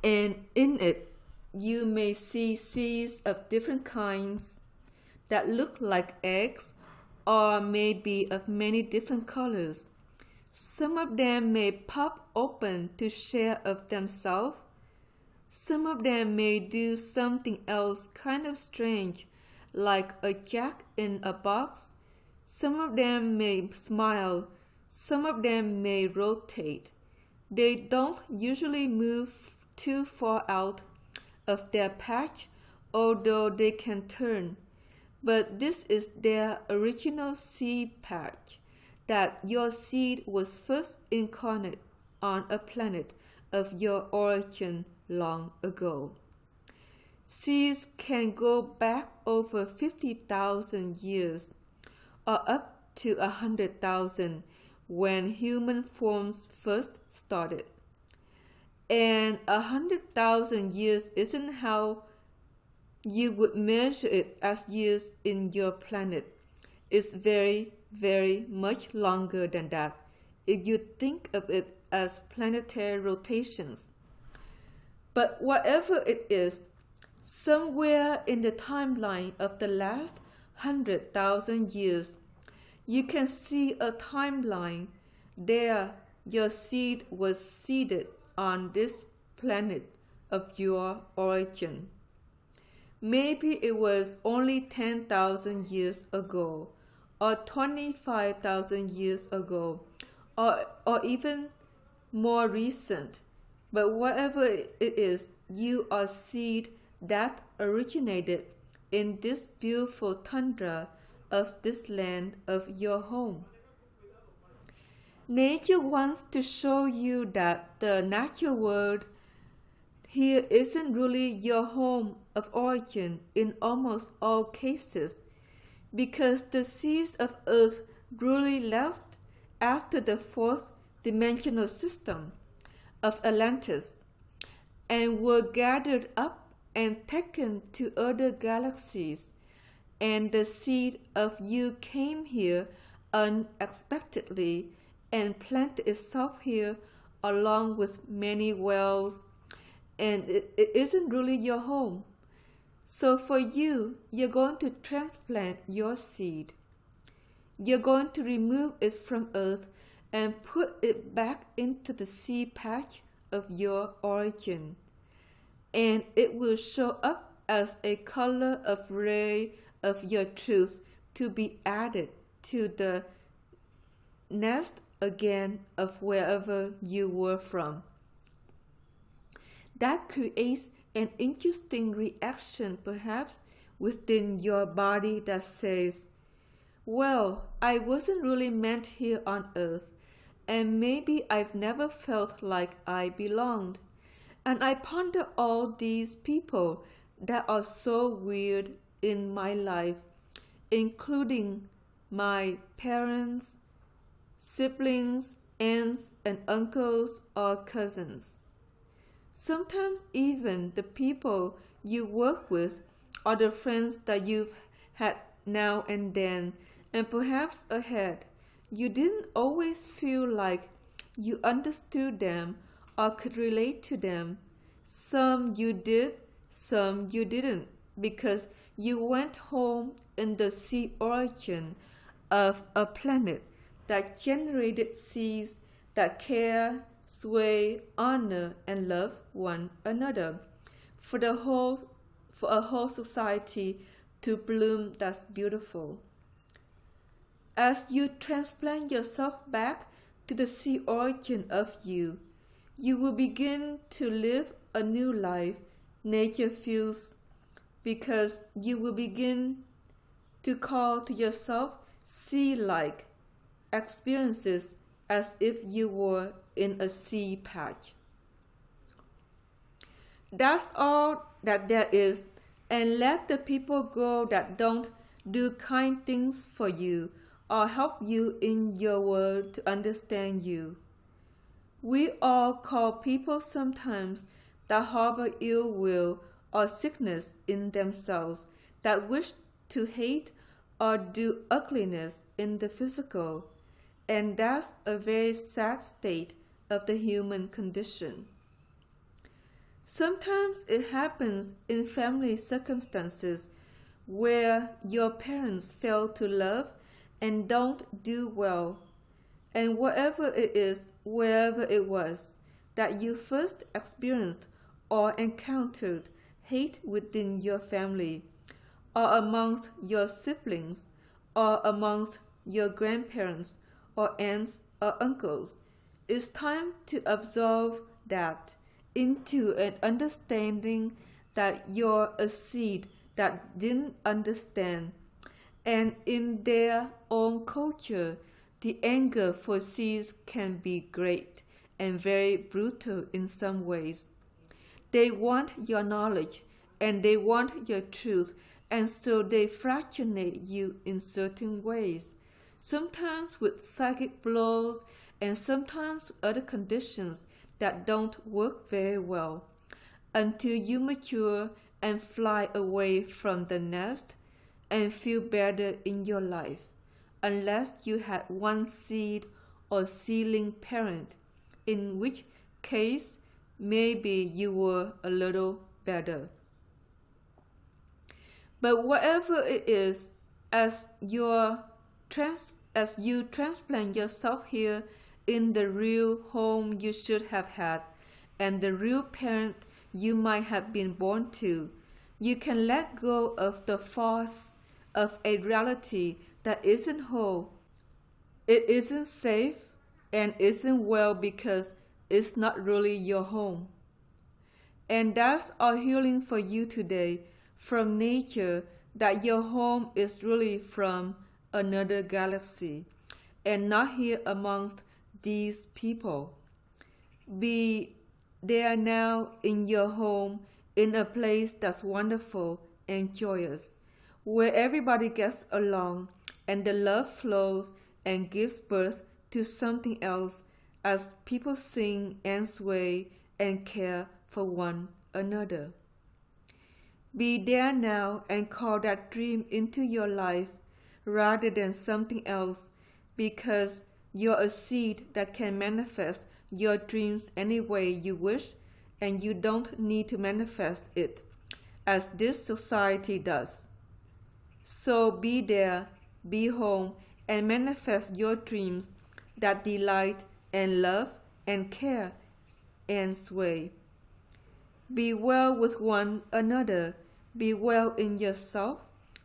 and in it you may see seeds of different kinds that look like eggs or may be of many different colors. Some of them may pop open to share of themselves. Some of them may do something else kind of strange, like a jack in a box. Some of them may smile. Some of them may rotate. They don't usually move too far out of their patch, although they can turn. But this is their original seed patch, that your seed was first incarnate on a planet of your origin long ago. Seeds can go back over 50,000 years, or up to 100,000 when human forms first started. And 100,000 years isn't how you would measure it as years in your planet. It's very, very much longer than that if you think of it as planetary rotations. But whatever it is, somewhere in the timeline of the last 100,000 years, you can see a timeline. There, your seed was seeded on this planet of your origin. Maybe it was only 10,000 years ago, or 25,000 years ago, or even more recent. But whatever it is, you are seed that originated in this beautiful tundra of this land of your home. Nature wants to show you that the natural world here isn't really your home of origin in almost all cases, because the seeds of Earth really left after the fourth dimensional system of Atlantis and were gathered up and taken to other galaxies, and the seed of you came here unexpectedly and planted itself here along with many wells, and it isn't really your home. So for you, you're going to transplant your seed. You're going to remove it from Earth and put it back into the seed patch of your origin. And it will show up as a color of ray of your truth to be added to the nest again of wherever you were from. That creates an interesting reaction perhaps within your body that says, well, I wasn't really meant here on earth, and maybe I've never felt like I belonged. And I ponder all these people that are so weird in my life, including my parents, siblings, aunts and uncles or cousins. Sometimes even the people you work with or the friends that you've had now and then, and perhaps ahead, you didn't always feel like you understood them or could relate to them. Some you did, some you didn't, because you went home in the sea origin of a planet that generated seeds that care, sway, honor, and love one another for a whole society to bloom that's beautiful. As you transplant yourself back to the sea origin of you will begin to live a new life nature feels, because you will begin to call to yourself sea-like experiences as if you were in a sea patch. That's all that there is, and let the people go that don't do kind things for you or help you in your world to understand you. We all call people sometimes that harbor ill will or sickness in themselves, that wish to hate or do ugliness in the physical, and that's a very sad state of the human condition. Sometimes it happens in family circumstances where your parents fail to love and don't do well, and whatever it is, wherever it was, that you first experienced or encountered hate within your family, or amongst your siblings, or amongst your grandparents, or aunts or uncles, it's time to absorb that into an understanding that you're a seed that didn't understand, and in their own culture, the anger for seeds can be great and very brutal in some ways. They want your knowledge and they want your truth, and so they fractionate you in certain ways, sometimes with psychic blows and sometimes other conditions that don't work very well, until you mature and fly away from the nest and feel better in your life, unless you had one seed or seedling parent, in which case maybe you were a little better. But whatever it is, as you transplant yourself here in the real home you should have had, and the real parent you might have been born to, you can let go of the force of a reality that isn't whole. It isn't safe and isn't well because it's not really your home. And that's our healing for you today from nature, that your home is really from another galaxy and not here amongst these people. Be there now in your home, in a place that's wonderful and joyous, where everybody gets along and the love flows and gives birth to something else as people sing and sway and care for one another. Be there now and call that dream into your life rather than something else, because you're a seed that can manifest your dreams any way you wish, and you don't need to manifest it as this society does. So be there, be home, and manifest your dreams that delight and love and care and sway. Be well with one another, be well in yourself,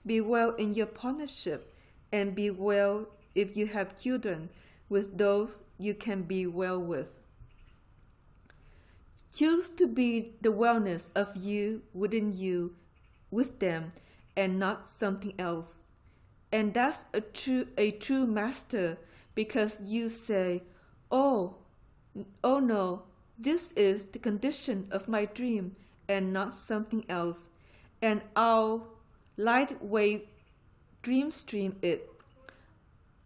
be well in your partnership, and be well if you have children, with those you can be well with. Choose to be the wellness of you within you with them and not something else. And that's a true master, because you say, oh no, this is the condition of my dream and not something else, and I'll light wave dream stream it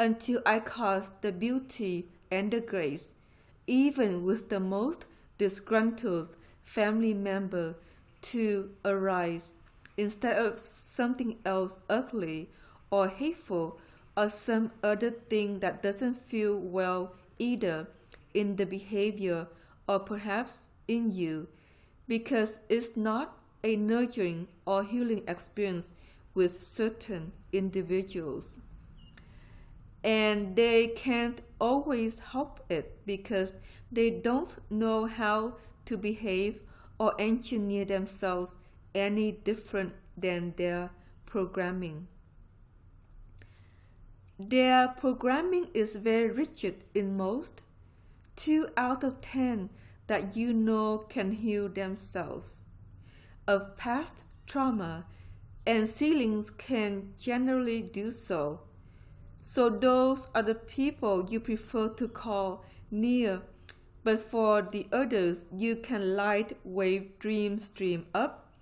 until I cause the beauty and the grace, even with the most disgruntled family member, to arise instead of something else ugly or hateful or some other thing that doesn't feel well either in the behavior or perhaps in you, because it's not a nurturing or healing experience with certain individuals. And they can't always help it because they don't know how to behave or engineer themselves any different than their programming. Their programming is very rigid in most. 2 out of 10 that you know can heal themselves of past trauma, and ceilings can generally do so. So those are the people you prefer to call near, but for the others you can light wave dream stream up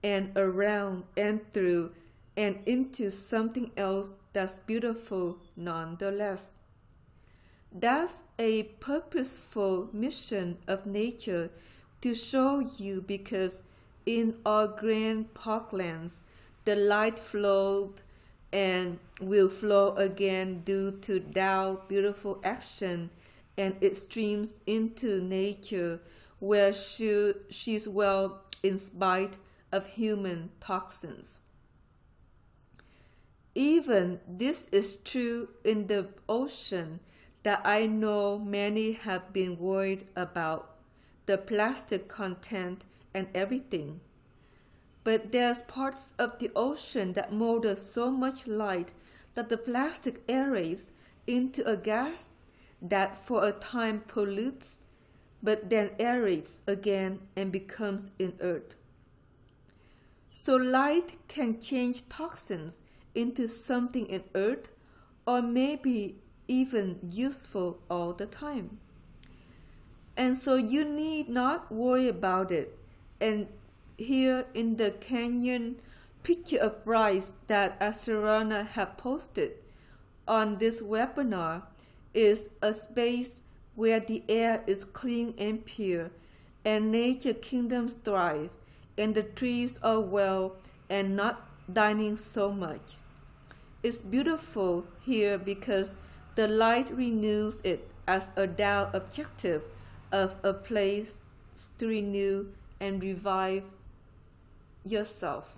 and around and through and into something else that's beautiful nonetheless. That's a purposeful mission of nature to show you, because in our grand parklands the light flowed and will flow again due to Tao beautiful action, and it streams into nature where she's well in spite of human toxins. Even this is true in the ocean that I know many have been worried about, the plastic content and everything. But there's parts of the ocean that molder so much light that the plastic aerates into a gas that for a time pollutes, but then aerates again and becomes inert. So light can change toxins into something inert, or maybe even useful all the time. And so you need not worry about it. And here in the canyon picture of rice that Asur'Ana have posted on this webinar is a space where the air is clean and pure, and nature kingdoms thrive, and the trees are well and not dying so much. It's beautiful here because the light renews it as a Tao objective of a place to renew and revive yourself.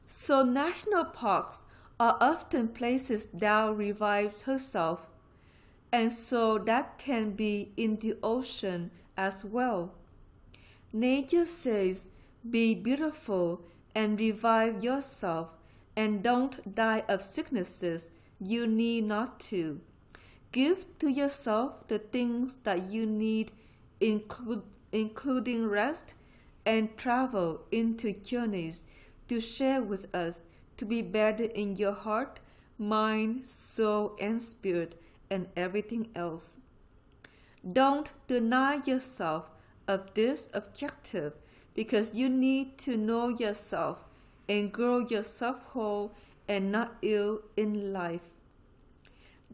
So national parks are often places Tao revives herself, and so that can be in the ocean as well. Nature says, be beautiful and revive yourself, and don't die of sicknesses you need not to. Give to yourself the things that you need, including rest, and travel into journeys to share with us, to be better in your heart, mind, soul, and spirit, and everything else. Don't deny yourself of this objective, because you need to know yourself and grow yourself whole and not ill in life.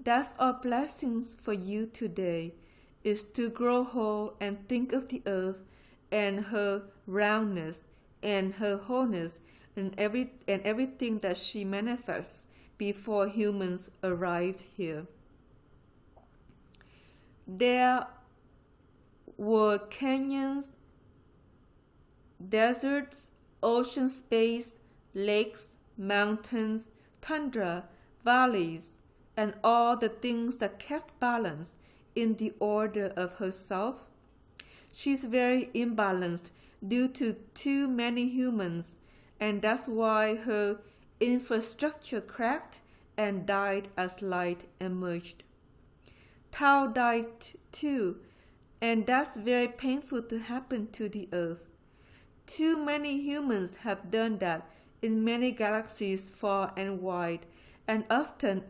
That's our blessings for you today, is to grow whole and think of the earth and her roundness and her wholeness and everything that she manifests before humans arrived here. There were canyons, deserts, ocean space, lakes, mountains, tundra, valleys, and all the things that kept balance in the order of herself. She's very imbalanced due to too many humans, and that's why her infrastructure cracked and died as light emerged. Tao died too, and that's very painful to happen to the earth. Too many humans have done that in many galaxies far and wide, and often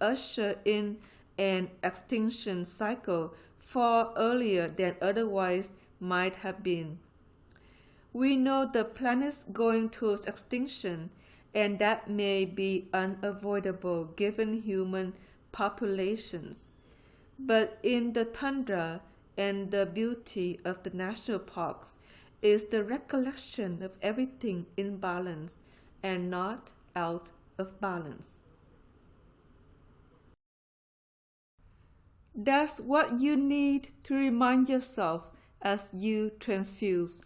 usher in an extinction cycle far earlier than otherwise might have been. We know the planet's going towards extinction, and that may be unavoidable given human populations. But in the tundra and the beauty of the national parks is the recollection of everything in balance and not out of balance. That's what you need to remind yourself as you transfuse.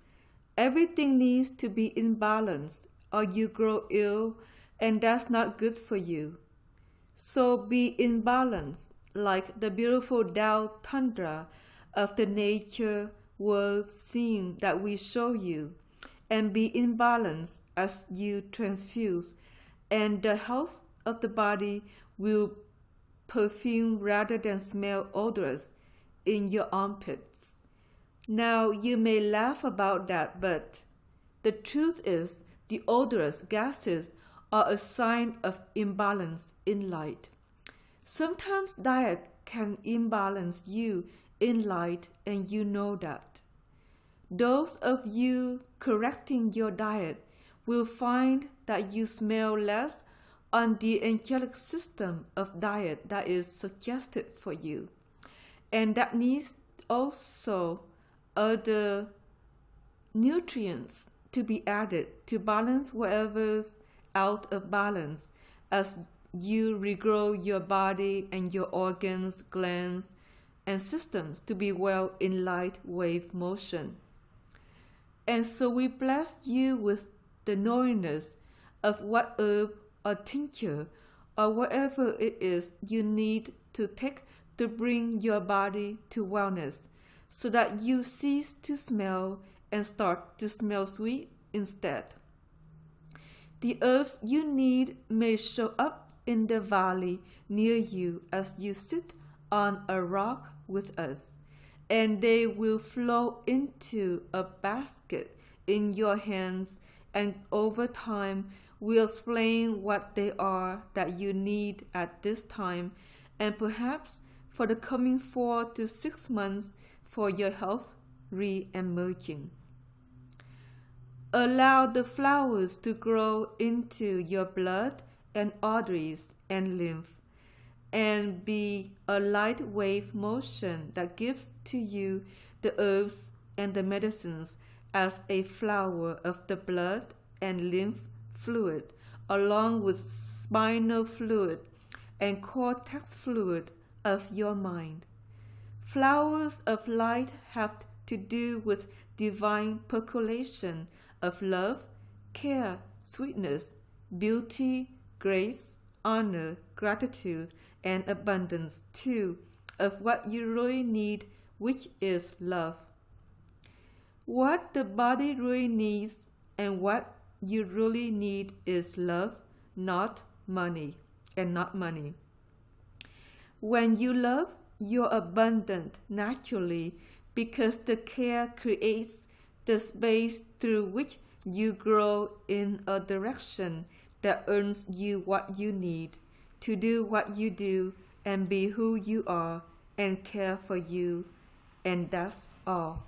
Everything needs to be in balance, or you grow ill, and that's not good for you. So be in balance, like the beautiful Dao tundra of the nature world scene that we show you, and be in balance as you transfuse, and the health of the body will perfume rather than smell odorous in your armpits. Now you may laugh about that, but the truth is the odorous gases are a sign of imbalance in light. Sometimes diet can imbalance you in light, and you know that. Those of you correcting your diet will find that you smell less on the angelic system of diet that is suggested for you, and that needs also other nutrients to be added to balance whatever's out of balance as you regrow your body and your organs, glands, and systems to be well in light wave motion. And so we bless you with the knowingness of what herb or tincture or whatever it is you need to take to bring your body to wellness, so that you cease to smell and start to smell sweet instead. The herbs you need may show up in the valley near you as you sit on a rock with us, and they will flow into a basket in your hands, and over time we'll explain what they are that you need at this time, and perhaps for the coming 4 to 6 months for your health re-emerging. Allow the flowers to grow into your blood and arteries and lymph, and be a light wave motion that gives to you the herbs and the medicines as a flower of the blood and lymph fluid, along with spinal fluid and cortex fluid of your mind. Flowers of light have to do with divine percolation of love, care, sweetness, beauty, grace, honor, gratitude, and abundance too, of what you really need, which is love. What the body really needs and what you really need is love, not money, and not money. When you love, you're abundant naturally, because the care creates the space through which you grow in a direction that earns you what you need to do what you do and be who you are and care for you, and that's all.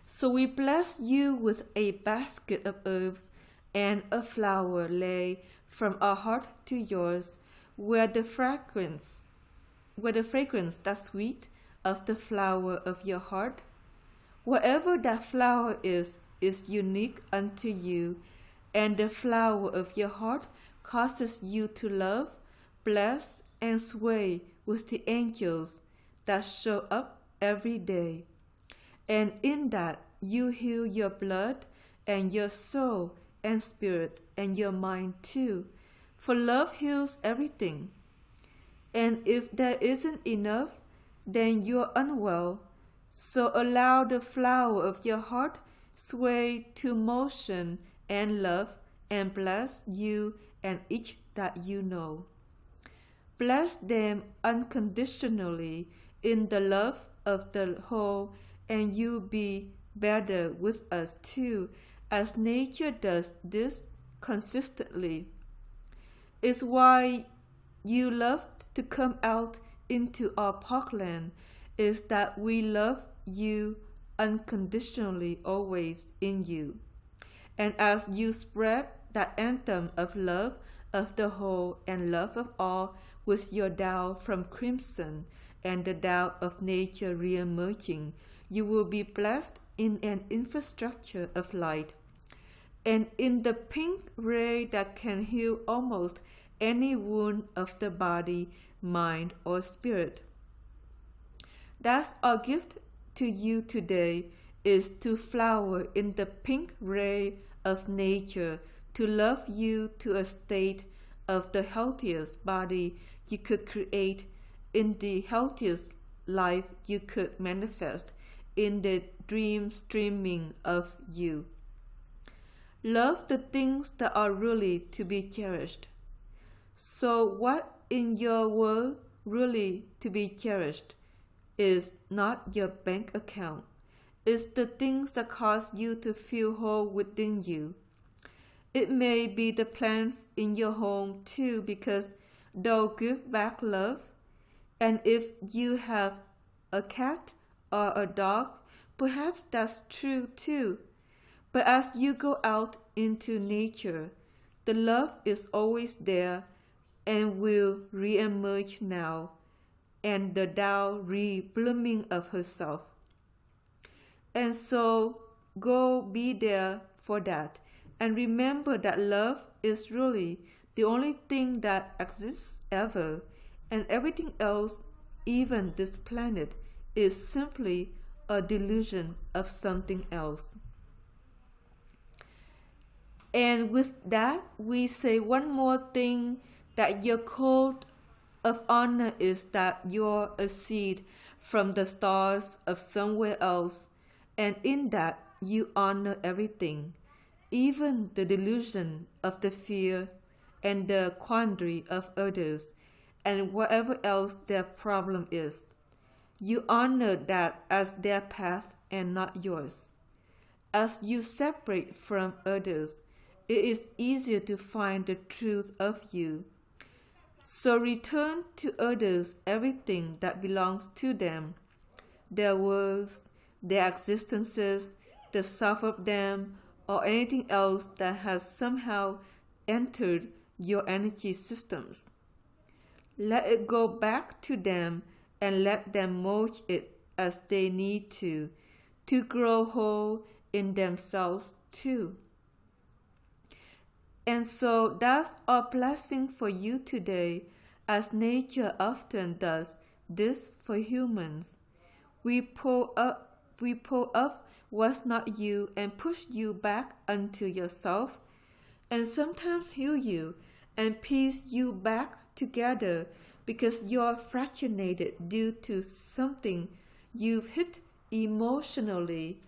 So we bless you with a basket of herbs and a flower lay from our heart to yours, where the fragrance that's sweet of the flower of your heart, whatever that flower is unique unto you, and the flower of your heart causes you to love, bless, and sway with the angels that show up every day. And in that you heal your blood and your soul and spirit and your mind too, for love heals everything. And if there isn't enough, then you're unwell. So allow the flower of your heart sway to motion and love, and bless you and each that you know. Bless them unconditionally in the love of the whole, and you be better with us too, as nature does this consistently. It's why you love to come out into our parkland, is that we love you unconditionally always in you. And as you spread that anthem of love of the whole and love of all with your Tao from crimson and the Tao of nature re-emerging, you will be blessed in an infrastructure of light, and in the pink ray that can heal almost any wound of the body, mind, or spirit. That's our gift to you today, is to flower in the pink ray of nature, to love you to a state of the healthiest body you could create, in the healthiest life you could manifest, in the dream streaming of you. Love the things that are really to be cherished. So what in your world really to be cherished is not your bank account. It's the things that cause you to feel whole within you. It may be the plants in your home too, because they'll give back love. And if you have a cat or a dog, perhaps that's true too. But as you go out into nature, the love is always there and will re-emerge now, and the Tao re-blooming of herself. And so go be there for that, and remember that love is really the only thing that exists ever, and everything else, even this planet, is simply a delusion of something else. And with that, we say one more thing, that your code of honor is that you're a seed from the stars of somewhere else, and in that you honor everything, even the delusion of the fear and the quandary of others, and whatever else their problem is. You honor that as their path and not yours. As you separate from others, it is easier to find the truth of you. So return to others everything that belongs to them, their worlds, their existences, the self of them, or anything else that has somehow entered your energy systems. Let it go back to them and let them mold it as they need to grow whole in themselves too. And so that's our blessing for you today, as nature often does this for humans. We pull up what's not you and push you back unto yourself, and sometimes heal you and piece you back together because you're fractionated due to something you've hit emotionally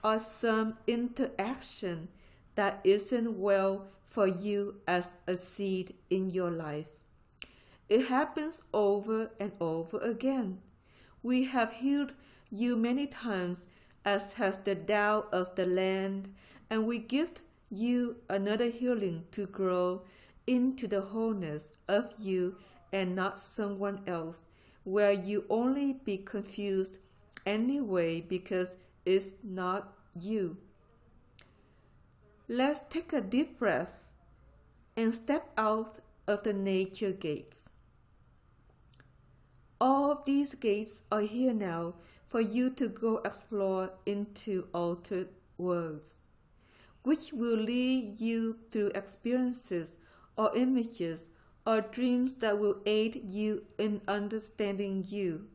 or some interaction that isn't well for you as a seed in your life. It happens over and over again. We have healed you many times, as has the Tao of the land, and we gift you another healing to grow into the wholeness of you and not someone else, where you only be confused anyway because it's not you. Let's take a deep breath and step out of the nature gates. All of these gates are here now for you to go explore into altered worlds, which will lead you through experiences or images or dreams that will aid you in understanding you.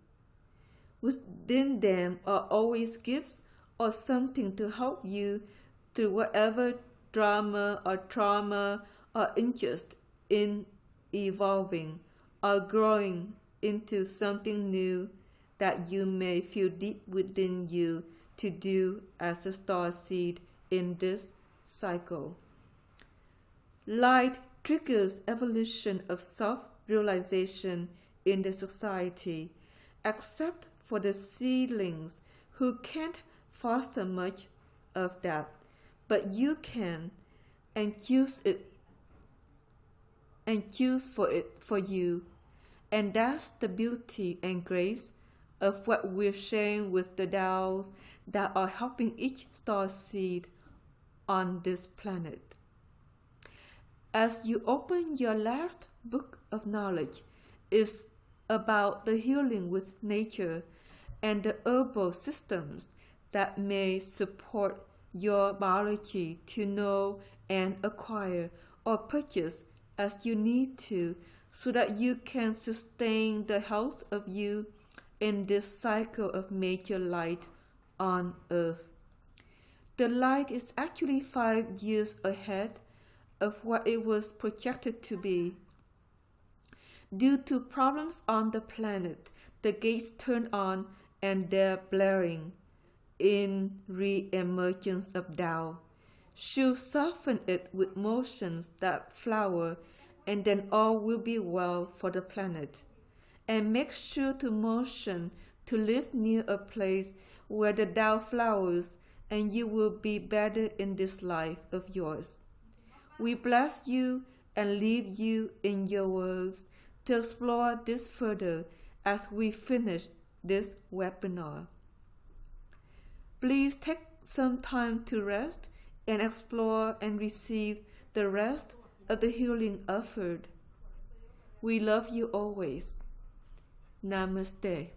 Within them are always gifts or something to help you through whatever drama or trauma or interest in evolving or growing into something new that you may feel deep within you to do as a star seed in this cycle. Light triggers evolution of self-realization in the society, except for the seedlings who can't foster much of that, but you can, and choose for it for you. And that's the beauty and grace of what we're sharing with the Taos that are helping each star seed on this planet. As you open your last book of knowledge, is about the healing with nature and the herbal systems that may support your biology to know and acquire or purchase as you need to, so that you can sustain the health of you in this cycle of major light on Earth. The light is actually 5 years ahead of what it was projected to be. Due to problems on the planet, the gates turn on and they're blaring in re-emergence of Tao. She'll soften it with motions that flower, and then all will be well for the planet. And make sure to motion to live near a place where the Tao flowers, and you will be better in this life of yours. We bless you and leave you in your words to explore this further as we finish this webinar. Please take some time to rest and explore and receive the rest of the healing offered. We love you always. Namaste.